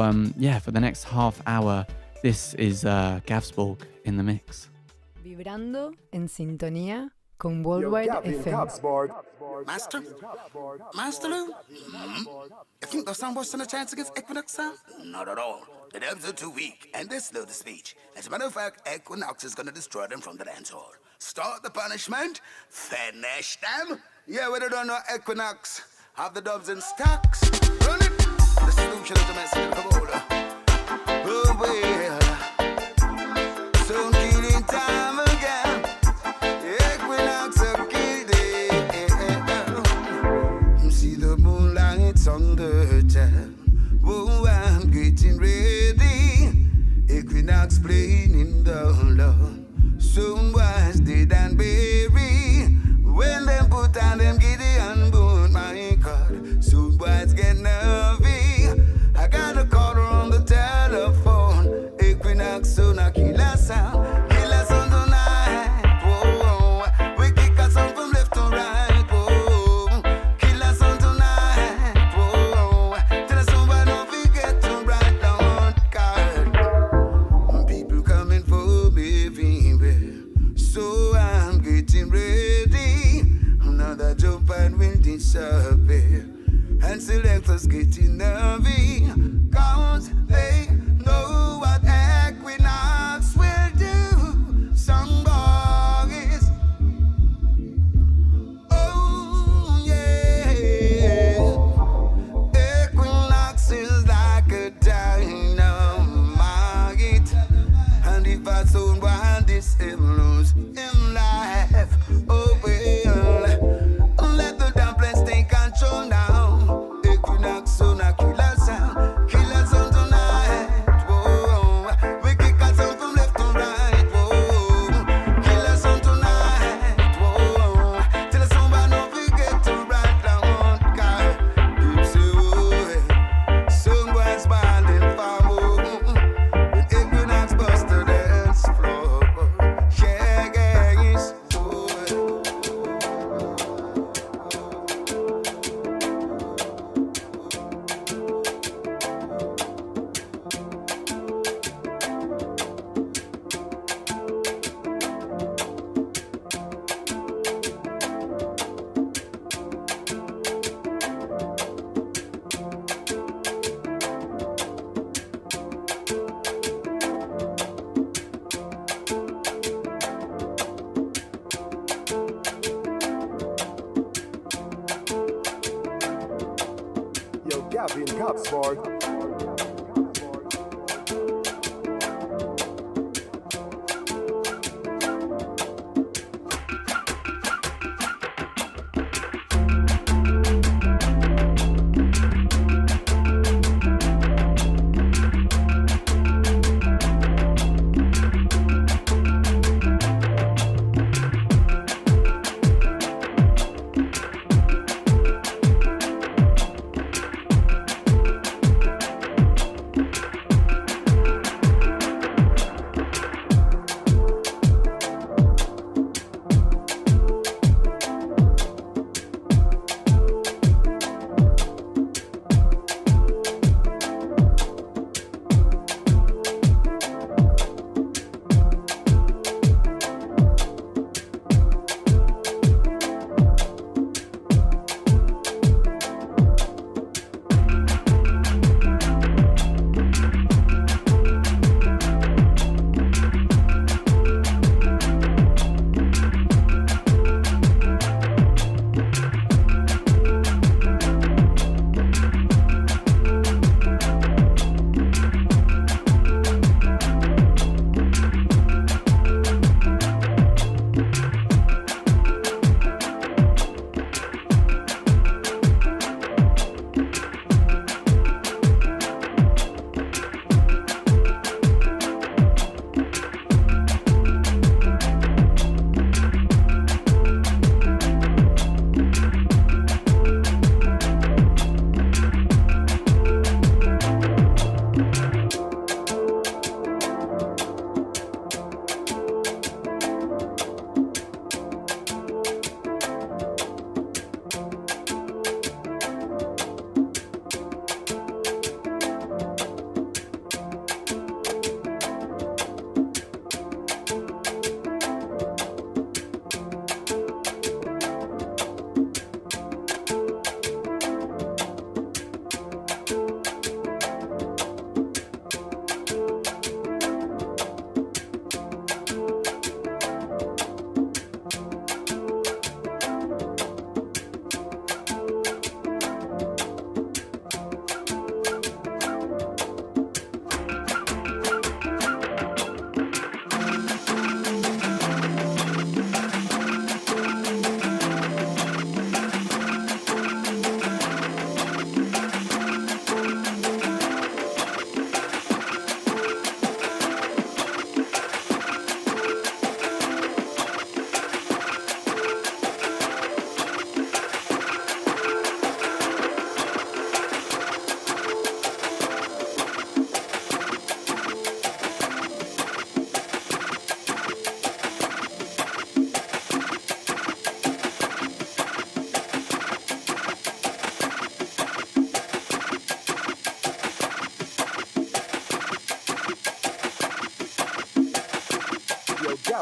for the next half hour, this is Gavsborg in the mix. Vibrando en sintonía con Worldwide FM. Master? Master Lou? You think they'll stand worse than a chance against Equinox sound? Not at all. The dubs are too weak, and they're slow to speech. As a matter of fact, Equinox is gonna destroy them from the dance hall. Start the punishment, finish them. Yeah, we don't know Equinox. Have the dubs in stocks. Run it. The solution is the message of the border. Oh, well. Soon killing time again. Equinox are killed it. See the moonlights on the town. Oh, I'm getting ready. Equinox playing in the lawn. Soon was dead and buried. When them put on them Gideon boot, my God. Soon was get nervy. I got a caller on the telephone. Equinox soon a killer sound. Killer sound tonight. Whoa, we kick a sound from left to right. Whoa, killer sound tonight. Whoa, till the sound don't forget to write down card. People coming for me everywhere. So I'm getting ready. Another jump and will disappear. And selectors getting nervy. Cause they know what Equinox will do. Some boys. Oh yeah. Equinox is like a dynamite. And if I soon want this lose in life, oh well, let the dumplings take control now. Equinox soon a killer sound tonight. Whoa, we kick a sound from left to right. Whoa, killer sound tonight. Whoa, till the sound don't forget to write down card. You say, oh, soon was banding for more. When Equinox bust the dance floor. Yeah, guys. Yo, Gabby and Cops, boy.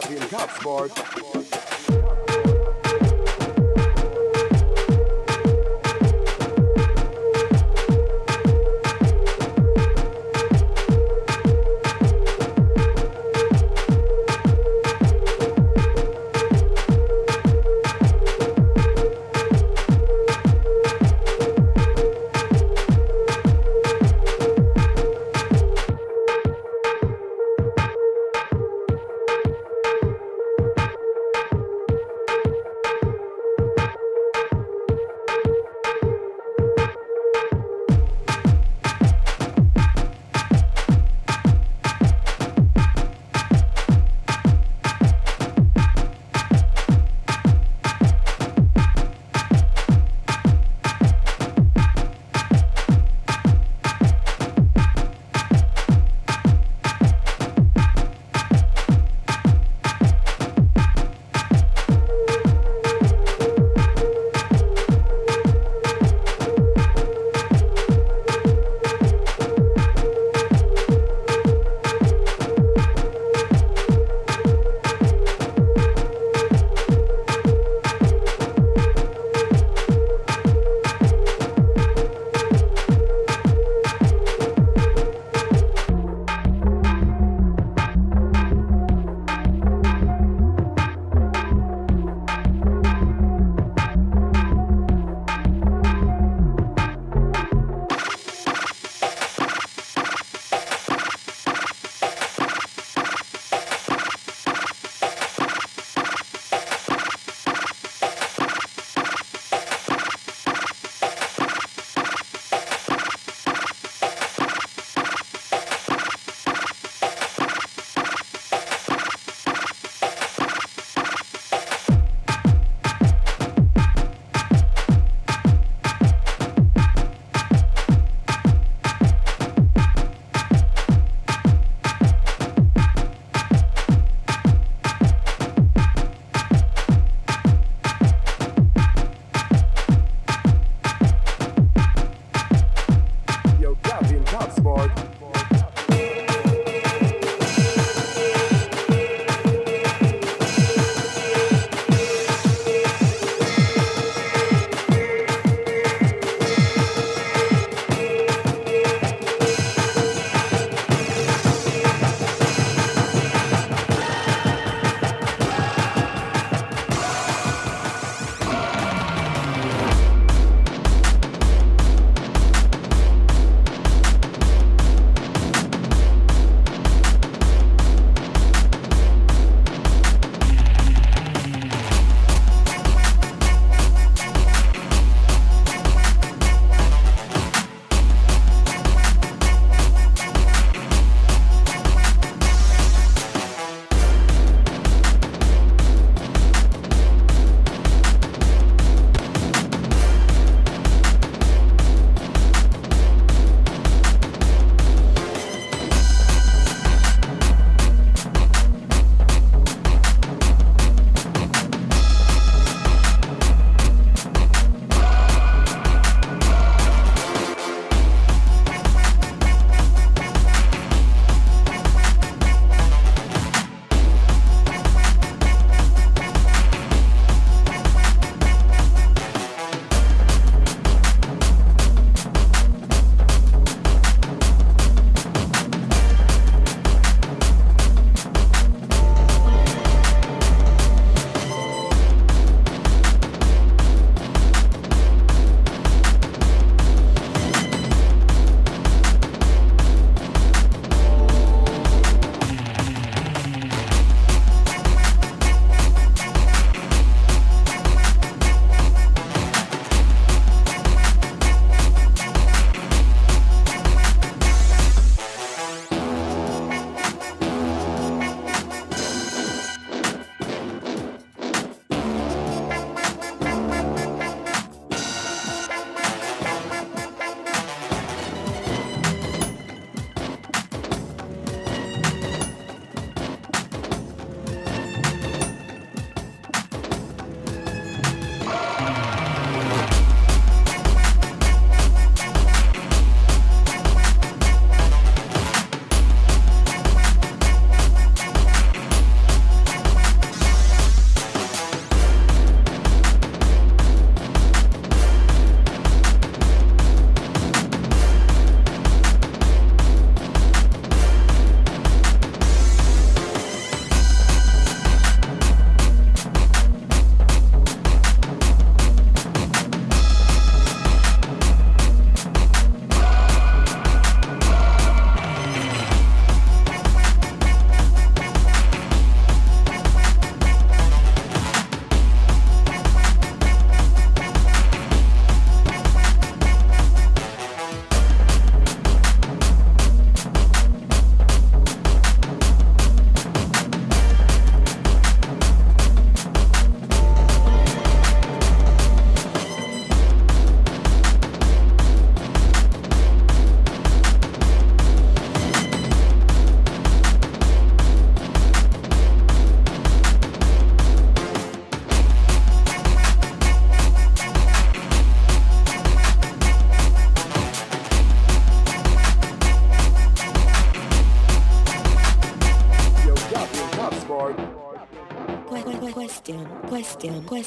Captain Cap Sport.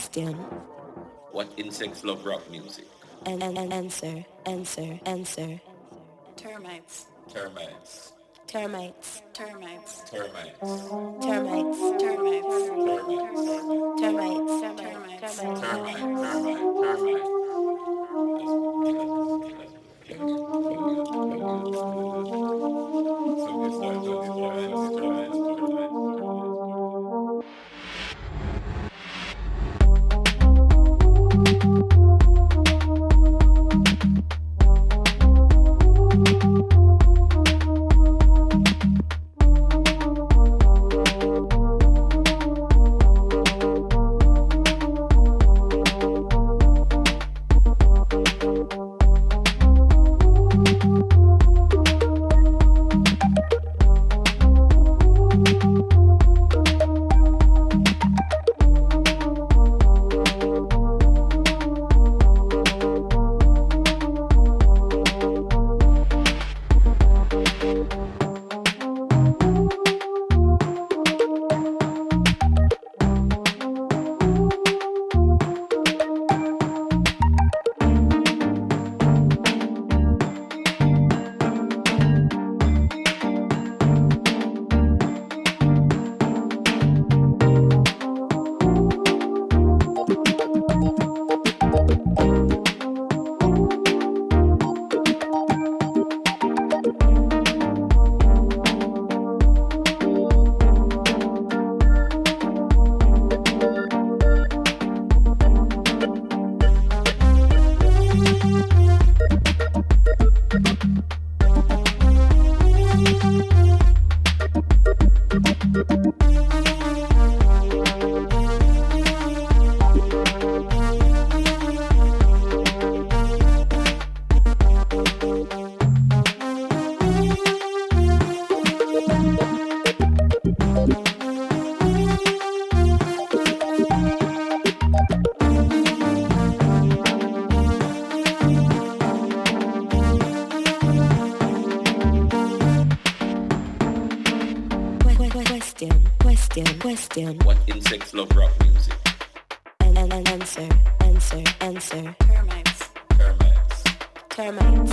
Question. What insects love rock music? Answer. Termites. Termites. Termites. Termites. Termites. Termites. Termites. Termites. Question. What insects love rock music? Answer. Termites. Termites. Termites.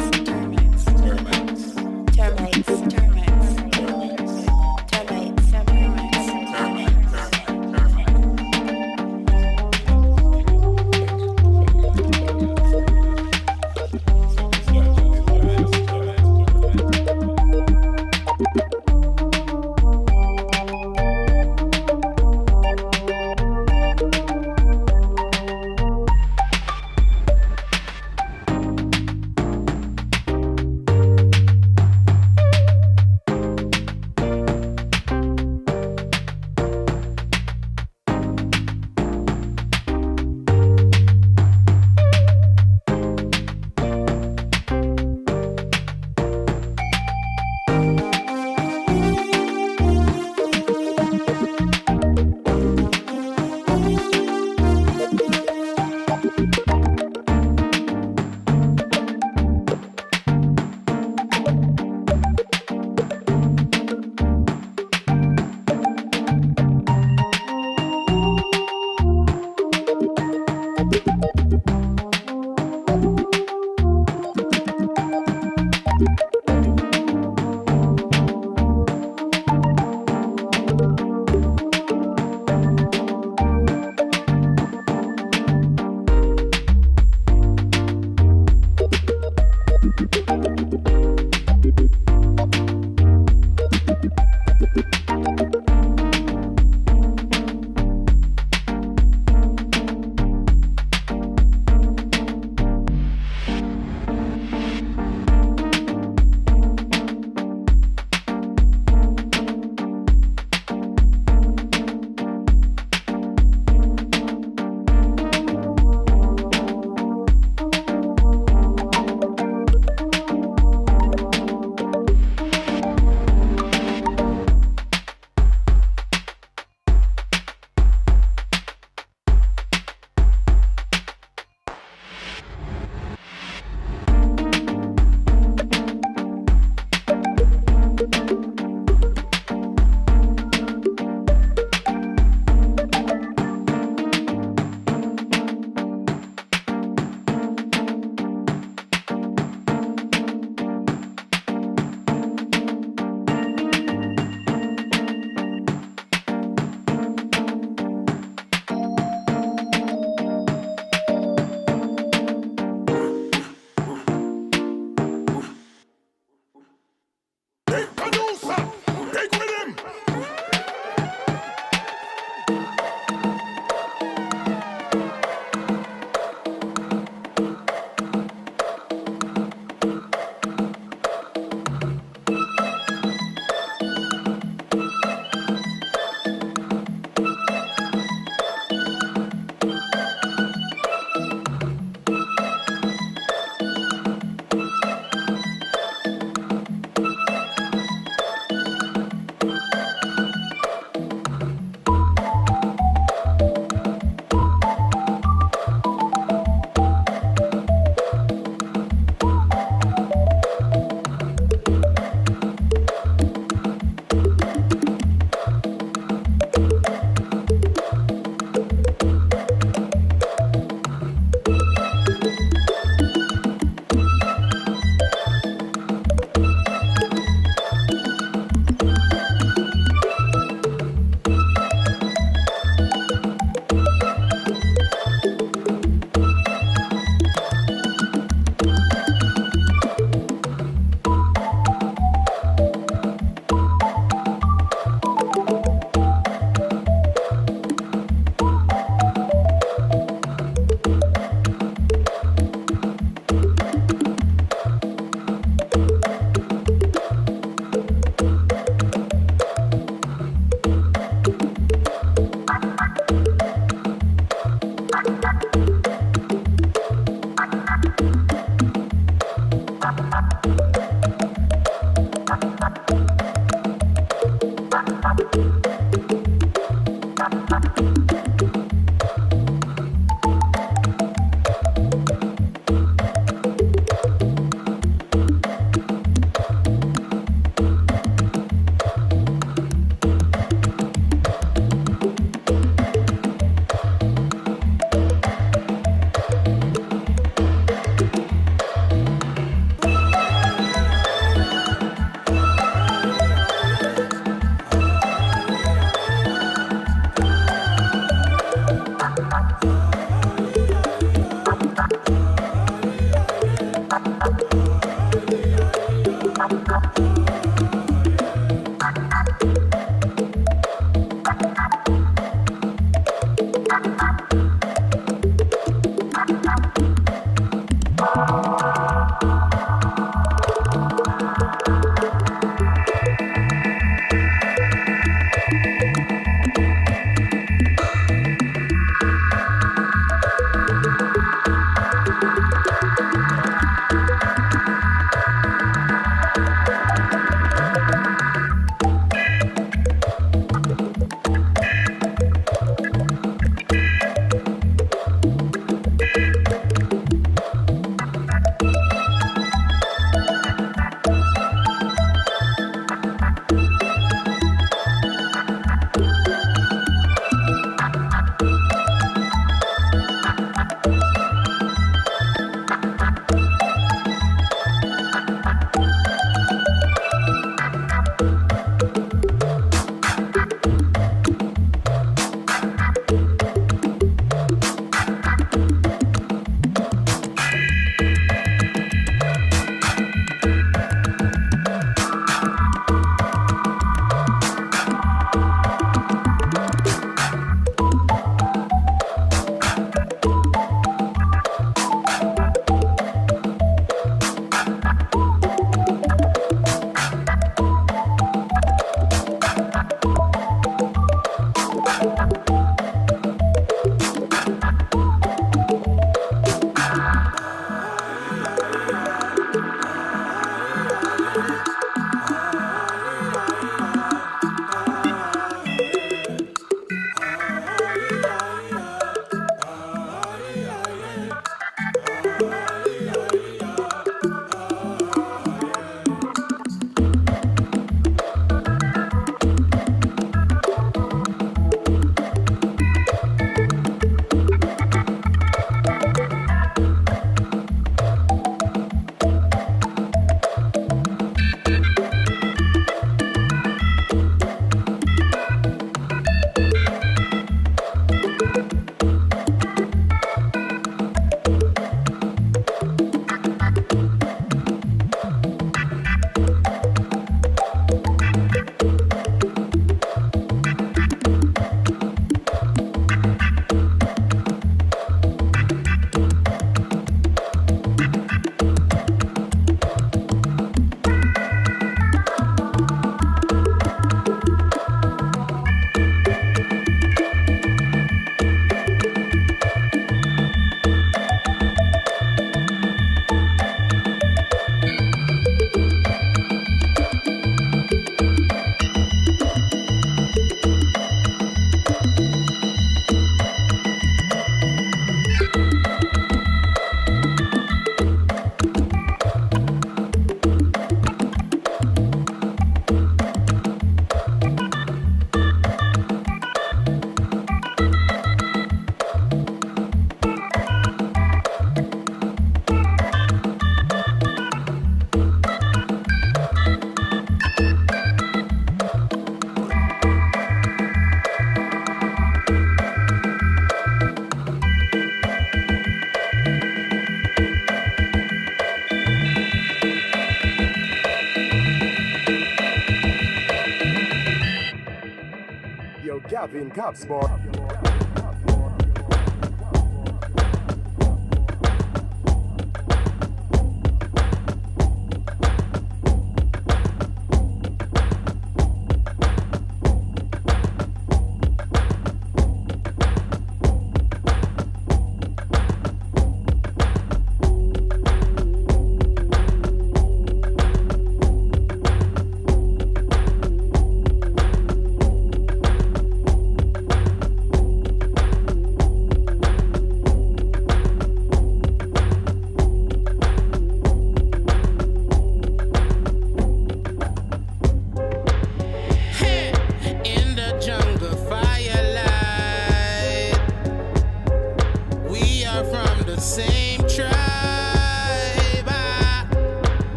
Gavin Capsport.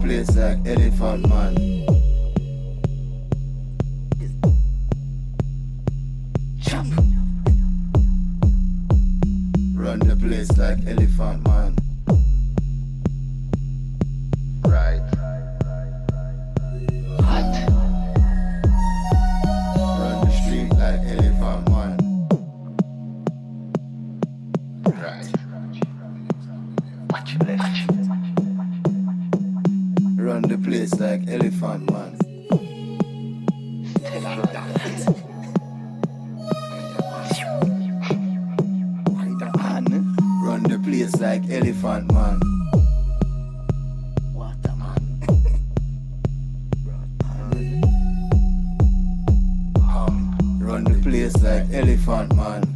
place like Elephant Man. Chop. Run the place like Elephant Man. Right. Hot. Run the street like Elephant Man. Right. Watch your left. Run the place like Elephant Man. Run the place like Elephant Man. What a man. place like Elephant Man.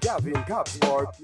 Gavin Capsport.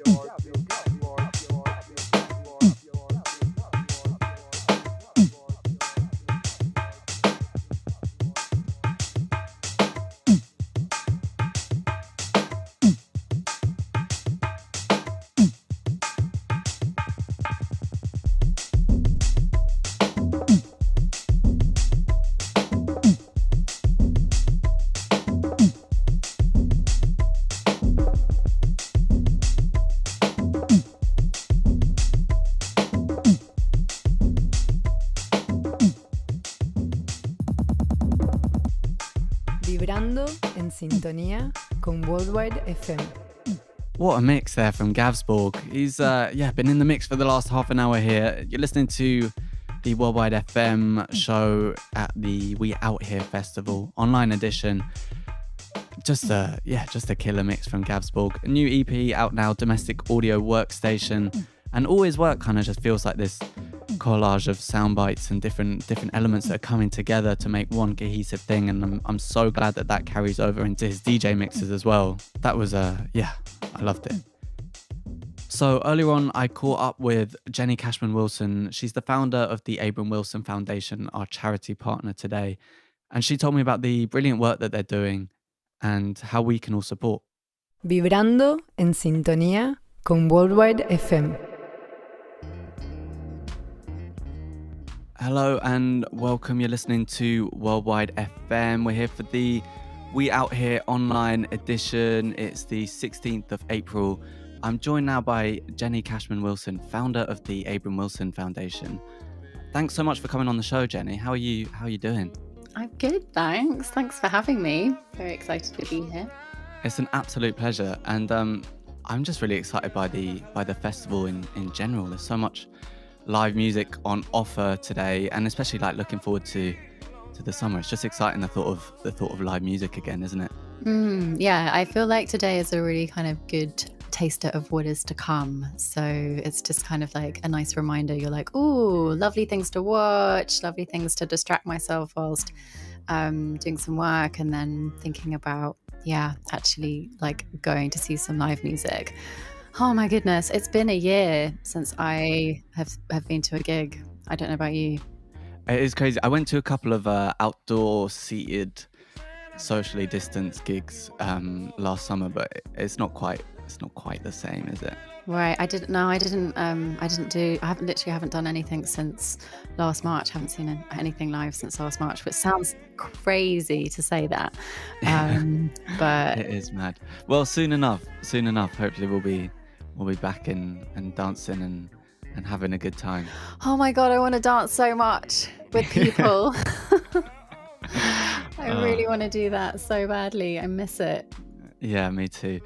Vibrando en sintonía con Worldwide FM. What a mix there from Gavsborg. He's been in the mix for the last half an hour here. You're listening to the Worldwide FM show at the We Out Here Festival online edition. Just a killer mix from Gavsborg. A new EP out now, Domestic Audio Workstation, and Always Work kind of just feels like this collage of sound bites and different elements that are coming together to make one cohesive thing, and I'm so glad that carries over into his DJ mixes as well. That was I loved it. So earlier on I caught up with Jenny Cashman Wilson. She's the founder of the Abram Wilson Foundation, our charity partner today, and she told me about the brilliant work that they're doing and how we can all support. Vibrando en sintonía con Worldwide FM. Hello and welcome. You're listening to Worldwide FM. We're here for the We Out Here online edition. It's the 16th of April. I'm joined now by Jenny Cashman Wilson, founder of the Abram Wilson Foundation. Thanks so much for coming on the show, Jenny. How are you doing? I'm good, thanks. Thanks for having me. Very excited to be here. It's an absolute pleasure, and I'm just really excited by the festival in general. There's so much live music on offer today, and especially like looking forward to the summer. It's just exciting the thought of live music again, isn't it? Yeah, I feel like today is a really kind of good taster of what is to come. So it's just kind of like a nice reminder. You're like, ooh, lovely things to watch, lovely things to distract myself whilst doing some work, and then thinking about actually like going to see some live music. Oh my goodness, it's been a year since I have been to a gig. I don't know about you. It is crazy. I went to a couple of outdoor seated, socially distanced gigs last summer, but it's not quite the same, is it? Right. I haven't done anything since last March. I haven't seen anything live since last March, which sounds crazy to say that. But it is mad. Well, soon enough, hopefully we'll be back and dancing and having a good time. Oh my God, I want to dance so much with people. I really want to do that so badly. I miss it. Yeah, me too.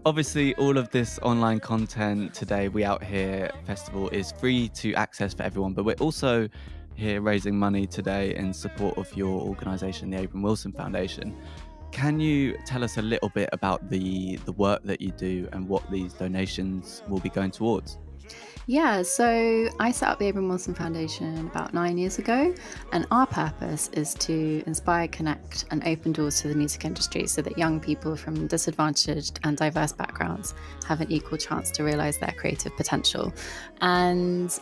Obviously, all of this online content today, We Out Here Festival, is free to access for everyone, but we're also here raising money today in support of your organisation, the Abram Wilson Foundation. Can you tell us a little bit about the work that you do and what these donations will be going towards? Yeah, so I set up the Abram Wilson Foundation about 9 years ago, and our purpose is to inspire, connect, and open doors to the music industry so that young people from disadvantaged and diverse backgrounds have an equal chance to realise their creative potential. And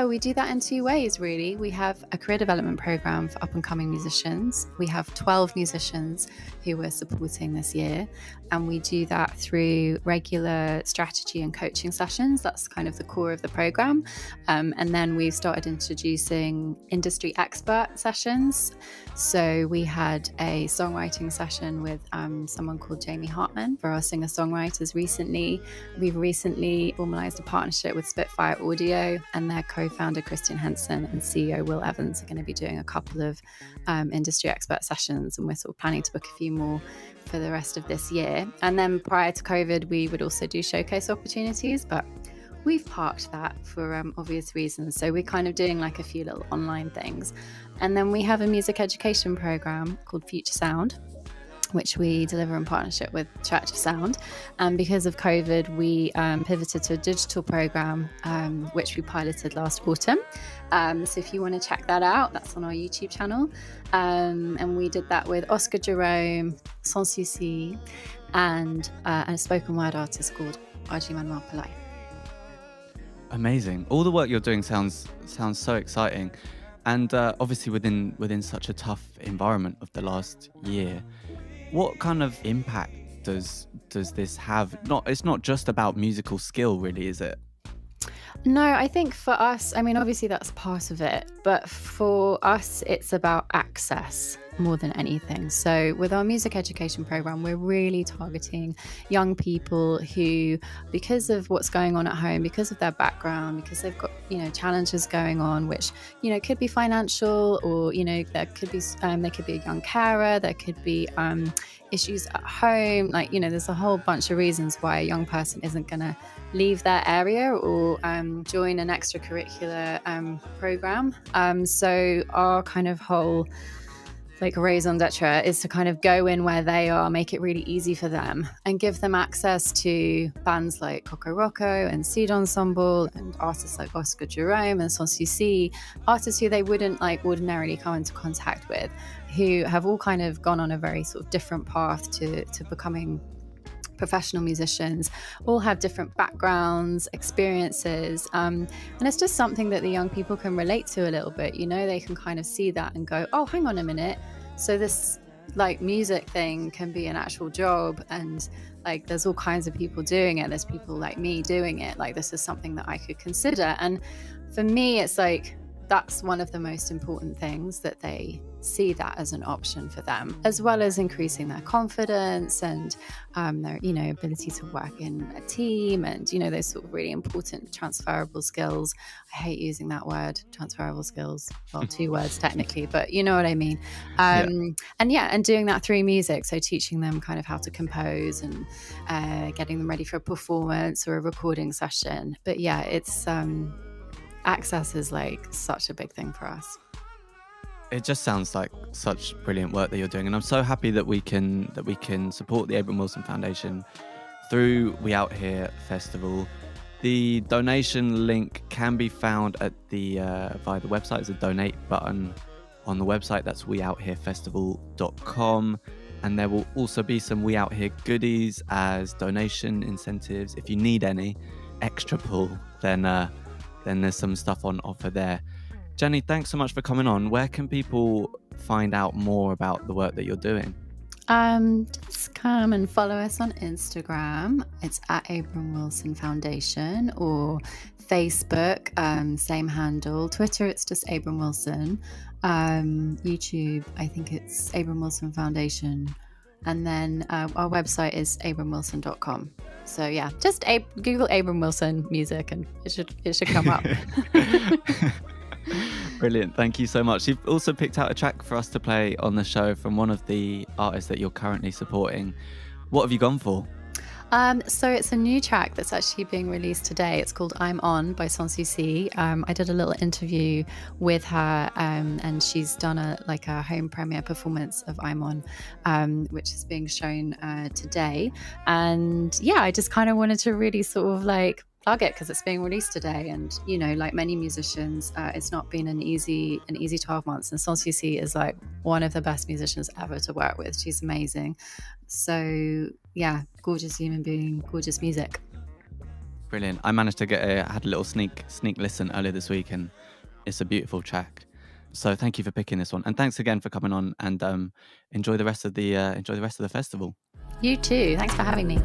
we do that in two ways, really. We have a career development program for up-and-coming musicians. We have 12 musicians who we're supporting this year, and we do that through regular strategy and coaching sessions. That's kind of the core of the program. And then we've started introducing industry expert sessions. So we had a songwriting session with someone called Jamie Hartman for our singer-songwriters recently. We've recently formalised a partnership with Spitfire Audio, and their co-founder Christian Henson and CEO Will Evans are going to be doing a couple of industry expert sessions, and we're sort of planning to book a few more for the rest of this year. And then prior to COVID, we would also do showcase opportunities, but we've parked that for obvious reasons. So we're kind of doing like a few little online things. And then we have a music education program called Future Sound. which we deliver in partnership with Church of Sound. And because of COVID, we pivoted to a digital program, which we piloted last autumn. So if you want to check that out, that's on our YouTube channel. And we did that with Oscar Jerome, Sans Souci, and a spoken word artist called Aji Manuel Pillai. Amazing. All the work you're doing sounds so exciting. And obviously within such a tough environment of the last year, what kind of impact does this have? It's not just about musical skill, really, is it? No, I think for us, I mean, obviously that's part of it, but for us, it's about access more than anything. So with our music education program, we're really targeting young people who, because of what's going on at home, because of their background, because they've got, challenges going on, which, could be financial, or, there could be, they could be a young carer, there could be issues at home. Like, there's a whole bunch of reasons why a young person isn't going to leave their area or join an extracurricular program. So our kind of whole raison d'etre is to kind of go in where they are, make it really easy for them, and give them access to bands like Coco Rocco and Seed Ensemble and artists like Oscar Jerome and Sans Souci, artists who they wouldn't ordinarily come into contact with, who have all kind of gone on a very sort of different path to becoming professional musicians, all have different backgrounds, experiences, and it's just something that the young people can relate to a little bit. They can kind of see that and go, oh, hang on a minute, so this music thing can be an actual job, and there's all kinds of people doing it, there's people like me doing it, this is something that I could consider. And for me, it's that's one of the most important things, that they see that as an option for them, as well as increasing their confidence and their ability to work in a team, and those sort of really important transferable skills. I hate using that word, transferable skills, well, 2 words technically, but you know what I mean. And doing that through music, so teaching them kind of how to compose and getting them ready for a performance or a recording session. But yeah, it's access is such a big thing for us. It just sounds like such brilliant work that you're doing, and I'm so happy that we can support the Abram Wilson Foundation through We Out Here Festival. The donation link can be found at via the website. There's a donate button on the website. That's weoutherefestival.com, and there will also be some We Out Here goodies as donation incentives. If you need any extra pull, then there's some stuff on offer there. Jenny, thanks so much for coming on. Where can people find out more about the work that you're doing? Just come and follow us on Instagram. It's at Abram Wilson Foundation, or Facebook, same handle. Twitter, it's just Abram Wilson. YouTube, I think it's Abram Wilson Foundation. And then our website is abramwilson.com. So yeah, just Google Abram Wilson music and it should come up. Brilliant. Thank you so much. You've also picked out a track for us to play on the show from one of the artists that you're currently supporting. What have you gone for? So it's a new track that's actually being released today. It's called I'm On by Sans Souci. I did a little interview with her, and she's done a home premiere performance of I'm On, which is being shown today. And yeah, I just kind of wanted to really sort of plug it because it's being released today. And like many musicians, it's not been an easy 12 months, and Sans Souci is one of the best musicians ever to work with. She's amazing. So yeah, gorgeous human being, gorgeous music. Brilliant. I managed to had a little sneak listen earlier this week, and it's a beautiful track. So thank you for picking this one, and thanks again for coming on, and enjoy the rest of the festival. You too. Thanks for having me.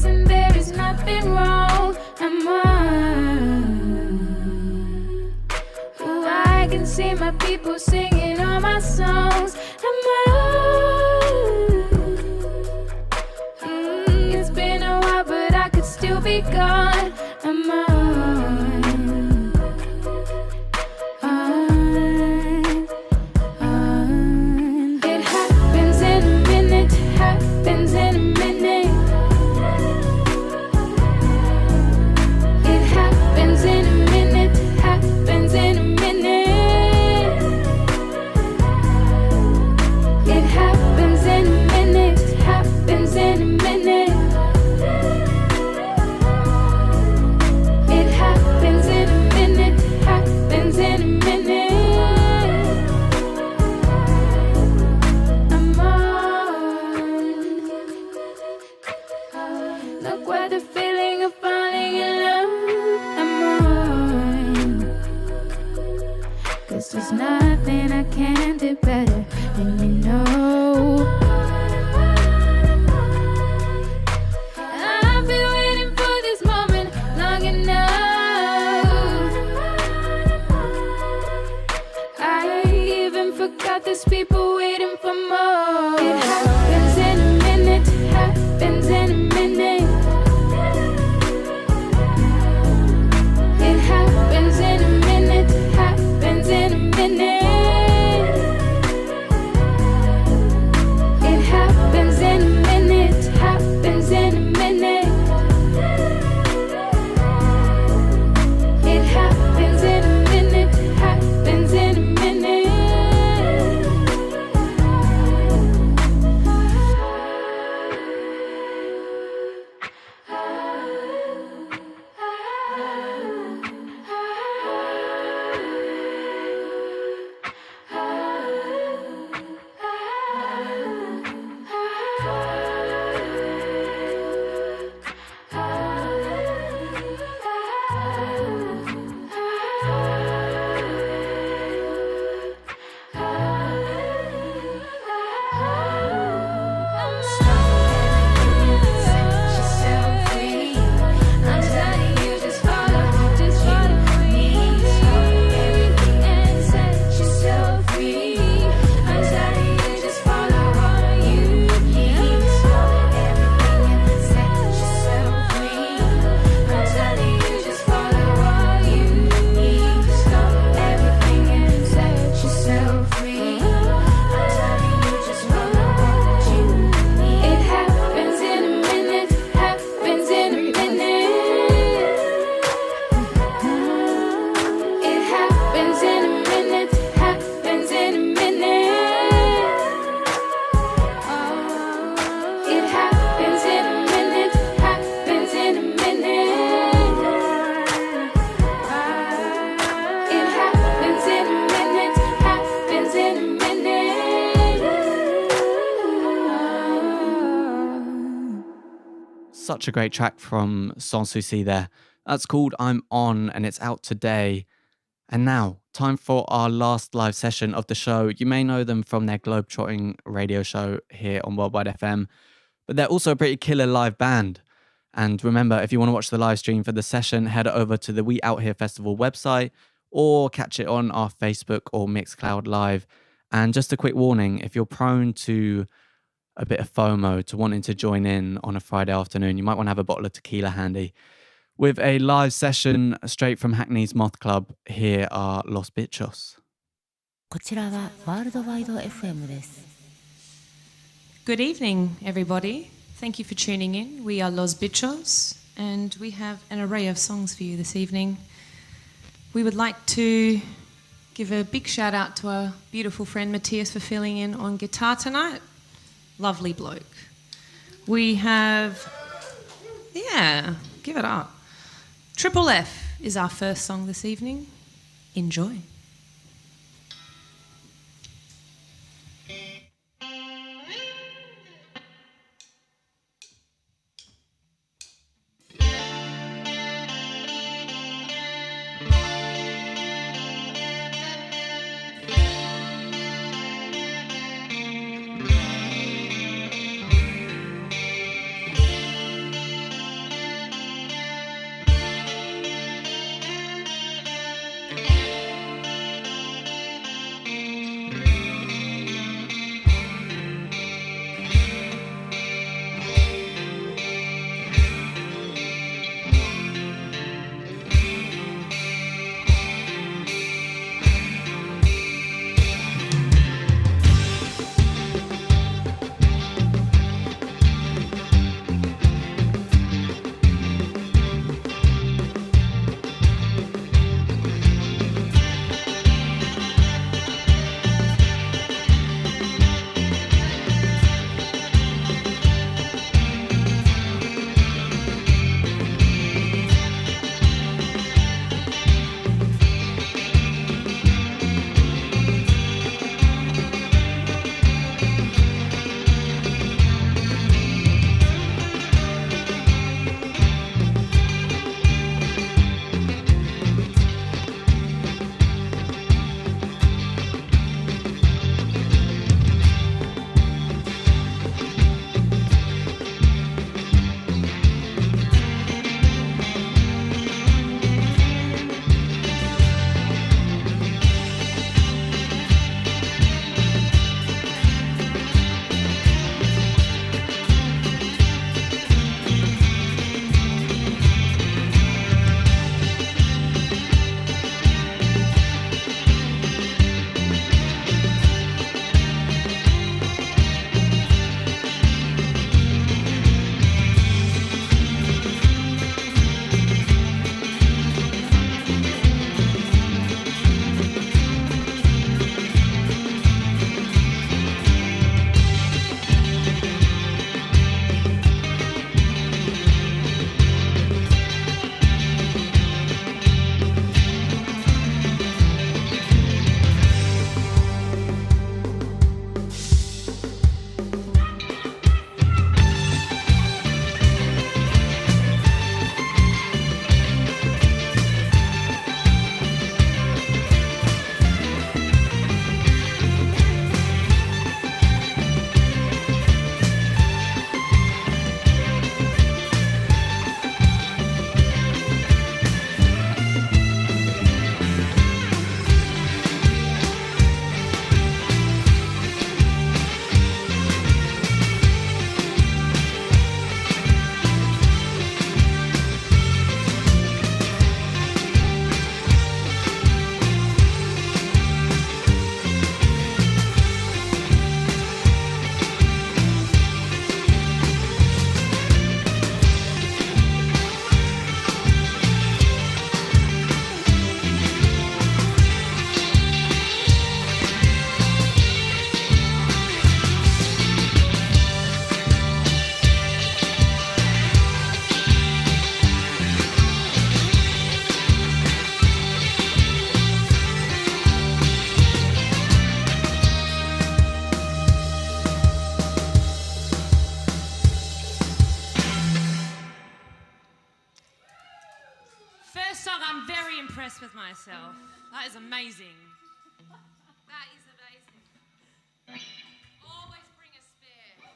And there is nothing wrong. I'm on. Ooh, I can see my people singing on. all my songs. It's been a while, but I could still be gone. I'm on. It happens in a minute, happens in a minute. It happens in a minute, happens in a minute. It happens in a minute, happens in a minute. It happens in a minute, happens in a minute. I'm on. Look where the feeling of falling in love. I'm on. 'Cause there's nothing I can do better than you know. I've been waiting for this moment long enough. I even forgot there's people waiting for more. It happens in a minute, happens in a minute. It happens in a minute, happens in a minute. It happens in a minute, happens in a minute. It happens in a minute, happens in a minute. Such a great track from Sans Souci there. That's called I'm On, and it's out today. And now, time for our last live session of the show. You may know them from their globetrotting radio show here on Worldwide FM, but they're also a pretty killer live band. And remember, if you want to watch the live stream for the session, head over to the We Out Here Festival website or catch it on our Facebook or Mixcloud Live. And just a quick warning, if you're prone to a bit of FOMO, to wanting to join in on a Friday afternoon, you might want to have a bottle of tequila handy. With a live session straight from Hackney's Moth Club, here are Los Bichos. こちらはワールドワイド FM です。 Good evening, everybody. Thank you for tuning in. We are Los Bichos, and we have an array of songs for you this evening. We would like to give a big shout out to our beautiful friend Matthias for filling in on guitar tonight. Lovely bloke. We have, give it up. Triple F is our first song this evening. Enjoy. amazing. That is amazing. Always bring a spare.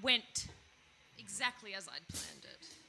went exactly as I'd planned it.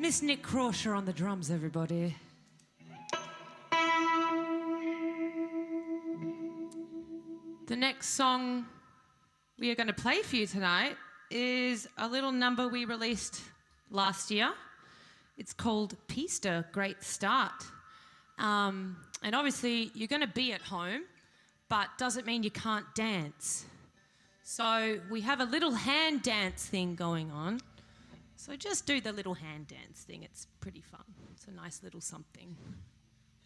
Miss Nick Crawsher on the drums, everybody. The next song we are going to play for you tonight is a little number we released last year. It's called Pista, Great Start. And obviously you're going to be at home, but doesn't mean you can't dance. So we have a little hand dance thing going on. So just do the little hand dance thing. It's pretty fun. It's a nice little something.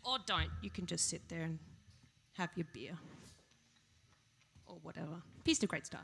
Or don't. You can just sit there and have your beer. Or whatever. Pista, Great Start.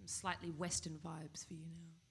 Slightly Western vibes for you now.